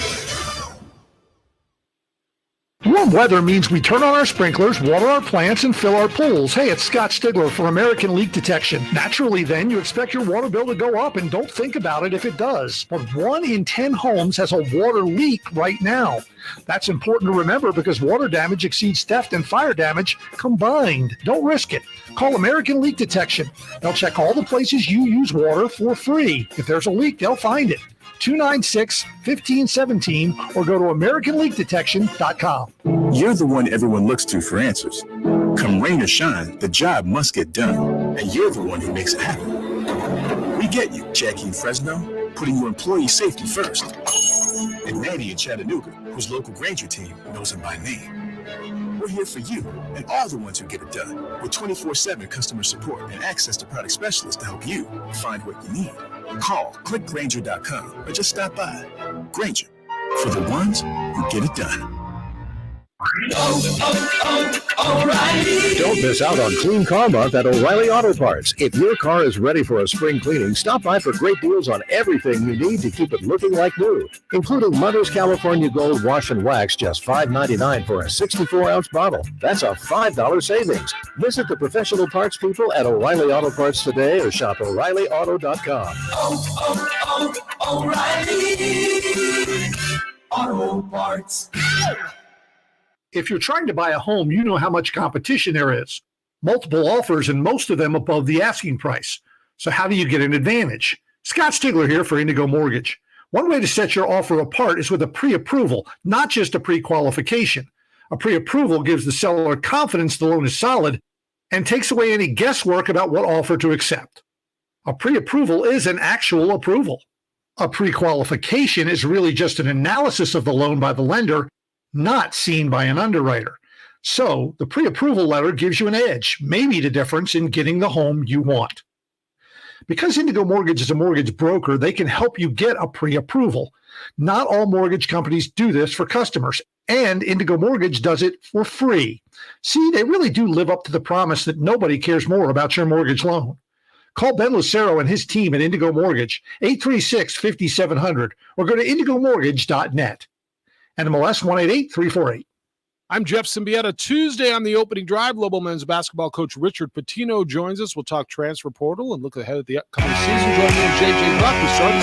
Warm weather means we turn on our sprinklers, water our plants, and fill our pools. Hey, it's Scott Stigler for American Leak Detection. Naturally, then, you expect your water bill to go up, and don't think about it if it does. But 1 in 10 homes has a water leak right now. That's important to remember because water damage exceeds theft and fire damage combined. Don't risk it. Call American Leak Detection. They'll check all the places you use water for free. If there's a leak, they'll find it. 296-1517 or go to AmericanLeakDetection.com. You're the one everyone looks to for answers. Come rain or shine, the job must get done, and you're the one who makes it happen. We get you, Jackie in Fresno, putting your employee safety first. And Manny in Chattanooga, whose local Granger team knows him by name. We're here for you and all the ones who get it done with 24/7 customer support and access to product specialists to help you find what you need. Call, click Grainger.com, or just stop by. Grainger, for the ones who get it done. O'Reilly. Don't miss out on Clean Car Month at O'Reilly Auto Parts. If your car is ready for a spring cleaning, stop by for great deals on everything you need to keep it looking like new, including Mother's California Gold Wash and Wax, just $5.99 for a 64-ounce bottle. That's a $5 savings. Visit the professional parts people at O'Reilly Auto Parts today or shop O'ReillyAuto.com. O'Reilly Auto Parts. If you're trying to buy a home, you know how much competition there is. Multiple offers and most of them above the asking price. So how do you get an advantage? Scott Stigler here for Indigo Mortgage. One way to set your offer apart is with a pre-approval, not just a pre-qualification. A pre-approval gives the seller confidence the loan is solid and takes away any guesswork about what offer to accept. A pre-approval is an actual approval. A pre-qualification is really just an analysis of the loan by the lender, not seen by an underwriter. So the pre-approval letter gives you an edge, maybe the difference in getting the home you want. Because Indigo Mortgage is a mortgage broker, they can help you get a pre-approval. Not all mortgage companies do this for customers, and Indigo Mortgage does it for free. See, they really do live up to the promise that nobody cares more about your mortgage loan. Call Ben Lucero and his team at Indigo Mortgage, 836-5700, or go to indigomortgage.net. NMLS 188348. I'm Jeff Symbieta. Tuesday on the opening drive, Lobo men's basketball coach Richard Pitino joins us. We'll talk transfer portal and look ahead at the upcoming season. Join me and JJ Buck. We start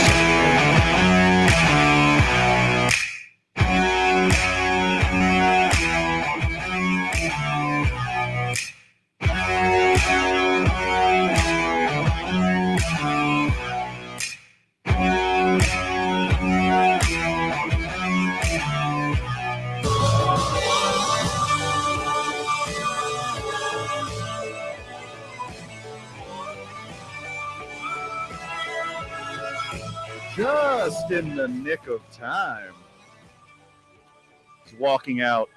Just in the nick of time. Just walking out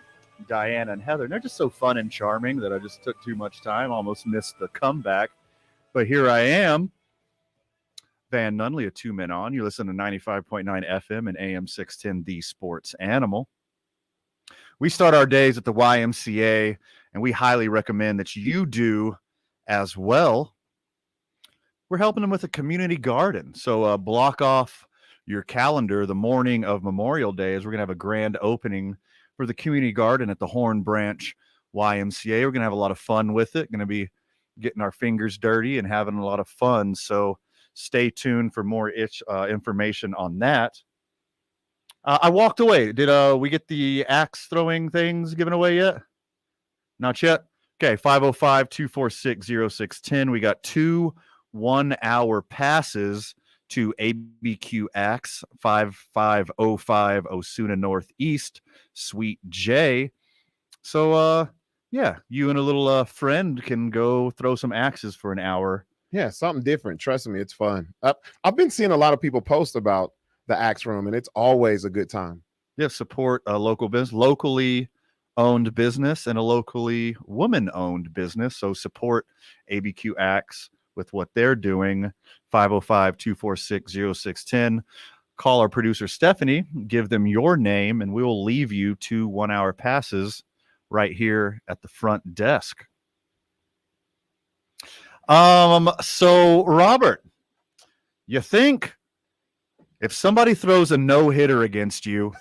Diana and Heather. And they're just so fun and charming that I just took too much time, almost missed the comeback. But here I am. Van Nunley, a 2 men on. You listen to 95.9 FM and AM 610, The Sports Animal. We start our days at the YMCA, and we highly recommend that you do as well. We're helping them with a community garden. So block off your calendar the morning of Memorial Day as we're going to have a grand opening for the community garden at the Horn Branch YMCA. We're going to have a lot of fun with it. Going to be getting our fingers dirty and having a lot of fun. So stay tuned for more information on that. I walked away. Did we get the axe throwing things given away yet? Not yet. Okay, 505-246-0610. We got 2 1-hour passes to ABQ Axe 5505 Osuna Northeast, Suite J. So, yeah, you and a little friend can go throw some axes for an hour. Yeah, something different. Trust me, it's fun. I've been seeing a lot of people post about the Axe Room, and it's always a good time. Yeah, support a local business, locally owned business, and a locally woman-owned business. So support ABQ Axe with what they're doing. 505-246-0610. Call our producer Stephanie, give them your name, and we will leave you 2 1-hour passes right here at the front desk. So Robert, you think if somebody throws a no-hitter against you,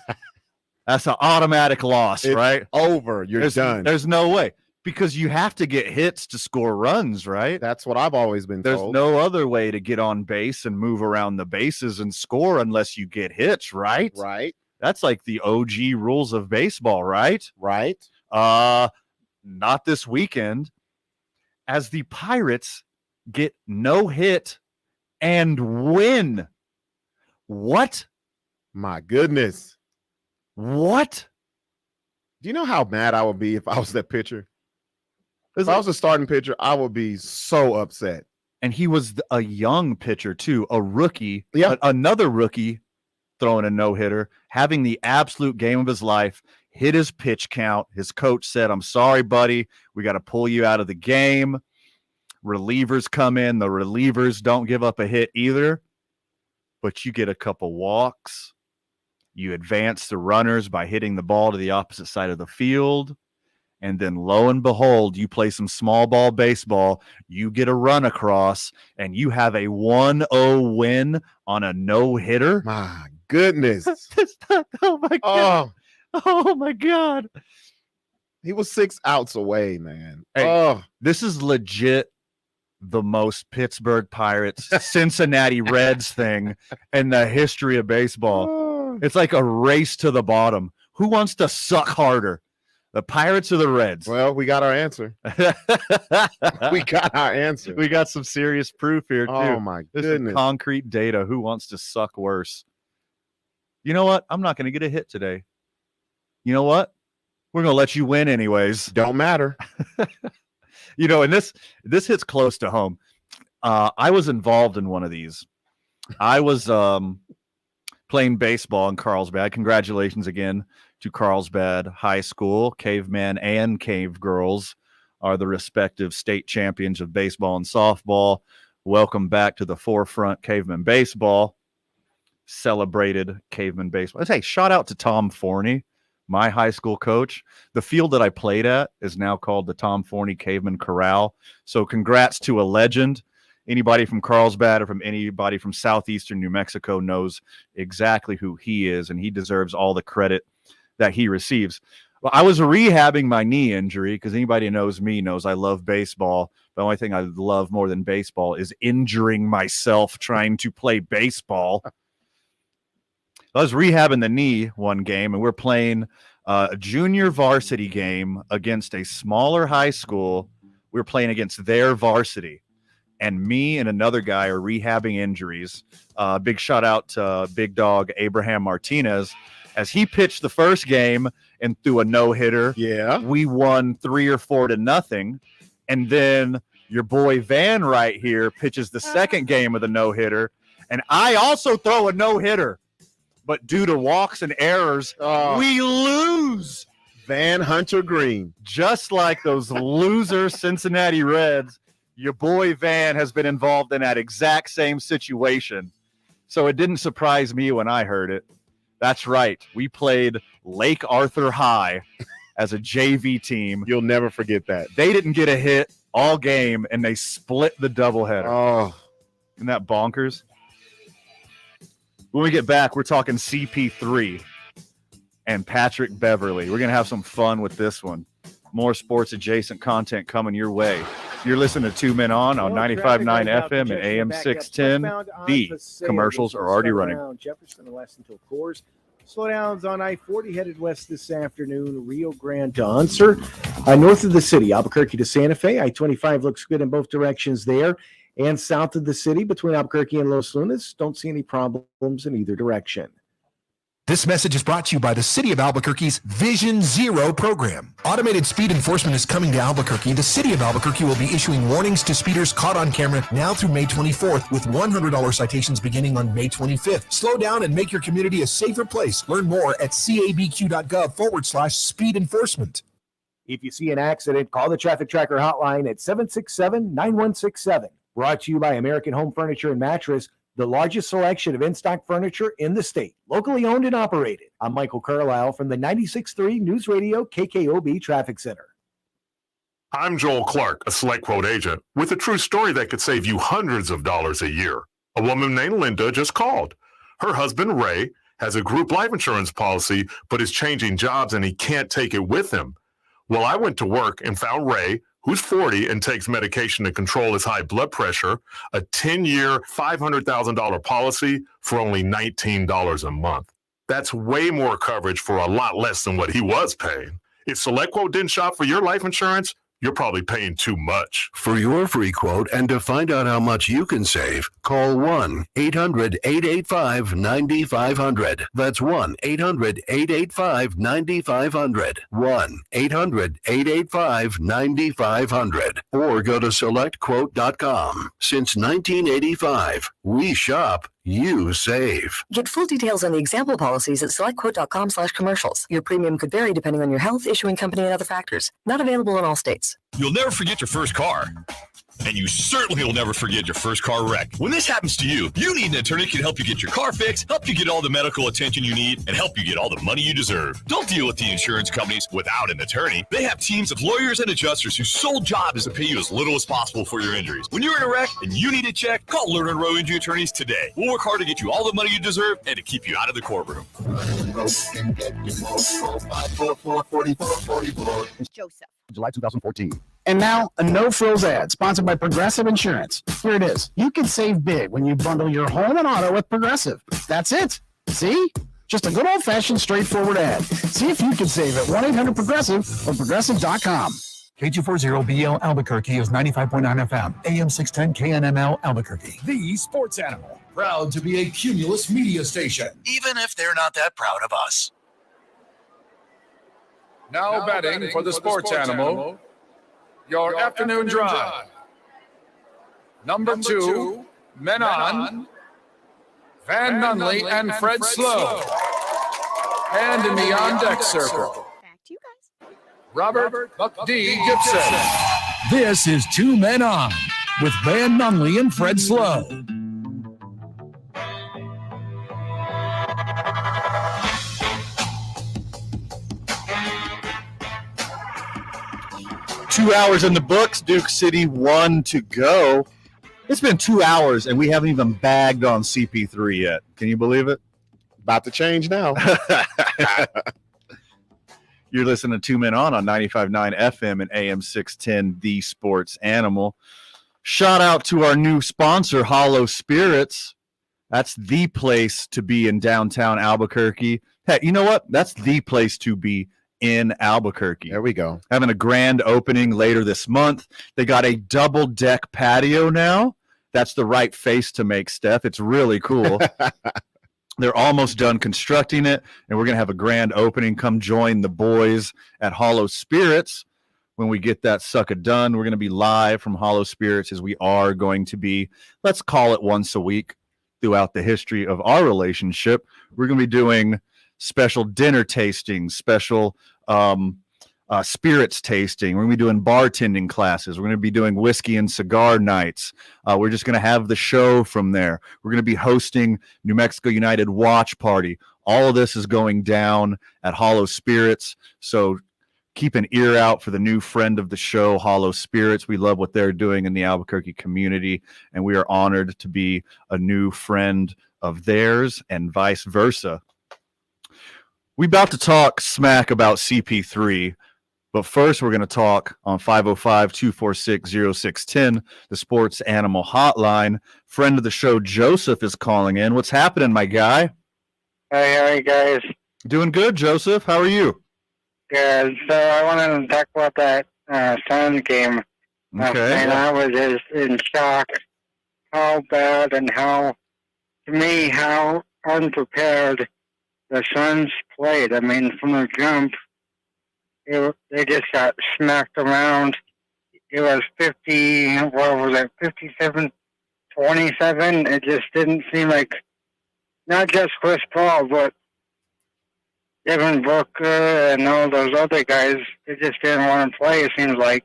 that's an automatic loss, It's right? over. You're done. There's no way. Because you have to get hits to score runs, right? That's what I've always been There's told. no other way to get on base and move around the bases and score unless you get hits, right? Right. That's like the OG rules of baseball, right? Right. Not this weekend, as the Pirates get no hit and win. What? My goodness. What? Do you know how mad I would be if I was that pitcher? If I was a starting pitcher, I would be so upset. And he was a young pitcher, too, a rookie, Yeah. another rookie throwing a no-hitter, having the absolute game of his life. hit his pitch count. His coach said, I'm sorry, buddy. We got to pull you out of the game. Relievers come in. The relievers don't give up a hit either, but you get a couple walks. You advance the runners by hitting the ball to the opposite side of the field. And then lo and behold, you play some small ball baseball. You get a run across and you have a 1-0 win on a no-hitter. My goodness. Oh, my God. Oh, my God. He was 6 outs away, man. Hey, this is legit the most Pittsburgh Pirates, Cincinnati Reds thing in the history of baseball. It's like a race to the bottom. Who wants to suck harder? The Pirates or the Reds? Well, we got our answer. We got our answer. We got some serious proof here, too. Oh, my This goodness. is concrete data. Who wants to suck worse? You know what? I'm not going to get a hit today. You know what? We're going to let you win anyways. Don't matter. You know, and this hits close to home. I was involved in one of these. I was playing baseball in Carlsbad. Congratulations again to Carlsbad High School. Cavemen and Cave Girls are the respective state champions of baseball and softball. Welcome back to the forefront, Caveman Baseball. Celebrated Caveman Baseball. Hey, shout out to Tom Forney, my high school coach. The field that I played at is now called the Tom Forney Caveman Corral. So congrats to a legend. Anybody from Carlsbad or from anybody from southeastern New Mexico knows exactly who he is, and he deserves all the credit that he receives. Well, I was rehabbing my knee injury because anybody who knows me knows I love baseball. The only thing I love more than baseball is injuring myself trying to play baseball. I was rehabbing the knee one game, and we're playing a junior varsity game against a smaller high school. We were playing against their varsity, and me and another guy are rehabbing injuries. Big shout out to big dog Abraham Martinez. As he pitched the first game and threw a no-hitter, we won 3 or 4-0. And then your boy Van right here pitches the second game of the no-hitter, and I also throw a no-hitter. But due to walks and errors, we lose. Van Hunter Green. Just like those loser Cincinnati Reds, your boy Van has been involved in that exact same situation. So it didn't surprise me when I heard it. That's right. We played Lake Arthur High as a JV team. You'll never forget that. They didn't get a hit all game, and they split the doubleheader. Oh, isn't that bonkers? When we get back, we're talking CP3 and Patrick Beverly. We're going to have some fun with this one. More sports-adjacent content coming your way. You're listening to 2 Men On 95.9 FM and AM 610. The commercials are already running. Jefferson and west until Coors. Slowdowns on I-40 headed west this afternoon. Rio Grande to Unser. North of the city, Albuquerque to Santa Fe. I-25 looks good in both directions there. And south of the city between Albuquerque and Los Lunas. Don't see any problems in either direction. This message is brought to you by the City of Albuquerque's Vision Zero program. Automated speed enforcement is coming to Albuquerque. The City of Albuquerque will be issuing warnings to speeders caught on camera now through May 24th with $100 citations beginning on May 25th. Slow down and make your community a safer place. Learn more at cabq.gov/speed enforcement. If you see an accident, call the Traffic Tracker hotline at 767-9167. Brought to you by American Home Furniture and Mattress, the largest selection of in-stock furniture in the state, locally owned and operated. I'm Michael Carlisle from the 96.3 News Radio KKOB Traffic Center. I'm Joel Clark, a Select Quote agent, with a true story that could save you hundreds of dollars a year. A woman named Linda just called. Her husband, Ray, has a group life insurance policy, but is changing jobs and he can't take it with him. Well, I went to work and found Ray, who's 40 and takes medication to control his high blood pressure, a 10-year, $500,000 policy for only $19 a month. That's way more coverage for a lot less than what he was paying. If SelectQuote didn't shop for your life insurance, you're probably paying too much. For your free quote and to find out how much you can save, call 1-800-885-9500. That's 1-800-885-9500. 1-800-885-9500. Or go to SelectQuote.com. Since 1985, we shop you save. Get full details on the example policies at selectquote.com/commercials. Your premium could vary depending on your health, issuing company, and other factors. Not available in all states. You'll never forget your first car. And you certainly will never forget your first car wreck. When this happens to you, you need an attorney who can help you get your car fixed, help you get all the medical attention you need, and help you get all the money you deserve. Don't deal with the insurance companies without an attorney. They have teams of lawyers and adjusters whose sole job is to pay you as little as possible for your injuries. When you're in a wreck and you need a check, call Lerner and Rowe Injury Attorneys today. We'll work hard to get you all the money you deserve and to keep you out of the courtroom. Joseph. July 2014. And now, a no-frills ad sponsored by Progressive Insurance. Here it is. You can save big when you bundle your home and auto with Progressive. That's it. See? Just a good old-fashioned, straightforward ad. See if you can save at 1-800-PROGRESSIVE or Progressive.com. K240BL Albuquerque is 95.9 FM, AM 610 KNML Albuquerque. The Sports Animal, proud to be a Cumulus media station. Even if they're not that proud of us. Now batting for the Sports Animal, your afternoon drive. Number 2, men on, Van Nunley and Fred Slow. And in the on-deck circle, Robert Buck D. Gibson. This is Two Men On with Van Nunley and Fred Slow. Two hours in the books. Duke City 1 to go. It's been 2 hours, and we haven't even bagged on CP3 yet. Can you believe it? About to change now. You're listening to Two Men On 95.9 FM and AM 610, The Sports Animal. Shout out to our new sponsor, Hollow Spirits. That's the place to be in downtown Albuquerque. Hey, you know what? That's the place to be in Albuquerque. There we go. Having a grand opening later this month. They got a double deck patio now. That's the right face to make, Steph. It's really cool. They're almost done constructing it, and we're going to have a grand opening. Come join the boys at Hollow Spirits when we get that sucker done. We're going to be live from Hollow Spirits, as we are going to be, let's call it once a week throughout the history of our relationship. We're going to be doing special dinner tastings, special spirits tasting. We're going to be doing bartending classes. We're going to be doing whiskey and cigar nights. We're just going to have the show from there. We're going to be hosting New Mexico United watch party. All of this is going down at Hollow Spirits. So keep an ear out for the new friend of the show, Hollow Spirits. We love what they're doing in the Albuquerque community, and we are honored to be a new friend of theirs and vice versa. We're about to talk smack about CP3, but first we're going to talk on 505-246-0610, the Sports Animal Hotline. Friend of the show, Joseph, is calling in. What's happening, my guy? Hey, how are you guys? Doing good, Joseph. How are you? Good. So I wanted to talk about that Suns game. Okay. And I was just in shock how bad and how unprepared the Suns played. I mean, from the jump, they just got smacked around. It was 57-27. It just didn't seem like, not just Chris Paul, but Devin Booker and all those other guys, they just didn't want to play, it seems like.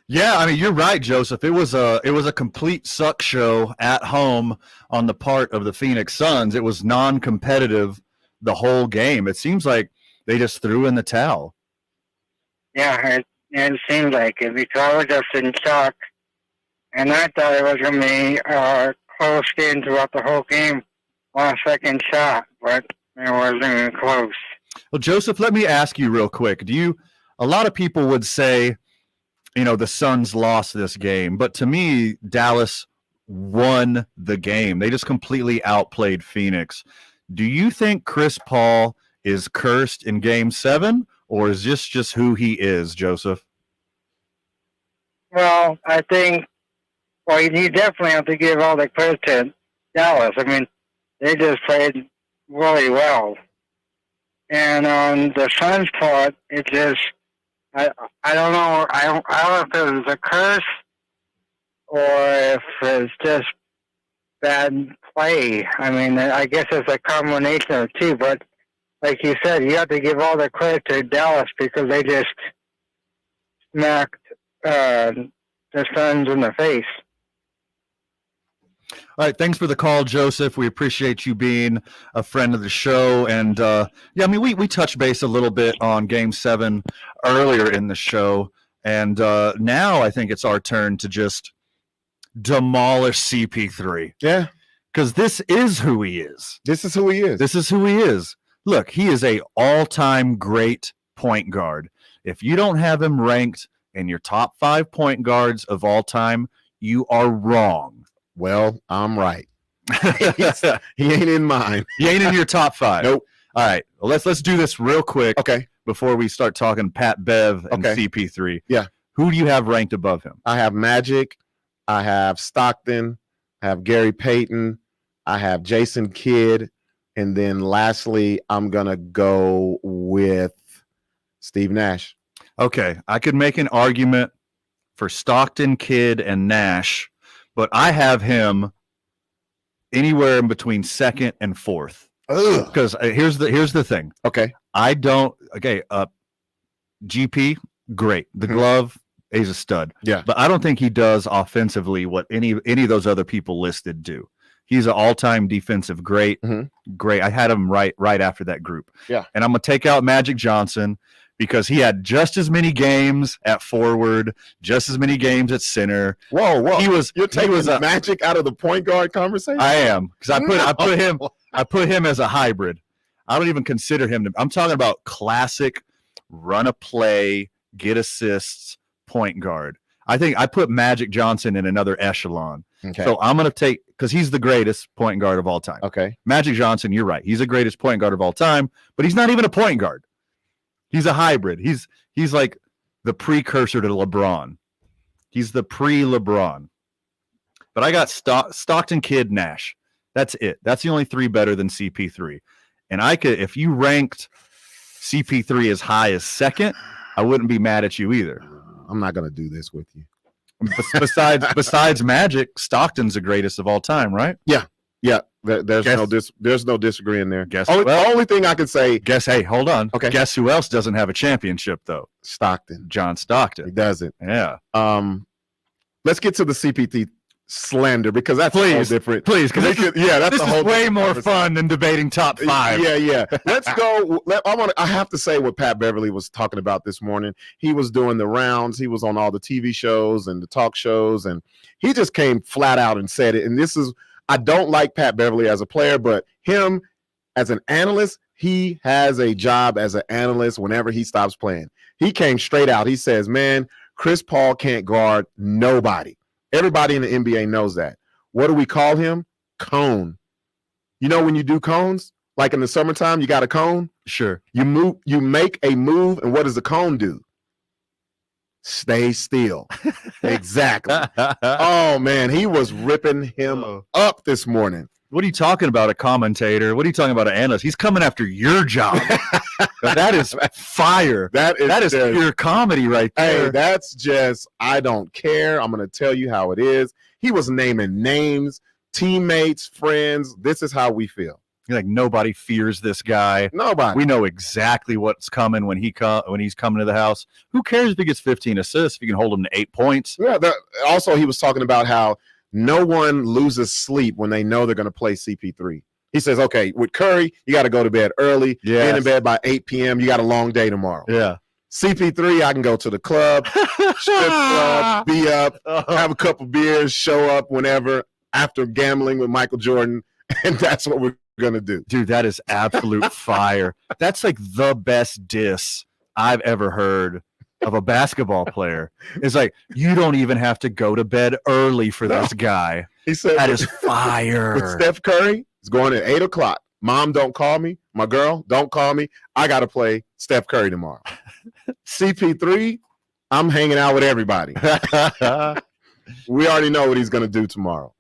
Yeah, I mean, you're right, Joseph. It was a complete suck show at home on the part of the Phoenix Suns. It was non-competitive the whole game. It seems like they just threw in the towel. Yeah, it seemed like it, because I was just in shock. And I thought it was going to be a close game throughout the whole game on a second shot, but it wasn't even close. Well, Joseph, let me ask you real quick. A lot of people would say, you know, the Suns lost this game, but to me, Dallas won the game. They just completely outplayed Phoenix. Do you think Chris Paul is cursed in Game 7, or is this just who he is, Joseph? Well, I think, you definitely have to give all the credit to Dallas. I mean, they just played really well. And on the Suns' part, it just, I don't know. I don't know if it was a curse or if it's just bad play. I mean, I guess it's a combination of two, but like you said, you have to give all the credit to Dallas because they just smacked the Suns in the face. All right, thanks for the call, Joseph. We appreciate you being a friend of the show. And yeah, I mean, we touched base a little bit on Game 7 earlier in the show. And now I think it's our turn to just demolish CP3. Yeah. Because this is who he is. This is who he is. This is who he is. Look, he is a all-time great point guard. If you don't have him ranked in your top 5 point guards of all time, you are wrong. Well, I'm right. He ain't in mine. He ain't in your top 5. Nope. All right. Well, let's do this real quick. Okay. Before we start talking Pat Bev and CP3. Yeah. Who do you have ranked above him? I have Magic. I have Stockton. I have Gary Payton. I have Jason Kidd. And then lastly, I'm going to go with Steve Nash. Okay. I could make an argument for Stockton, Kidd, and Nash, but I have him anywhere in between 2nd and 4th. Because here's the thing. Okay. GP, great. The glove, he's a stud. Yeah. But I don't think he does offensively what any of those other people listed do. He's an all-time defensive great. Great. I had him right after that group. Yeah. And I'm going to take out Magic Johnson because he had just as many games at forward, just as many games at center. Whoa. You're taking a Magic out of the point guard conversation? I am, because I put him as a hybrid. I don't even consider him I'm talking about classic run a play, get assists, point guard. I think I put Magic Johnson in another echelon. Okay. So I'm going to take, because he's the greatest point guard of all time. Okay. Magic Johnson, you're right. He's the greatest point guard of all time, but he's not even a point guard. He's a hybrid. He's like the precursor to LeBron. He's the pre-LeBron. But I got Stockton, Kidd, Nash. That's it. That's the only 3 better than CP3. And I could, if you ranked CP3 as high as 2nd, I wouldn't be mad at you either. I'm not going to do this with you. Besides Magic, Stockton's the greatest of all time, right? Yeah. There's no disagreeing there. The only thing I can say. Hey, hold on. Okay. Guess who else doesn't have a championship though? Stockton. John Stockton. He doesn't. Yeah. Let's get to the CP3 slander because that's all different. Please, because that's this is way more fun than debating top 5. Yeah. Let's go. I have to say what Pat Beverly was talking about this morning. He was doing the rounds. He was on all the TV shows and the talk shows, and he just came flat out and said it. And this is, I don't like Pat Beverly as a player, but him as an analyst, he has a job as an analyst whenever he stops playing. He came straight out. He says, man, Chris Paul can't guard nobody. Everybody in the NBA knows that. What do we call him? Cone. You know when you do cones? Like in the summertime, you got a cone? Sure. You make a move, and what does the cone do? Stay still. Exactly. Oh, man, he was ripping him up this morning. What are you talking about, a commentator? What are you talking about, an analyst? He's coming after your job. That is fire. That is pure comedy right there. Hey, that's just, I don't care. I'm going to tell you how it is. He was naming names, teammates, friends. This is how we feel. Like nobody fears this guy. Nobody. We know exactly what's coming when he's coming to the house. Who cares if he gets 15 assists if you can hold him to 8 points? Yeah. Also, he was talking about how no one loses sleep when they know they're going to play CP3. He says, okay, with Curry, you got to go to bed early. Yes. Get in bed by 8 p.m. You got a long day tomorrow. Yeah. CP3, I can go to the club, strip club, be up, have a couple beers, show up whenever after gambling with Michael Jordan, and that's what we're going to do. Dude, that is absolute fire. That's like the best diss I've ever heard of a basketball player. It's like, you don't even have to go to bed early for this guy. He said that is fire. With Steph Curry, it's going at 8 o'clock. Mom, don't call me. My girl, don't call me. I got to play Steph Curry tomorrow. CP3, I'm hanging out with everybody. We already know what he's going to do tomorrow.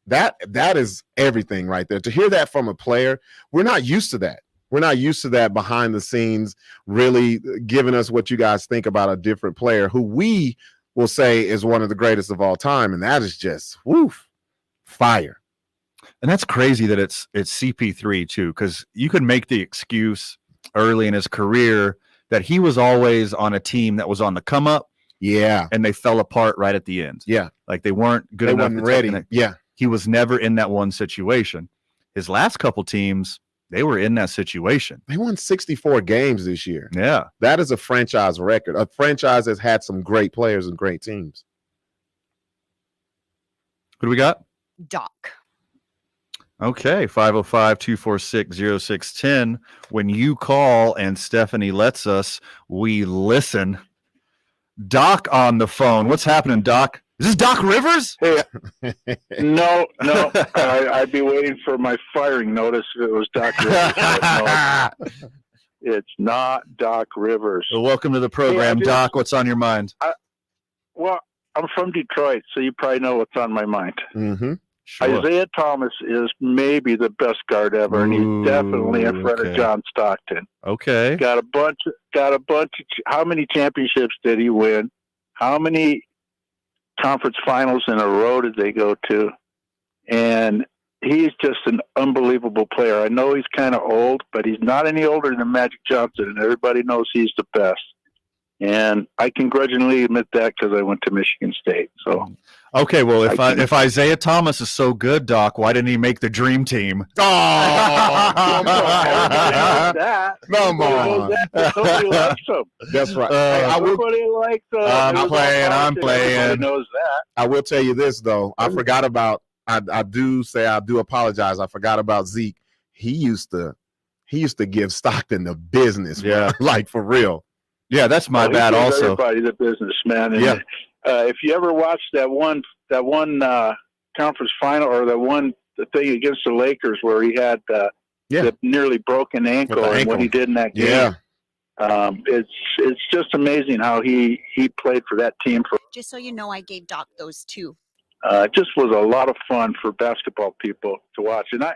That is everything right there. To hear that from a player, we're not used to that. We're not used to that behind the scenes, really giving us what you guys think about a different player who we will say is one of the greatest of all time. And that is just, woof, fire. And that's crazy that it's CP3 too, because you could make the excuse early in his career that he was always on a team that was on the come up. Yeah. And they fell apart right at the end. Yeah. Like they weren't good They enough. weren't ready. Yeah. He was never in that one situation. His last couple teams, they were in that situation. They won 64 games this year. Yeah. That is a franchise record. A franchise that's had some great players and great teams. Who do we got? Doc. Okay, 505-246-0610. When you call and Stephanie lets us, we listen. Doc on the phone. What's happening, Doc? Is this Doc Rivers? Hey, no. I'd be waiting for my firing notice if it was Doc Rivers. No, it's not Doc Rivers. Well, welcome to the program, Doc. What's on your mind? Well, I'm from Detroit, so you probably know what's on my mind. Mm-hmm. Sure. Isaiah Thomas is maybe the best guard ever, and he's definitely in front of John Stockton. Okay. Got a bunch of. How many championships did he win? How many conference finals in a row did they go to? And he's just an unbelievable player. I know he's kind of old, but he's not any older than Magic Johnson, and everybody knows he's the best. And I can grudgingly admit that because I went to Michigan State. So, okay, well, if Isaiah Thomas is so good, Doc, why didn't he make the dream team? Come on. Nobody likes him. That's right. Everybody likes him. I'm playing. Everybody knows that. I will tell you this, though. I forgot about, I do apologize. I forgot about Zeke. He used to give Stockton the business. Yeah. Like for real. Yeah, that's my bad also. Everybody the business, man. And, yeah. If you ever watched that one conference final or the thing against the Lakers where he had the nearly broken ankle and what he did in that game. Yeah. It's just amazing how he played for that team. Just so you know, I gave Doc those two. It just was a lot of fun for basketball people to watch. And I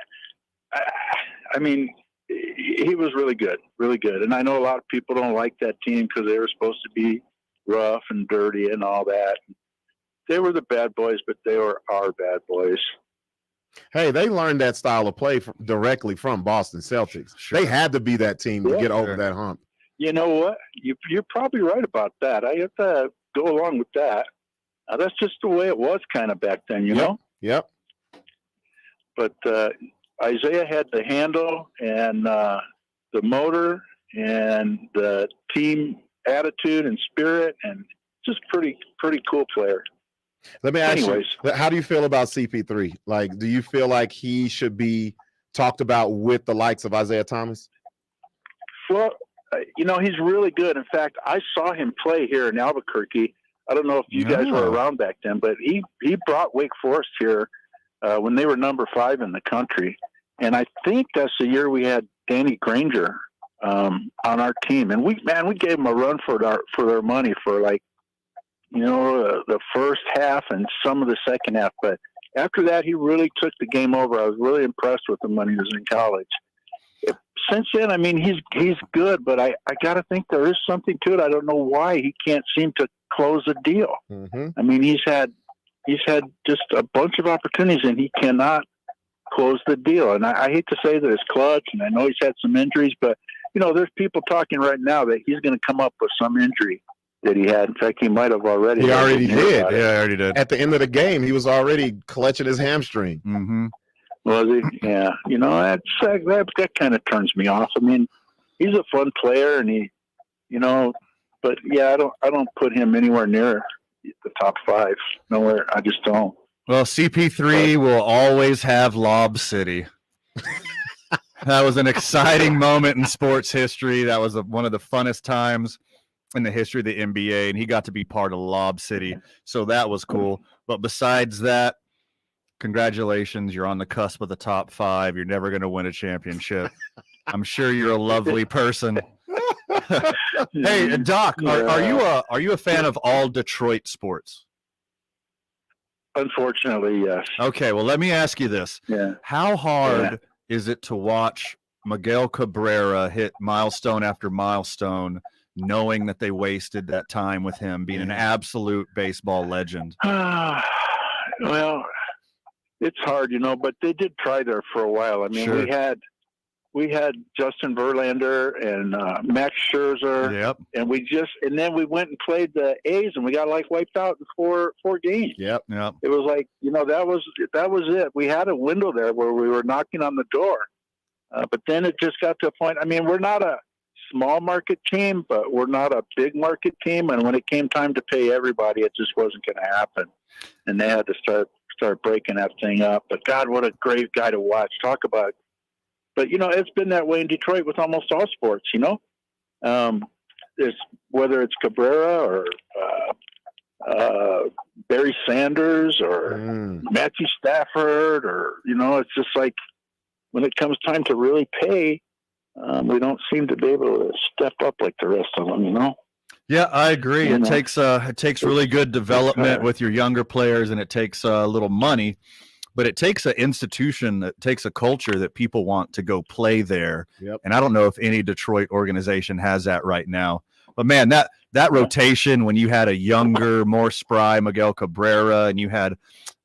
mean, he was really good, really good. And I know a lot of people don't like that team because they were supposed to be rough and dirty and all that. They were the bad boys, but they were our bad boys. Hey, they learned that style of play directly from Boston Celtics. Sure. They had to be that team to get over that hump. You know what? You're probably right about that. I have to go along with that. That's just the way it was kind of back then, you know? Yep. But Isaiah had the handle and the motor and the team attitude and spirit, and just pretty cool player. Let me ask you, how do you feel about CP3? Like, do you feel like he should be talked about with the likes of Isaiah Thomas? Well, he's really good. In fact, I saw him play here in Albuquerque. I don't know if you guys were around back then, but he brought Wake Forest here when they were number 5 in the country. And I think that's the year we had Danny Granger on our team. And we gave them a run for their money for the first half and some of the second half. But after that, he really took the game over. I was really impressed with him when he was in college. Since then, I mean, he's good, but I got to think there is something to it. I don't know why he can't seem to close a deal. Mm-hmm. I mean, he's had just a bunch of opportunities, and he cannot close the deal. And I hate to say that it's clutch, and I know he's had some injuries, but, there's people talking right now that he's going to come up with some injury that he had. In fact, he might have already. He already did. Yeah, I already did. At the end of the game, he was already clutching his hamstring. Mm-hmm. Was he? Yeah. That kind of turns me off. I mean, he's a fun player, and but yeah, I don't put him anywhere near the top 5. Nowhere. I just don't. Well, CP3 will always have Lob City. That was an exciting moment in sports history. That was one of the funnest times in the history of the NBA, and he got to be part of Lob City. So that was cool. But besides that, congratulations. You're on the cusp of the top 5. You're never going to win a championship. I'm sure you're a lovely person. Hey, Doc, are you a fan of all Detroit sports? Unfortunately, yes. Okay, well, let me ask you this. Yeah. How hard is it to watch Miguel Cabrera hit milestone after milestone, knowing that they wasted that time with him being an absolute baseball legend? Well, it's hard, but they did try there for a while. I mean, Sure. we had Justin Verlander and Max Scherzer. Yep. And then we went and played the A's and we got wiped out in four games. Yep. It was like, that was it. We had a window there where we were knocking on the door. But then it just got to a point. I mean, we're not a small market team, but we're not a big market team. And when it came time to pay everybody, it just wasn't going to happen. And they had to start breaking that thing up. But God, what a great guy to watch. Talk about it. But, it's been that way in Detroit with almost all sports, It's, whether it's Cabrera or Barry Sanders or Matthew Stafford or, it's just like when it comes time to really pay, we don't seem to be able to step up like the rest of them, Yeah, I agree. It takes really good development with your younger players, and it takes a little money. But it takes an institution, it takes a culture that people want to go play there. Yep. And I don't know if any Detroit organization has that right now. But, man, that rotation when you had a younger, more spry Miguel Cabrera and you had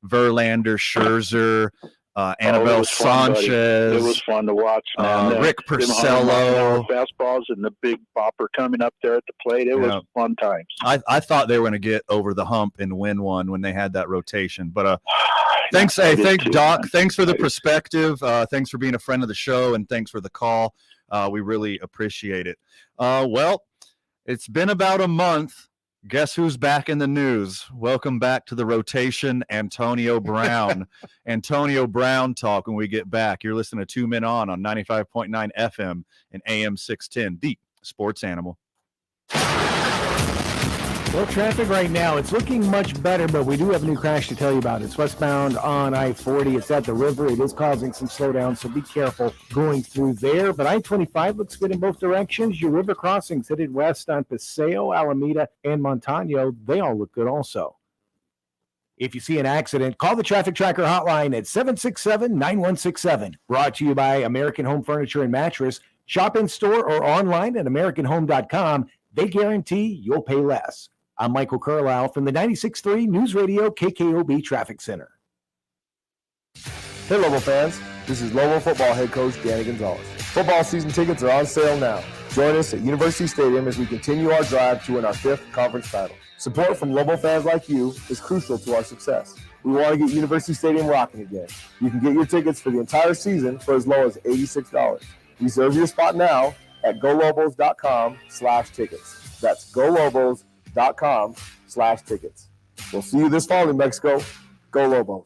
Verlander, Scherzer, Anibal Sanchez. It was fun to watch, man. Rick Porcello. Fastballs and the big bopper coming up there at the plate. It was fun times. I thought they were going to get over the hump and win one when they had that rotation. But thanks, Doc. Thanks for the perspective. Thanks for being a friend of the show, and thanks for the call. We really appreciate it. Well, it's been about a month. Guess who's back in the news? Welcome back to the rotation, Antonio Brown. Antonio Brown talk when we get back. You're listening to 2 Men On 95.9 FM and AM 610, the sports animal. Well, traffic right now, it's looking much better, but we do have a new crash to tell you about. It's westbound on I-40. It's at the river. It is causing some slowdown, so be careful going through there. But I-25 looks good in both directions. Your river crossings headed west on Paseo, Alameda, and Montano, they all look good also. If you see an accident, call the Traffic Tracker hotline at 767-9167. Brought to you by American Home Furniture and Mattress. Shop in store or online at AmericanHome.com. They guarantee you'll pay less. I'm Michael Carlisle from the 96.3 News Radio KKOB Traffic Center. Hey, Lobo fans. This is Lobo football head coach Danny Gonzalez. Football season tickets are on sale now. Join us at University Stadium as we continue our drive to win our 5th conference title. Support from Lobo fans like you is crucial to our success. We want to get University Stadium rocking again. You can get your tickets for the entire season for as low as $86. Reserve your spot now at golobos.com/tickets. That's golobos.com/tickets. We'll see you this fall in Mexico. Go Lobos.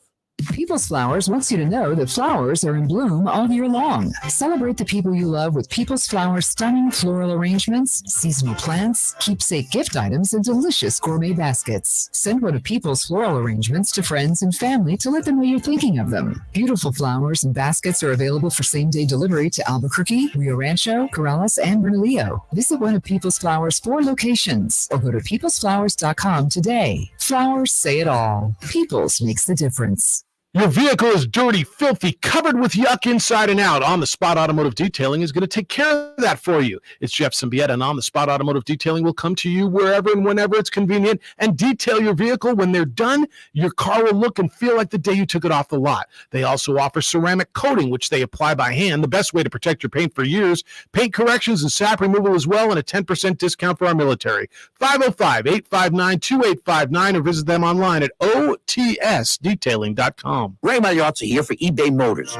People's Flowers wants you to know that flowers are in bloom all year long. Celebrate the people you love with People's Flowers' stunning floral arrangements, seasonal plants, keepsake gift items, and delicious gourmet baskets. Send one of People's floral arrangements to friends and family to let them know you're thinking of them. Beautiful flowers and baskets are available for same-day delivery to Albuquerque, Rio Rancho, Corrales, and Bernalillo. Visit one of People's Flowers' 4 locations or go to peoplesflowers.com today. Flowers say it all. People's makes the difference. Your vehicle is dirty, filthy, covered with yuck inside and out. On the Spot Automotive Detailing is going to take care of that for you. It's Jeff Symbieta, and On the Spot Automotive Detailing will come to you wherever and whenever it's convenient and detail your vehicle. When they're done, your car will look and feel like the day you took it off the lot. They also offer ceramic coating, which they apply by hand, the best way to protect your paint for years. Paint corrections and sap removal as well, and a 10% discount for our military. 505-859-2859 or visit them online at otsdetailing.com. Ray Magliozzi here for eBay Motors.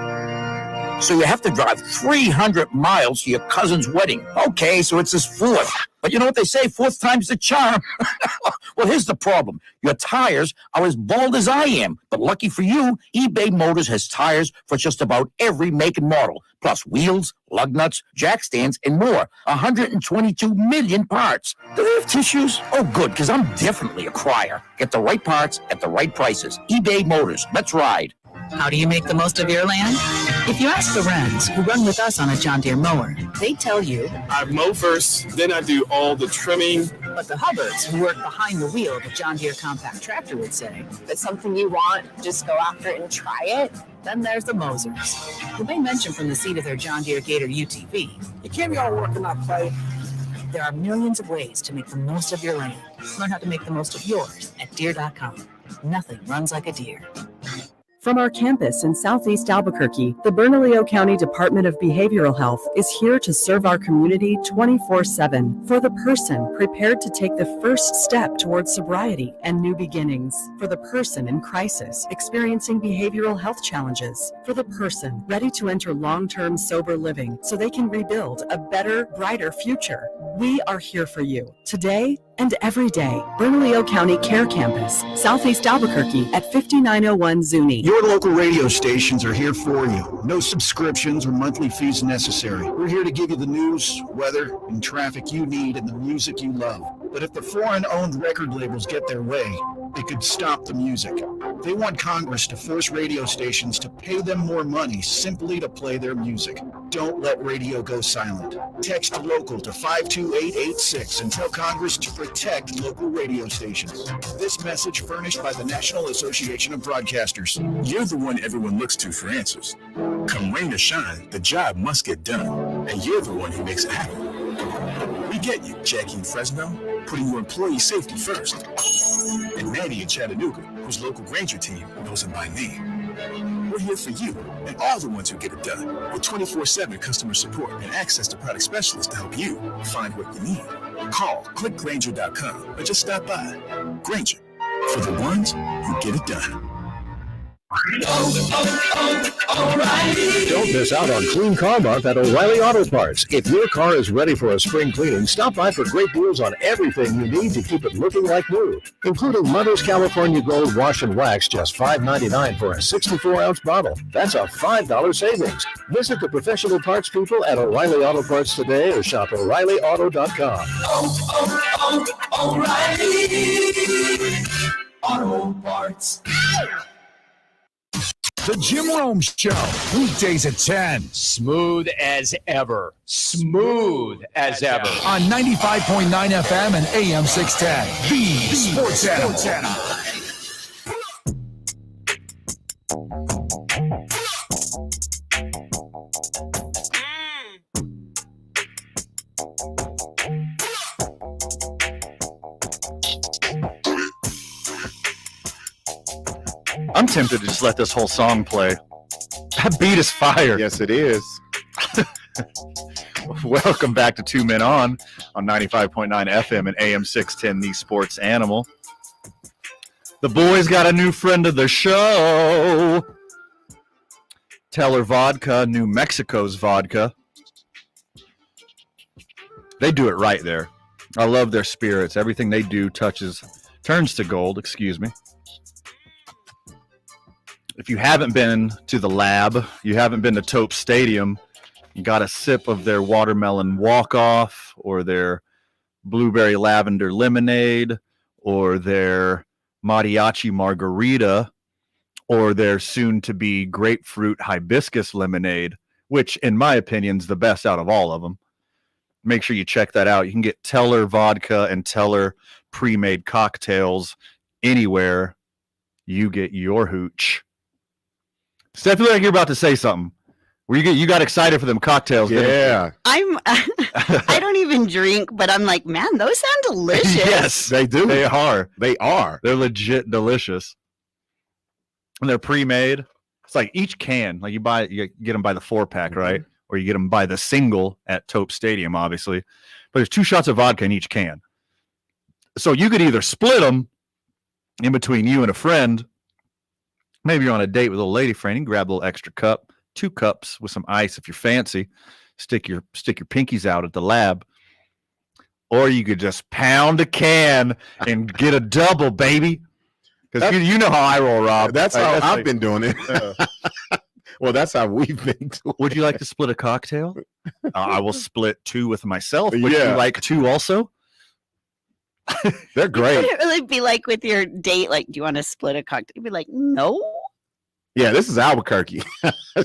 So you have to drive 300 miles to your cousin's wedding. Okay, so it's his 4th. But you know what they say, 4th time's the charm. Well, here's the problem. Your tires are as bald as I am. But lucky for you, eBay Motors has tires for just about every make and model. Plus wheels, lug nuts, jack stands, and more. 122 million parts. Do they have tissues? Oh, good, because I'm definitely a crier. Get the right parts at the right prices. eBay Motors. Let's ride. How do you make the most of your land? If you ask the Wrens, who run with us on a John Deere mower, they tell you, I mow first, then I do all the trimming. But the Hubbards, who work behind the wheel of a John Deere compact tractor, would say, if it's something you want, just go after it and try it. Then there's the Mosers, who they mention from the seat of their John Deere Gator UTV. You can't be all work and not play. There are millions of ways to make the most of your land. Learn how to make the most of yours at Deere.com. Nothing runs like a Deere. From our campus in Southeast Albuquerque, the Bernalillo County Department of Behavioral Health is here to serve our community 24/7 for the person prepared to take the first step towards sobriety and new beginnings, for the person in crisis experiencing behavioral health challenges, for the person ready to enter long-term sober living so they can rebuild a better, brighter future. We are here for you today and every day. Bernalillo County Care Campus, Southeast Albuquerque at 5901 Zuni. Your local radio stations are here for you. No subscriptions or monthly fees necessary. We're here to give you the news, weather, and traffic you need and the music you love. But if the foreign-owned record labels get their way, they could stop the music. They want Congress to force radio stations to pay them more money simply to play their music. Don't let radio go silent. Text local to 52886 and tell Congress to protect local radio stations. This message furnished by the National Association of Broadcasters. You're the one everyone looks to for answers. Come rain or shine, the job must get done. And you're the one who makes it happen. We get you, Jackie in Fresno, putting your employee safety first. And Manny in Chattanooga, whose local Granger team knows him by name. We're here for you and all the ones who get it done, with 24/7 customer support and access to product specialists to help you find what you need. Call clickgranger.com or just stop by. Granger, for the ones who get it done. Don't miss out on Clean Car Month at O'Reilly Auto Parts. If your car is ready for a spring cleaning, stop by for great deals on everything you need to keep it looking like new, including Mother's California Gold Wash and Wax, just $5.99 for a 64-ounce bottle. That's a $5 savings. Visit the professional parts people at O'Reilly Auto Parts today or shop O'ReillyAuto.com. O'Reilly Auto Parts. The Jim Rome Show, weekdays at 10. Smooth as ever. Smooth as ever. On 95.9 FM and AM 610. The Sports Animal. I'm tempted to just let this whole song play. That beat is fire. Yes, it is. Welcome back to 2 Men On 95.9 FM and AM 610, The Sports Animal. The boys got a new friend of the show. Teller Vodka, New Mexico's vodka. They do it right there. I love their spirits. Everything they do turns to gold, excuse me. If you haven't been to the lab, you haven't been to Tope Stadium, you got a sip of their watermelon walk-off or their blueberry lavender lemonade or their mariachi margarita or their soon-to-be grapefruit hibiscus lemonade, which, in my opinion, is the best out of all of them. Make sure you check that out. You can get Teller Vodka and Teller pre-made cocktails anywhere you get your hooch. Steph, you like you're about to say something. Where you got excited for them cocktails? Yeah. I don't even drink, but I'm like, man, those sound delicious. Yes, they do. They are. They are. They're legit delicious. And they're pre-made. It's like each can, like you get them by the 4-pack, right? Or you get them by the single at Tope Stadium, obviously. But there's 2 shots of vodka in each can. So you could either split them in between you and a friend. Maybe you're on a date with a little lady friend. You can grab a little extra cup, 2 cups with some ice if you're fancy. Stick your pinkies out at the lab. Or you could just pound a can and get a double, baby. Because you know how I roll, Rob. That's how I've been doing it. Well, that's how we've been doing it. Would you like to split a cocktail? I will split 2 with myself. Would you Yeah. like 2 also? They're great. Would it really be like with your date? Like, do you want to split a cocktail? You'd be like, no. Yeah, this is Albuquerque.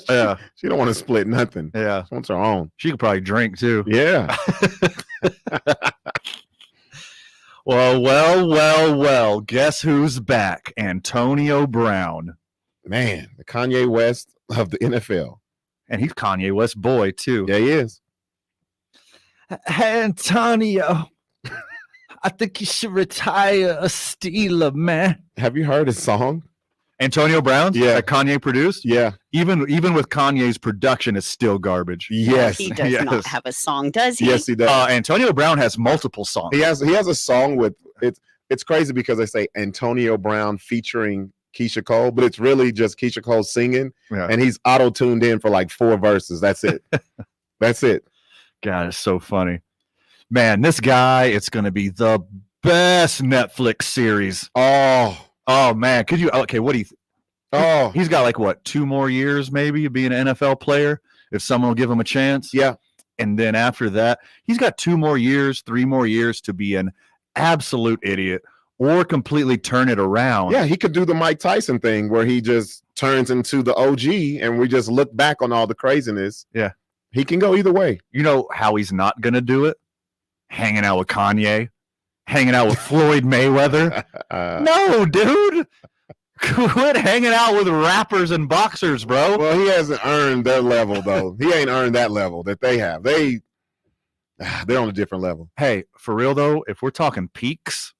Yeah. She don't want to split nothing. Yeah. She wants her own. She could probably drink too. Yeah. Well. Guess who's back? Antonio Brown. Man, the Kanye West of the NFL. And he's Kanye West boy too. Yeah, he is. Hey, Antonio, I think you should retire a Steeler, man. Have you heard his song? Antonio Brown's? Yeah. That Kanye produced? Yeah. Even with Kanye's production, it's still garbage. Yes. He does not have a song, does he? Yes, he does. Antonio Brown has multiple songs. He has a song with it's crazy because they say Antonio Brown featuring Keisha Cole, but it's really just Keisha Cole singing, and he's auto-tuned in for like 4 verses. That's it. That's it. God, it's so funny. Man, this guy, it's going to be the best Netflix series. Oh man, could you? Okay, what do you? He's got like what, 2 more years maybe to be an NFL player if someone will give him a chance. Yeah, and then after that, he's got 2 more years, 3 more years to be an absolute idiot or completely turn it around. Yeah, he could do the Mike Tyson thing where he just turns into the OG, and we just look back on all the craziness. Yeah, he can go either way. You know how he's not gonna do it? Hanging out with Kanye. Hanging out with Floyd Mayweather. No, dude. Quit hanging out with rappers and boxers, bro. Well, he hasn't earned their level, though. He ain't earned that level that they have. They're on a different level. Hey, for real, though, if we're talking peaks,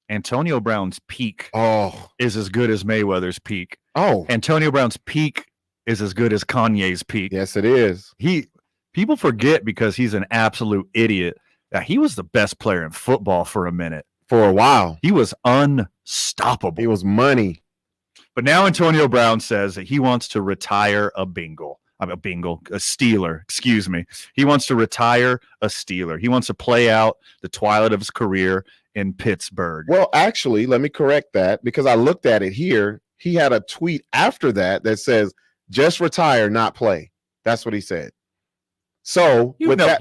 Antonio Brown's peak is as good as Mayweather's peak. Antonio Brown's peak is as good as Kanye's peak. Yes, it is. People forget because he's an absolute idiot. He was the best player in football for a minute. For a while. He was unstoppable. He was money. But now Antonio Brown says that he wants to retire a Steeler, excuse me. He wants to retire a Steeler. He wants to play out the twilight of his career in Pittsburgh. Well, actually, let me correct that because I looked at it here. He had a tweet after that says, just retire, not play. That's what he said. So with that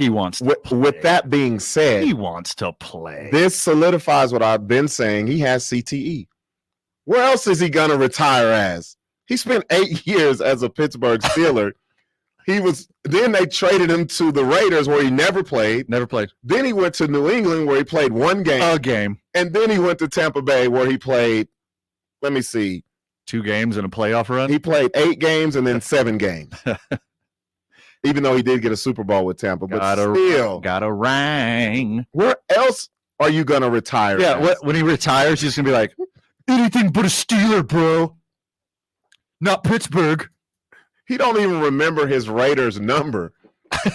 being said, he wants to play. This solidifies what I've been saying. He has CTE. Where else is he gonna retire as? He spent 8 years as a Pittsburgh Steeler. Then they traded him to the Raiders where he never played. Then he went to New England where he played 1 game. A game. And then he went to Tampa Bay where he played, 2 games in a playoff run. He played 8 games and then 7 games. Even though he did get a Super Bowl with Tampa, but still. Got a ring. Where else are you going to retire? Yeah, when he retires, he's going to be like, anything but a Steeler, bro. Not Pittsburgh. He don't even remember his Raiders number. He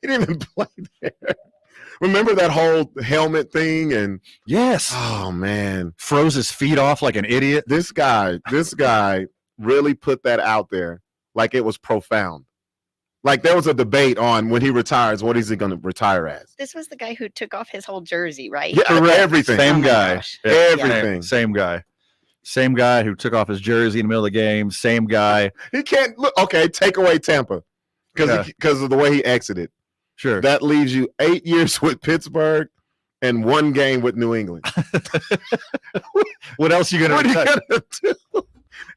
didn't even play there. Remember that whole helmet thing? And yes. Oh, man. Froze his feet off like an idiot. This guy really put that out there like it was profound. Like there was a debate on when he retires, what is he going to retire as? This was the guy who took off his whole jersey, right? Yeah, everything. Same guy. Everything. Same guy. Same guy who took off his jersey in the middle of the game. Same guy. He can't look. Okay, take away Tampa because of the way he exited. Sure. That leaves you 8 years with Pittsburgh and 1 game with New England. What else are you going to do?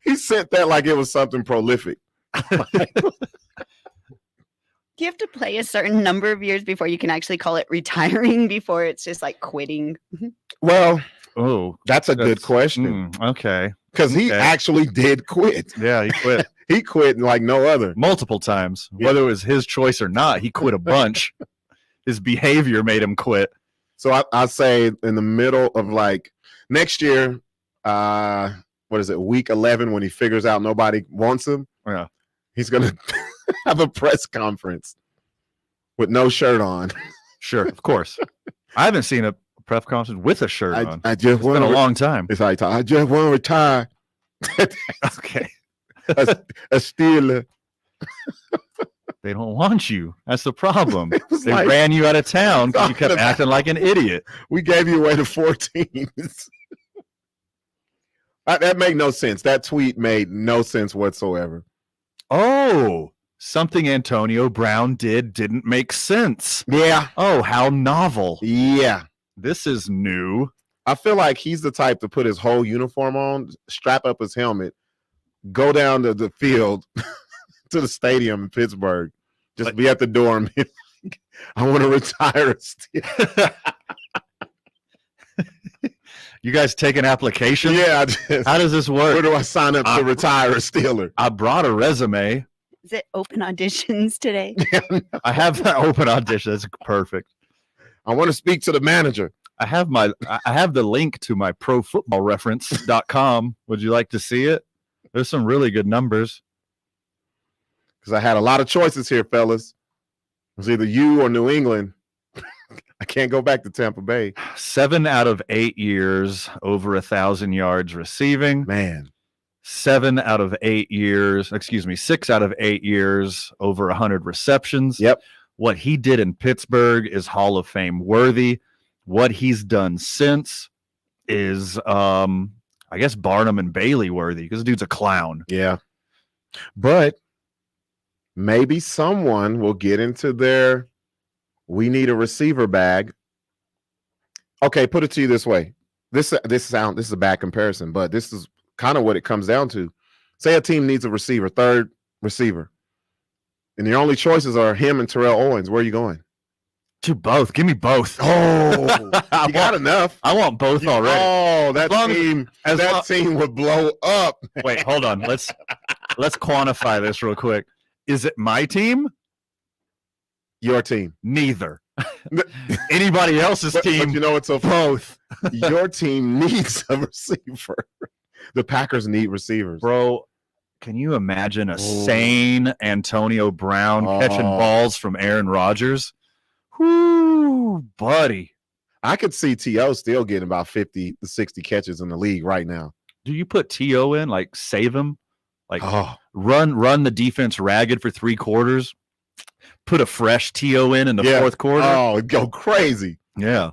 He sent that like it was something prolific. Do you have to play a certain number of years before you can actually call it retiring before it's just like quitting? Well, that's a good question. Okay. Because he actually did quit. Yeah, he quit. He quit like no other. Multiple times. Yeah. Whether it was his choice or not, he quit a bunch. His behavior made him quit. So I say in the middle of like next year, week 11 when he figures out nobody wants him? Yeah. He's going to have a press conference with no shirt on. Sure, of course. I haven't seen a press conference with a shirt on. It's been a long time. It's like, I just want to retire. Okay. a Steeler. They don't want you. That's the problem. They ran you out of town because you kept acting like an idiot. We gave you away to 4 teams. That made no sense. That tweet made no sense whatsoever. Oh, something Antonio Brown didn't make sense. Yeah. Oh, how novel. Yeah. This is new. I feel like he's the type to put his whole uniform on, strap up his helmet, go down to the field to the stadium in Pittsburgh, just be at the door and be like, I want to retire. You guys take an application? Yeah. How does this work? Where do I sign up to retire a Steeler? I brought a resume. Is it open auditions today? I have that open audition. That's perfect. I want to speak to the manager. I have the link to my profootballreference.com. Would you like to see it? There's some really good numbers. Because I had a lot of choices here, fellas. It was either you or New England. I can't go back to Tampa Bay. 7 out of 8 years over 1,000 yards receiving. Man. 6 out of 8 years over 100 receptions. Yep. What he did in Pittsburgh is Hall of Fame worthy. What he's done since is, I guess, Barnum and Bailey worthy, because the dude's a clown. Yeah. But maybe someone will get into their we need a receiver bag. Okay, put it to you this way. This is a bad comparison, but this is kind of what it comes down to. Say a team needs a receiver, third receiver, and the only choices are him and Terrell Owens. Where are you going? To both. Give me both. Oh, you got enough. I want both already. Oh, that team would blow up. Wait, hold on. Let's quantify this real quick. Is it my team? Your team? Neither. Anybody else's team? But you know, it's both. Your team needs a receiver. The Packers need receivers, bro. Can you imagine a sane Antonio Brown catching balls from Aaron Rodgers? Whoo, buddy. I could see T.O. still getting about 50 to 60 catches in the league right now. Do you put T.O. in, like save him? Like run the defense ragged for 3 quarters? Put a fresh T.O. in the fourth quarter? Oh, it'd go crazy. Yeah.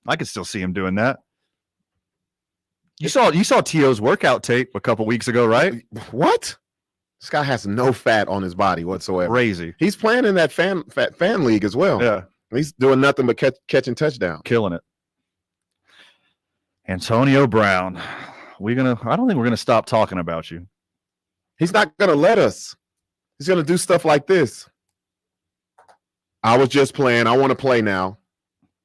I could still see him doing that. You saw T.O.'s workout tape a couple weeks ago, right? What? This guy has no fat on his body whatsoever. Crazy. He's playing in that fan league as well. Yeah. He's doing nothing but catching touchdowns. Killing it. Antonio Brown. I don't think we're gonna stop talking about you. He's not gonna let us. He's gonna do stuff like this. I was just playing. I want to play now.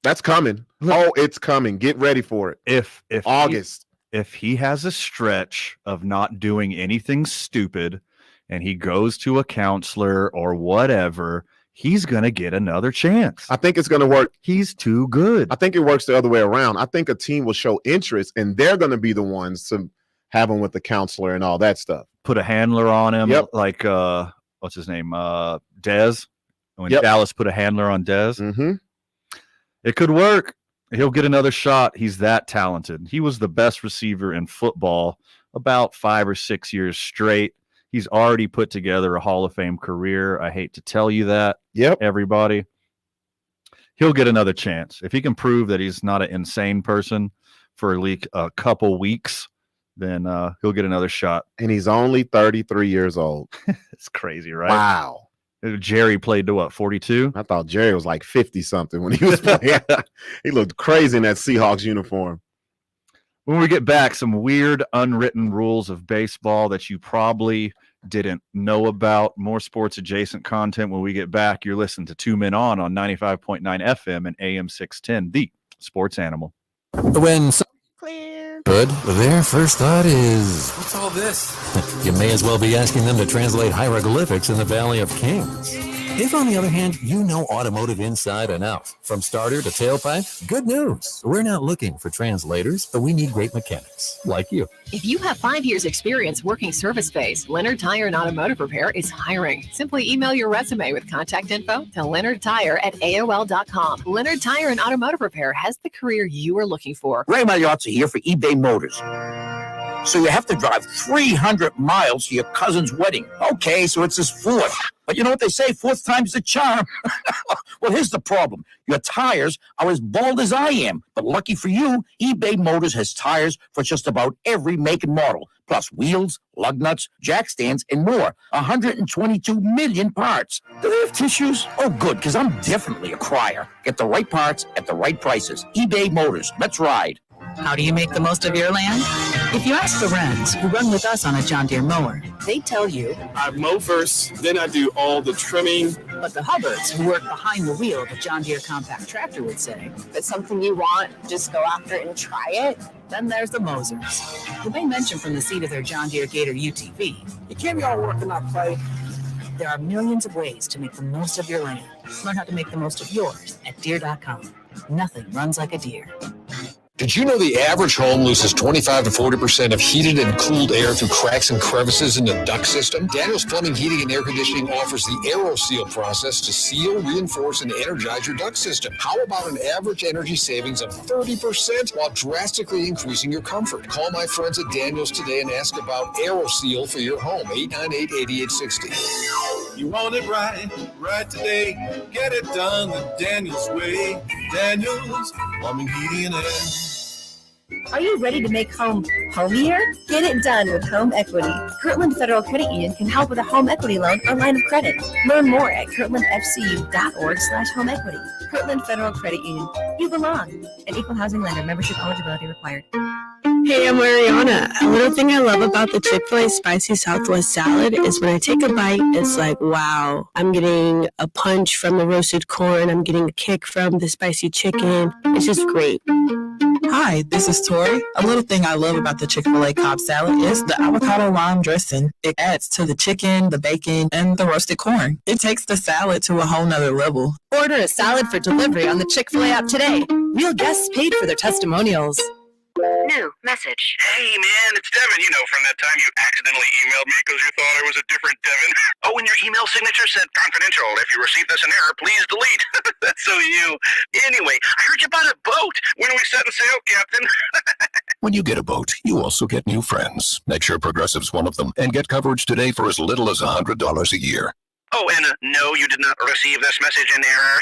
That's coming. Oh, it's coming. Get ready for it. If August. If he has a stretch of not doing anything stupid and he goes to a counselor or whatever, he's going to get another chance. I think it's going to work. He's too good. I think it works the other way around. I think a team will show interest, and they're going to be the ones to have him with the counselor and all that stuff. Put a handler on him, like what's his name? Dez. When Dallas put a handler on Dez. Mm-hmm. It could work. He'll get another shot. He's that talented. He was the best receiver in football about 5 or 6 years straight. He's already put together a Hall of Fame career. I hate to tell you that, everybody. He'll get another chance. If he can prove that he's not an insane person for a couple weeks, then he'll get another shot. And he's only 33 years old. It's crazy, right? Wow. Jerry played to what, 42? I thought Jerry was like 50-something when he was playing. He looked crazy in that Seahawks uniform. When we get back, some weird unwritten rules of baseball that you probably didn't know about. More sports-adjacent content when we get back. You're listening to 2 Men On 95.9 FM and AM 610, the Sports Animal. When good, their first thought is, what's all this? You may as well be asking them to translate hieroglyphics in the Valley of Kings. If, on the other hand, you know automotive inside and out, from starter to tailpipe, good news. We're not looking for translators, but we need great mechanics, like you. If you have 5 years experience working service bays, Leonard Tire and Automotive Repair is hiring. Simply email your resume with contact info to leonardtire@aol.com. Leonard Tire and Automotive Repair has the career you are looking for. Ray Magliozzi here for eBay Motors. So you have to drive 300 miles to your cousin's wedding. Okay, so it's his fourth. But you know what they say, fourth time's the charm. Well, here's the problem. Your tires are as bald as I am. But lucky for you, eBay Motors has tires for just about every make and model. Plus wheels, lug nuts, jack stands, and more. 122 million parts. Do they have tissues? Oh, good, because I'm definitely a crier. Get the right parts at the right prices. eBay Motors. Let's ride. How do you make the most of your land? If you ask the Wrens, who run with us on a John Deere mower, they tell you, I mow first, then I do all the trimming. But the Hubbards, who work behind the wheel of a John Deere compact tractor, would say, if it's something you want, just go after it and try it. Then there's the Mosers, who they mention from the seat of their John Deere Gator UTV. You can't be all work and not play. There are millions of ways to make the most of your land. Learn how to make the most of yours at Deere.com. Nothing runs like a deer. Did you know the average home loses 25 to 40% of heated and cooled air through cracks and crevices in the duct system? Daniels Plumbing, Heating, and Air Conditioning offers the AeroSeal process to seal, reinforce, and energize your duct system. How about an average energy savings of 30% while drastically increasing your comfort? Call my friends at Daniels today and ask about AeroSeal for your home, 898-8860. You want it right today. Get it done the Daniels way. Daniels Plumbing, Heating, and Air. Are you ready to make home homier? Get it done with Home Equity. Kirtland Federal Credit Union can help with a home equity loan or line of credit. Learn more at kirtlandfcu.org/homeequity. Kirtland Federal Credit Union. You belong. An equal housing lender. Membership eligibility required. Hey, I'm Ariana. A little thing I love about the Chick-fil-A Spicy Southwest Salad is when I take a bite, it's like, wow, I'm getting a punch from the roasted corn. I'm getting a kick from the spicy chicken. It's just great. Hi, this is Tori. A little thing I love about the Chick-fil-A Cobb salad is the avocado lime dressing. It adds to the chicken, the bacon, and the roasted corn. It takes the salad to a whole nother level. Order a salad for delivery on the Chick-fil-A app today. Real guests paid for their testimonials. New message. Hey, man, it's Devin. You know, from that time you accidentally emailed me because you thought I was a different Devin. Oh, and your email signature said confidential. If you received this in error, please delete. That's so you. Anyway, I heard you bought a boat. When are we setting sail, Captain? When you get a boat, you also get new friends. Make sure Progressive's one of them and get coverage today for as little as $100 a year. Oh, and no, you did not receive this message in error.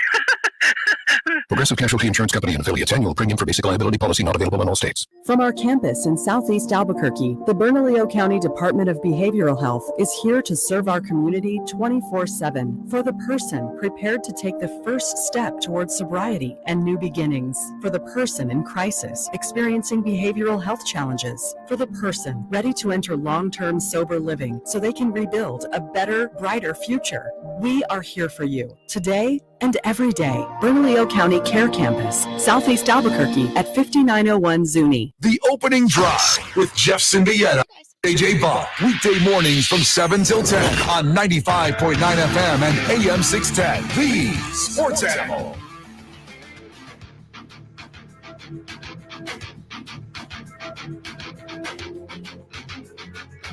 Progressive Casualty Insurance Company and affiliates. Annual premium for basic liability policy not available in all states. From our campus in Southeast Albuquerque, the Bernalillo County Department of Behavioral Health is here to serve our community 24/7. For the person prepared to take the first step towards sobriety and new beginnings. For the person in crisis experiencing behavioral health challenges. For the person ready to enter long-term sober living so they can rebuild a better, brighter future. We are here for you today and every day. Bernalillo County Care Campus, Southeast Albuquerque at 5901 Zuni. The Opening Drive with Jeff Symbieta, AJ Bach, weekday mornings from 7 till 10 on 95.9 FM and AM 610. The Sports Animal.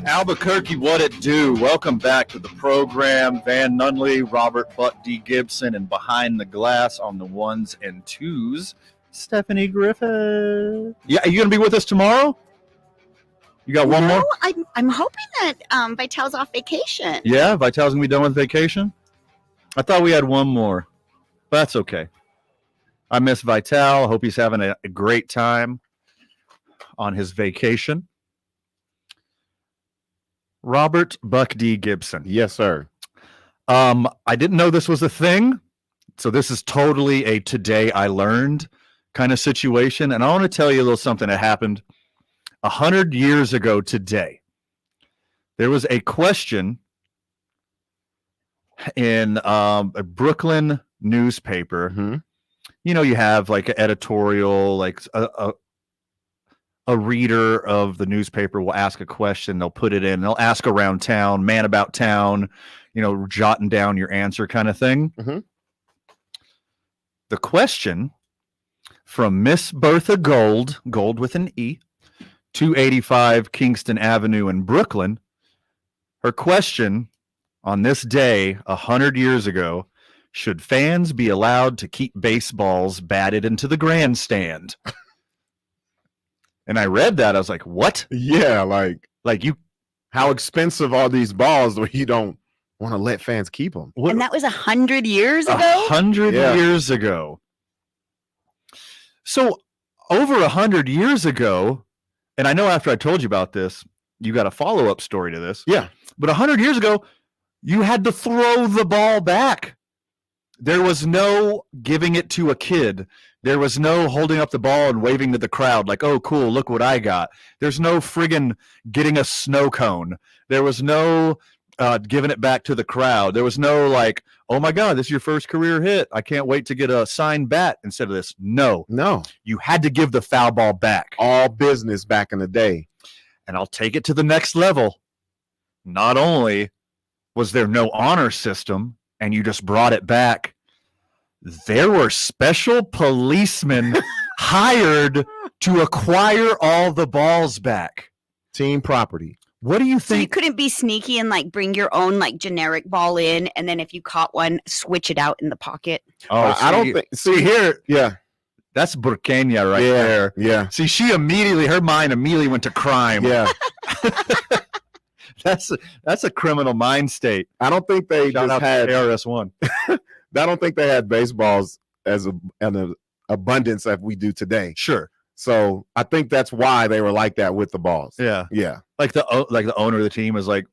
Albuquerque, what it do? Welcome back to the program. Van Nunley, Robert Buck D. Gibson, and behind the glass on the ones and twos, Stephanie Griffith. Yeah, are you going to be with us tomorrow? You got one more? I'm hoping that Vital's off vacation. Yeah, Vital's going to be done with vacation? I thought we had one more, but that's okay. I miss Vital. I hope he's having a great time on his vacation. Robert Buck D. Gibson. Yes, sir. I didn't know this was a thing, so this is totally a today I learned kind of situation, and I want to tell you a little something that happened 100 years ago today. There was a question in a Brooklyn newspaper. Mm-hmm. You know, you have like an editorial, like a reader of the newspaper will ask a question, they'll put it in, they'll ask around town, man about town, you know, jotting down your answer kind of thing. Mm-hmm. The question from Miss Bertha Gold with an E, 285 Kingston Avenue in Brooklyn. Her question on this day, 100 years ago, should fans be allowed to keep baseballs batted into the grandstand? And I read that. I was like, what? Yeah, like you, how expensive are these balls where you don't want to let fans keep them? And that was 100 years ago? 100 years ago. So over 100 years ago, and I know after I told you about this, you got a follow-up story to this. Yeah. But 100 years ago, you had to throw the ball back. There was no giving it to a kid. There was no holding up the ball and waving to the crowd like, oh, cool, look what I got. There's no friggin' getting a snow cone. There was no giving it back to the crowd. There was no like, oh, my God, this is your first career hit. I can't wait to get a signed bat instead of this. No. You had to give the foul ball back. All business back in the day. And I'll take it to the next level. Not only was there no honor system and you just brought it back, There were special policemen hired to acquire all the balls back. Team property. What do you So you think? couldn't be sneaky and like bring your own like generic ball in, and then if you caught one, switch it out in the pocket. Oh, I don't think. See here, Yeah. that's Burkina right there. Yeah. See, her mind immediately went to crime. Yeah. That's a criminal mind state. I don't think they Shout just out had. to KRS-One. I don't think they had baseballs as an abundance as we do today. Sure. So I think that's why they were like that with the balls. Yeah. Yeah. Like the owner of the team was like,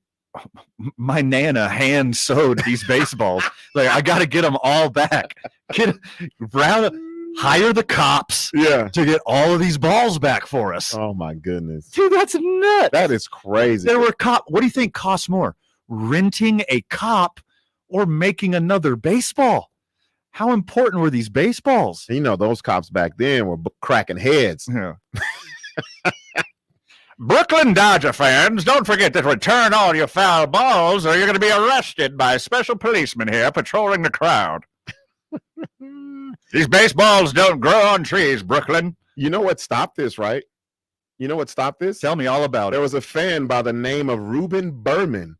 my nana hand sewed these baseballs. Like, I got to get them all back. Hire the cops to get all of these balls back for us. Oh my goodness. Dude, that's nuts. That is crazy. There were what do you think costs more? Renting a cop or making another baseball? How important were these baseballs? You know, those cops back then were cracking heads. Yeah. Brooklyn Dodger fans, don't forget to return all your foul balls or you're going to be arrested by special policemen here patrolling the crowd. These baseballs don't grow on trees, Brooklyn. You know what stopped this, right? You know what stopped this? Tell me all about it. There was a fan by the name of Reuben Berman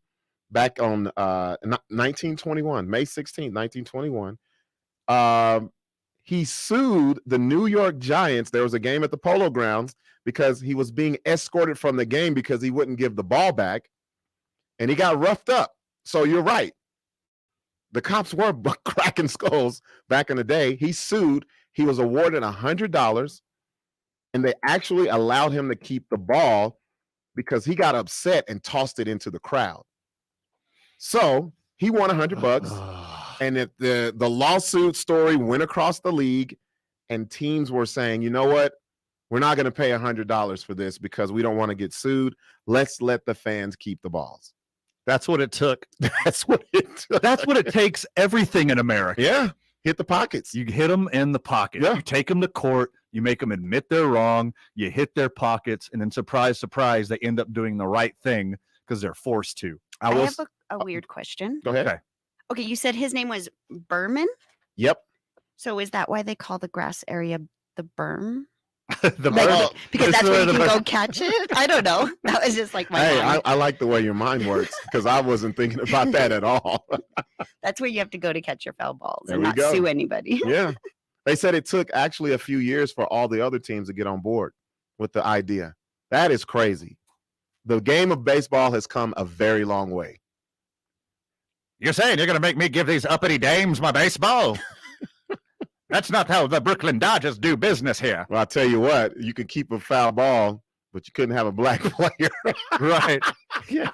back on 1921, May 16, 1921. He sued the New York Giants. There was a game at the Polo Grounds because he was being escorted from the game because he wouldn't give the ball back, and he got roughed up. So you're right. The cops were cracking skulls back in the day. He sued. He was awarded $100, and they actually allowed him to keep the ball because he got upset and tossed it into the crowd. So he won $100. And the lawsuit story went across the league, and teams were saying, you know what? We're not going to pay $100 for this because we don't want to get sued. Let's let the fans keep the balls. That's what it took. That's what it took. That's what it takes. Everything in America. Yeah. Hit the pockets. You hit them in the pocket. Yeah. You take them to court. You make them admit they're wrong. You hit their pockets. And then surprise, surprise, they end up doing the right thing because they're forced to. I have a weird question. Go ahead. Okay, you said his name was Berman? Yep. So is that why they call the grass area the berm? Because Because that's where you can go catch it? I don't know. That was just like my mind. I like the way your mind works because I wasn't thinking about that at all. That's where you have to go to catch your foul balls There and we not go. sue anybody. Yeah. They said it took actually a few years for all the other teams to get on board with the idea. That is crazy. The game of baseball has come a very long way. You're saying you're going to make me give these uppity dames my baseball? That's not how the Brooklyn Dodgers do business here. Well, I'll tell you what, you could keep a foul ball, but you couldn't have a black player. Right. Yeah.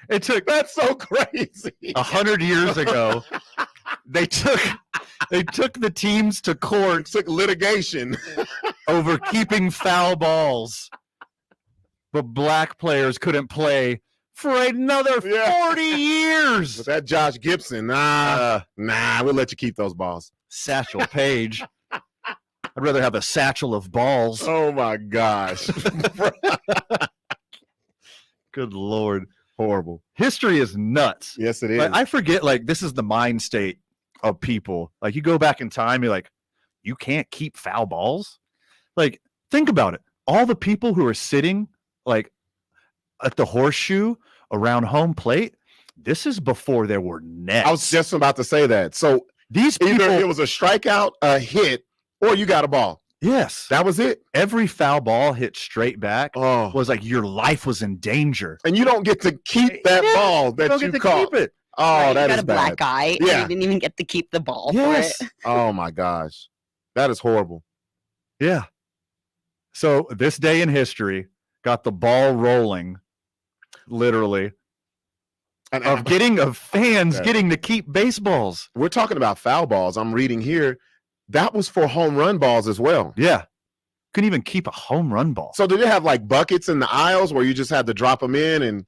That's so crazy. 100 years ago, they took the teams to court. Took litigation over keeping foul balls. But black players couldn't play for another 40 years. But that Josh Gibson, we'll let you keep those balls. Satchel Paige. I'd rather have a satchel of balls. Oh my gosh. Good Lord. Horrible. History is nuts. Yes, it is. Like, I forget, like, this is the mind state of people. Like, you go back in time, you're like, you can't keep foul balls? Like, think about it. All the people who are sitting, like, at the horseshoe around home plate, this is before there were nets. I was just about to say that. So these people, either it was a strikeout, a hit, or you got a ball. Yes. That was it. Every foul ball hit straight back was like your life was in danger. And you don't get to keep that ball that you caught. Keep it. Oh, Right, that you got is a black bad. eye. Yeah. And you didn't even get to keep the ball Yes. for it. Oh my gosh. That is horrible. Yeah. So this day in history got the ball rolling, literally, of fans getting to keep baseballs. We're talking about foul balls. I'm reading here. That was for home run balls as well. Yeah. Couldn't even keep a home run ball. So did they have like buckets in the aisles where you just had to drop them in and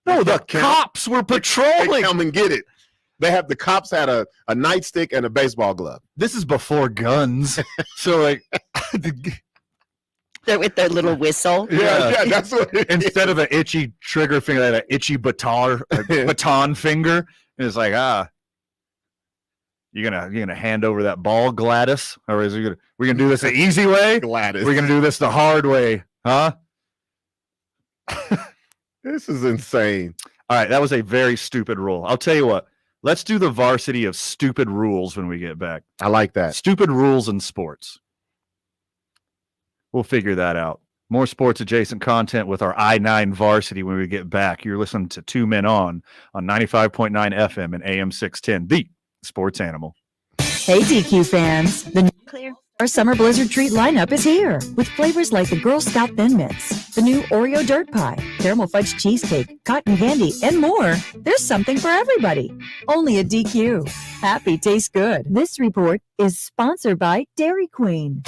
No, the cops were patrolling. They come and get it. The cops had a nightstick and a baseball glove. This is before guns. So like They're with their little whistle. Yeah, that's what it instead of an itchy trigger finger, they had an itchy baton finger. It's like, you're gonna hand over that ball, Gladys, or is we're gonna do this the easy way? Gladys. We're gonna do this the hard way, huh? This is insane. All right, that was a very stupid rule. I'll tell you what. Let's do the varsity of stupid rules when we get back. I like that. Stupid rules in sports. We'll figure that out. More sports adjacent content with our I-9 varsity when we get back. You're listening to 2 Men On 95.9 FM and AM 610, the sports animal. Hey, DQ fans. Our summer blizzard treat lineup is here with flavors like the Girl Scout Thin Mints, the new Oreo Dirt Pie, caramel fudge cheesecake, cotton candy, and more. There's something for everybody. Only at DQ. Happy tastes good. This report is sponsored by Dairy Queen.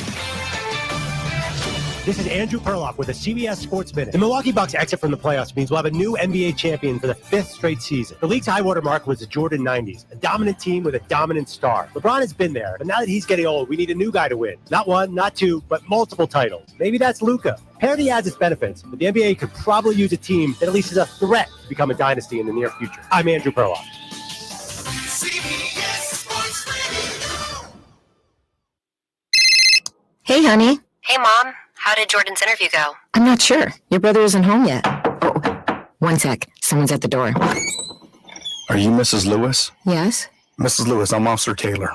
This is Andrew Perloff with a CBS Sports Minute. The Milwaukee Bucks exit from the playoffs means we'll have a new NBA champion for the 5th straight season. The league's high-water mark was the Jordan 90s, a dominant team with a dominant star. LeBron has been there, but now that he's getting old, we need a new guy to win. Not one, not two, but multiple titles. Maybe that's Luka. Parity has its benefits, but the NBA could probably use a team that at least is a threat to become a dynasty in the near future. I'm Andrew Perloff. Hey, honey. Hey, Mom. How did Jordan's interview go? I'm not sure. Your brother isn't home yet. Oh, one sec. Someone's at the door. Are you Mrs. Lewis? Yes? Mrs. Lewis, I'm Officer Taylor.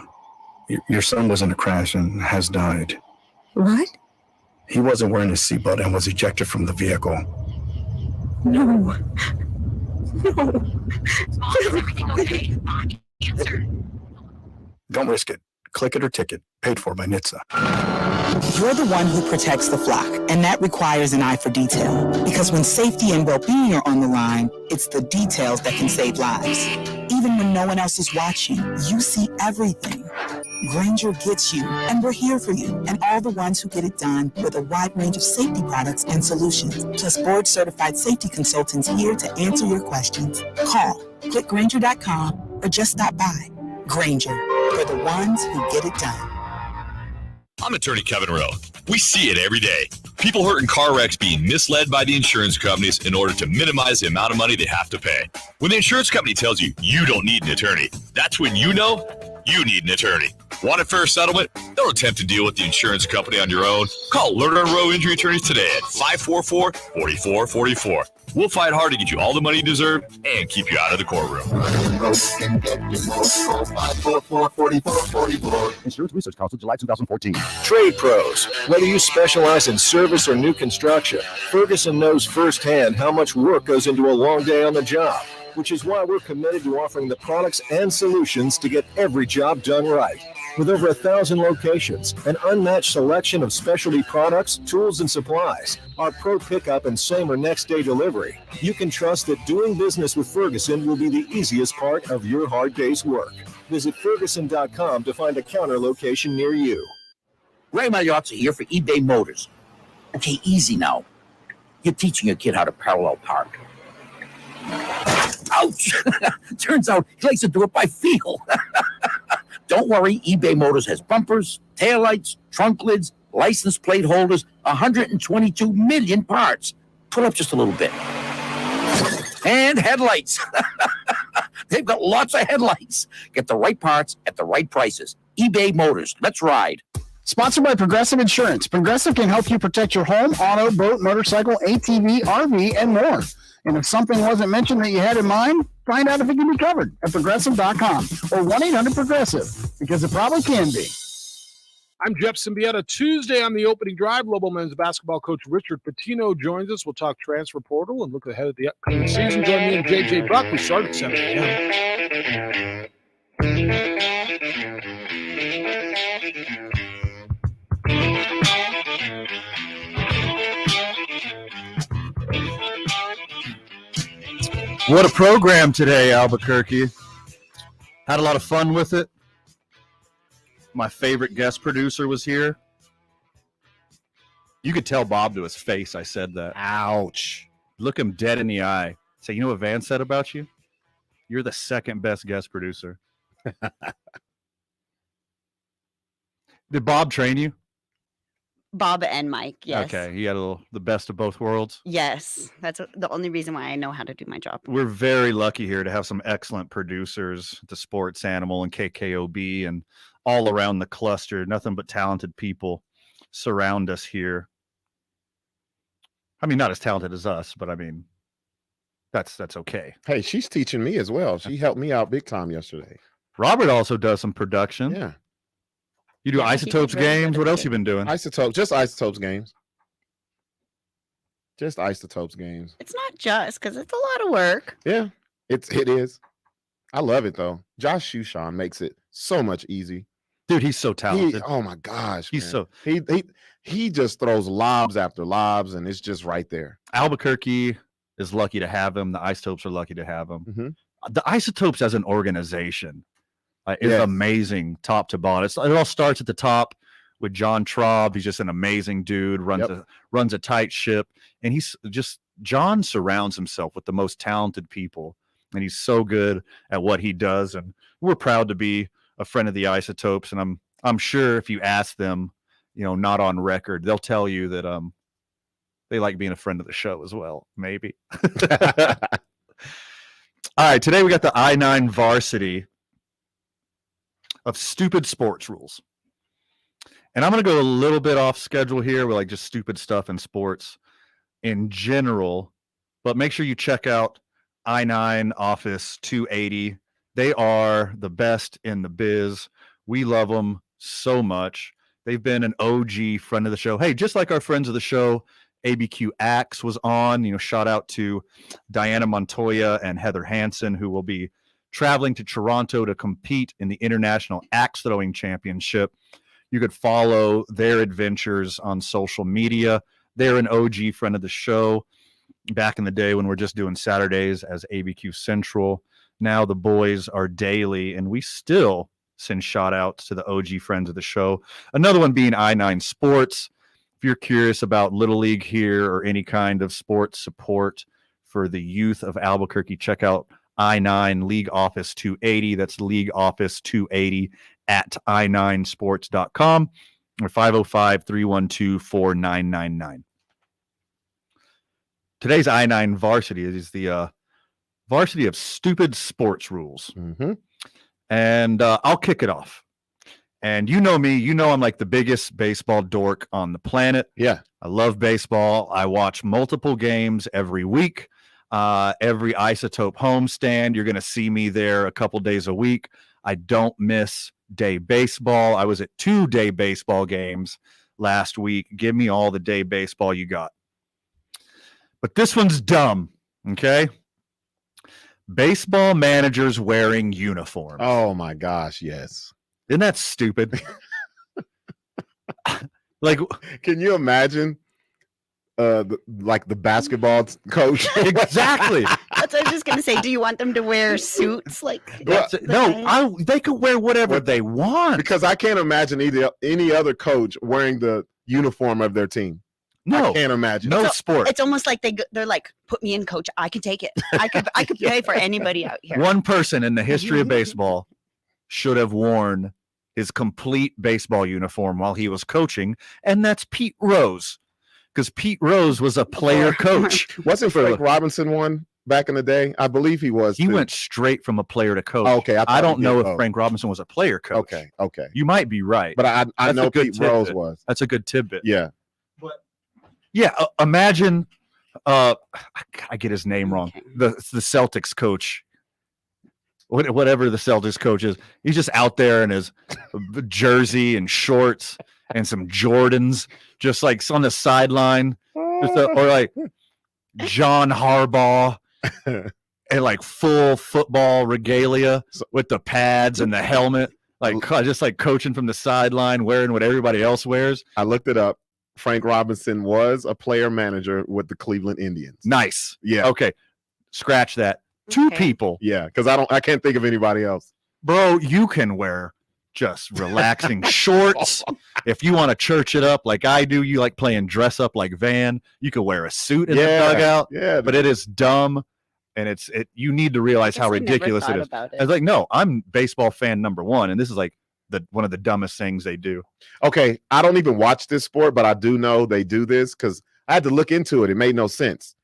Your son was in a crash and has died. What? He wasn't wearing his seatbelt and was ejected from the vehicle. No. No. Mom, is everything okay? Answer. Don't risk it. Click it or ticket. Paid for by NHTSA. You're the one who protects the flock, and that requires an eye for detail. Because when safety and well-being are on the line, it's the details that can save lives. Even when no one else is watching, you see everything. Grainger gets you, and we're here for you, and all the ones who get it done with a wide range of safety products and solutions, plus board-certified safety consultants here to answer your questions. Call, click Grainger.com, or just stop by. Grainger, for the ones who get it done. I'm attorney Kevin Rowe. We see it every day. People hurt in car wrecks being misled by the insurance companies in order to minimize the amount of money they have to pay. When the insurance company tells you you don't need an attorney, that's when you know you need an attorney. Want a fair settlement? Don't attempt to deal with the insurance company on your own. Call Lerner & Rowe Injury Attorneys today at 544-4444. We'll fight hard to get you all the money you deserve and keep you out of the courtroom. Insurance Research Council, July 2014. Trade pros. Whether you specialize in service or new construction, Ferguson knows firsthand how much work goes into a long day on the job, which is why we're committed to offering the products and solutions to get every job done right. With over 1,000 locations, an unmatched selection of specialty products, tools, and supplies, our pro pickup and same or next day delivery, you can trust that doing business with Ferguson will be the easiest part of your hard day's work. Visit Ferguson.com to find a counter location near you. Ray Magliozzi here for eBay Motors. Okay, easy now. You're teaching a kid how to parallel park. Ouch! Turns out he likes to do it by feel. Don't worry, eBay Motors has bumpers, taillights, trunk lids, license plate holders, 122 million parts. Pull up just a little bit. And headlights. They've got lots of headlights. Get the right parts at the right prices. eBay Motors. Let's ride. Sponsored by Progressive Insurance. Progressive can help you protect your home, auto, boat, motorcycle, ATV, RV, and more. And if something wasn't mentioned that you had in mind, find out if it can be covered at Progressive.com or 1-800-PROGRESSIVE, because it probably can be. I'm Jeff Symbieta. Tuesday on the opening drive, Lobo men's basketball coach Richard Pitino joins us. We'll talk transfer portal and look ahead at the upcoming season. Join me and JJ Buck. We start at 7 a.m. What a program today, Albuquerque. Had a lot of fun with it. My favorite guest producer was here. You could tell Bob to his face I said that. Ouch. Look him dead in the eye. Say, you know what Van said about you? You're the second best guest producer. Did Bob train you? Bob and Mike. Yes. Okay, you got the best of both worlds. Yes, that's the only reason why I know how to do my job. We're very lucky here to have some excellent producers, the Sports Animal and KKOB, and all around the cluster. Nothing but talented people surround us here. I mean, not as talented as us, but I mean, that's okay. Hey, she's teaching me as well. She helped me out big time yesterday. Robert also does some production. Yeah. You do Isotopes games. What else you been doing? Just Isotopes games. Just Isotopes games. It's not just because it's a lot of work. Yeah, it is. I love it though. Josh Shushan makes it so much easy. Dude, he's so talented. Oh my gosh, he's man. He just throws lobs after lobs, and it's just right there. Albuquerque is lucky to have him. The Isotopes are lucky to have him. Mm-hmm. The Isotopes as an organization is amazing, top to bottom. It all starts at the top with John Traub. He's just an amazing dude. Runs a tight ship, and John surrounds himself with the most talented people, and he's so good at what he does. And we're proud to be a friend of the Isotopes. And I'm sure if you ask them, not on record, they'll tell you that they like being a friend of the show as well. Maybe. All right, today we got the I-9 varsity of stupid sports rules. And I'm going to go a little bit off schedule here with just stupid stuff in sports in general, but make sure you check out I-9 Office 280. They are the best in the biz. We love them so much. They've been an OG friend of the show. Hey, just like our friends of the show, ABQ Axe was on. Shout out to Diana Montoya and Heather Hansen, who will be traveling to Toronto to compete in the International Axe Throwing Championship. You could follow their adventures on social media. They're an OG friend of the show back in the day when we're just doing Saturdays as ABQ Central. Now the boys are daily, and we still send shout outs to the OG friends of the show. Another one being I-9 Sports. If you're curious about Little League here or any kind of sports support for the youth of Albuquerque, check out I-9 League Office 280. That's League Office 280 at i9sports.com or 505-312-4999. Today's I-9 varsity is the varsity of stupid sports rules. Mm-hmm. And I'll kick it off. And you know me, I'm like the biggest baseball dork on the planet. Yeah. I love baseball. I watch multiple games every week. Every Isotope homestand, you're going to see me there a couple days a week. I don't miss day baseball. I was at 2 day baseball games last week. Give me all the day baseball you got. But this one's dumb, okay? Baseball managers wearing uniforms. Oh my gosh, yes. Isn't that stupid? Can you imagine the basketball coach? Exactly. That's what I was just gonna say. Do you want them to wear suits? They could wear whatever they want. Because I can't imagine any other coach wearing the uniform of their team. No, I can't imagine. No sport. It's almost like they're like, put me in, coach. I can take it. I could pay for anybody out here. One person in the history of baseball should have worn his complete baseball uniform while he was coaching, and that's Pete Rose. Because Pete Rose was a player coach. Wasn't Frank Robinson one back in the day? I believe he was. He went straight from a player to coach. Okay, I don't know if Frank Robinson was a player coach. Okay. You might be right. But I know Pete Rose was. That's a good tidbit. Yeah. Yeah, imagine I get his name wrong. The Celtics coach, whatever the Celtics coach is, he's just out there in his jersey and shorts and some Jordans, just like on the sideline, or like John Harbaugh and like full football regalia with the pads and the helmet, just like coaching from the sideline, wearing what everybody else wears. I looked it up. Frank Robinson was a player manager with the Cleveland Indians. Nice. Yeah. Okay. Scratch that. Two people. Yeah, because I can't think of anybody else. Bro, you can wear just relaxing shorts. If you want to church it up like I do, you like playing dress up like Van. You can wear a suit in the dugout. Yeah. But it is dumb, and you need to realize how ridiculous it is. I was like, no, I'm baseball fan number one, and this is like one of the dumbest things they do. Okay, I don't even watch this sport, but I do know they do this because I had to look into it. It made no sense.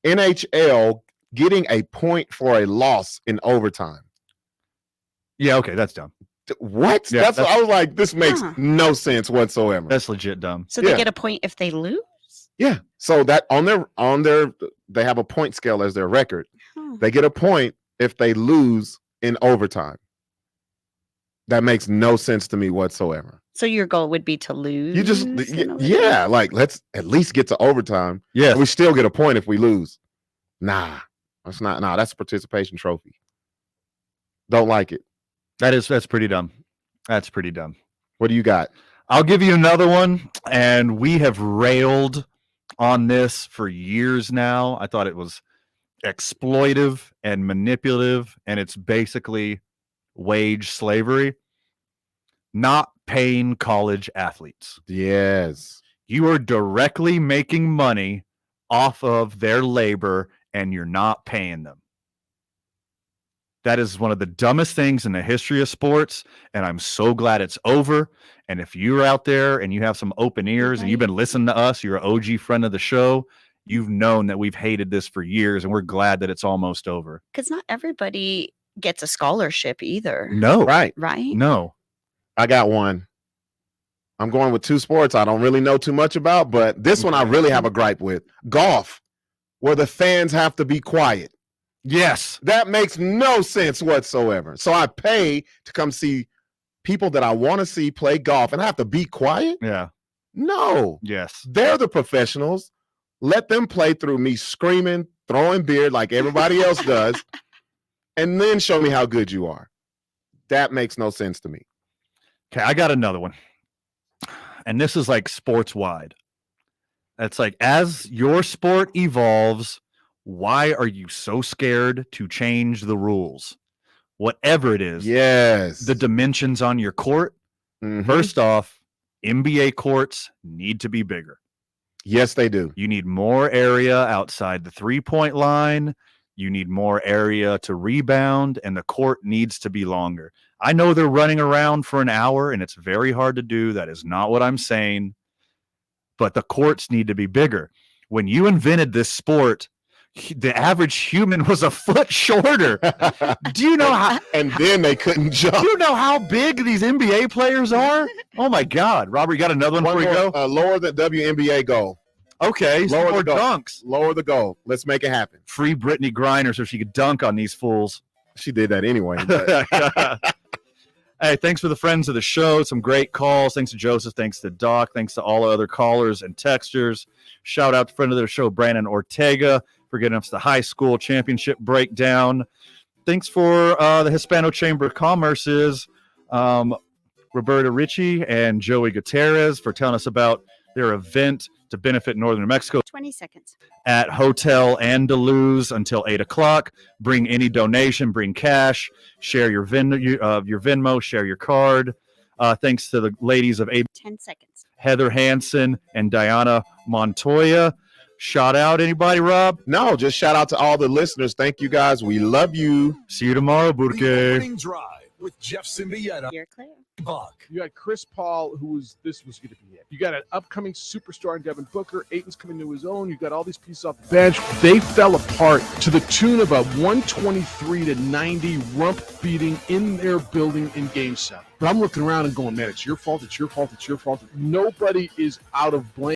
NHL getting a point for a loss in overtime. Yeah, okay, that's dumb. What? Yeah, that's what I was like, this makes no sense whatsoever. That's legit dumb. So they get a point if they lose? Yeah. So that on their they have a point scale as their record. They get a point if they lose in overtime. That makes no sense to me whatsoever. So your goal would be to lose? You just like let's at least get to overtime. Yeah. We still get a point if we lose. Nah, that's not. Nah, that's a participation trophy. Don't like it. That's pretty dumb. That's pretty dumb. What do you got? I'll give you another one, and we have railed on this for years now. I thought it was exploitive and manipulative, and it's basically wage slavery. Not paying college athletes. Yes. You are directly making money off of their labor, and you're not paying them. That is one of the dumbest things in the history of sports, and I'm so glad it's over. And if you're out there and you have some open ears and you've been listening to us, you're an OG friend of the show, you've known that we've hated this for years, and we're glad that it's almost over. Because not everybody gets a scholarship either. No. Right. Right? No. I got one. I'm going with two sports I don't really know too much about, but this one I really have a gripe with. Golf, where the fans have to be quiet. Yes. That makes no sense whatsoever. So I pay to come see people that I want to see play golf, and I have to be quiet? Yeah. No. Yes. They're the professionals. Let them play through me screaming, throwing beer like everybody else does, and then show me how good you are. That makes no sense to me. Okay, I got another one. And this is like sports wide. It's like, as your sport evolves, why are you so scared to change the rules? Whatever it is. Yes. The dimensions on your court. First off, NBA courts need to be bigger. Yes, they do. You need more area outside the 3-point line. You need more area to rebound, and the court needs to be longer. I know they're running around for an hour, and it's very hard to do. That is not what I'm saying. But the courts need to be bigger. When you invented this sport, the average human was a foot shorter. Do you know how? And then they couldn't jump. Do you know how big these NBA players are? Oh my God, Robert, you got another one before we go? Lower the WNBA goal. Okay, lower more the goal. dunks. Lower the goal. Let's make it happen. Free Brittany Griner so she could dunk on these fools. She did that anyway. Hey, thanks for the friends of the show. Some great calls. Thanks to Joseph. Thanks to Doc. Thanks to all the other callers and texters. Shout out to friend of the show, Brandon Ortega, for getting us the high school championship breakdown. Thanks for the HIspano Chamber of Commerce's Roberta Ritchie and Joey Gutierrez for telling us about their event to benefit Northern New Mexico. 20 seconds. At Hotel Andaluz until 8 o'clock. Bring any donation, bring cash, share your Venmo, share your card. Thanks to the ladies of 10 seconds. Heather Hansen and Diana Montoya. Shout out anybody, Rob? No, just shout out to all the listeners. Thank you guys. We love you. See you tomorrow, Burke. The Morning Drive with Jeff Symbieta. You're clear. Buck. You got Chris Paul, this was going to be it. You got an upcoming superstar in Devin Booker. Ayton's coming to his own. You got all these pieces off the bench. They fell apart to the tune of a 123-90 rump beating in their building in Game 7. But I'm looking around and going, man, it's your fault. It's your fault. It's your fault. Nobody is out of blame.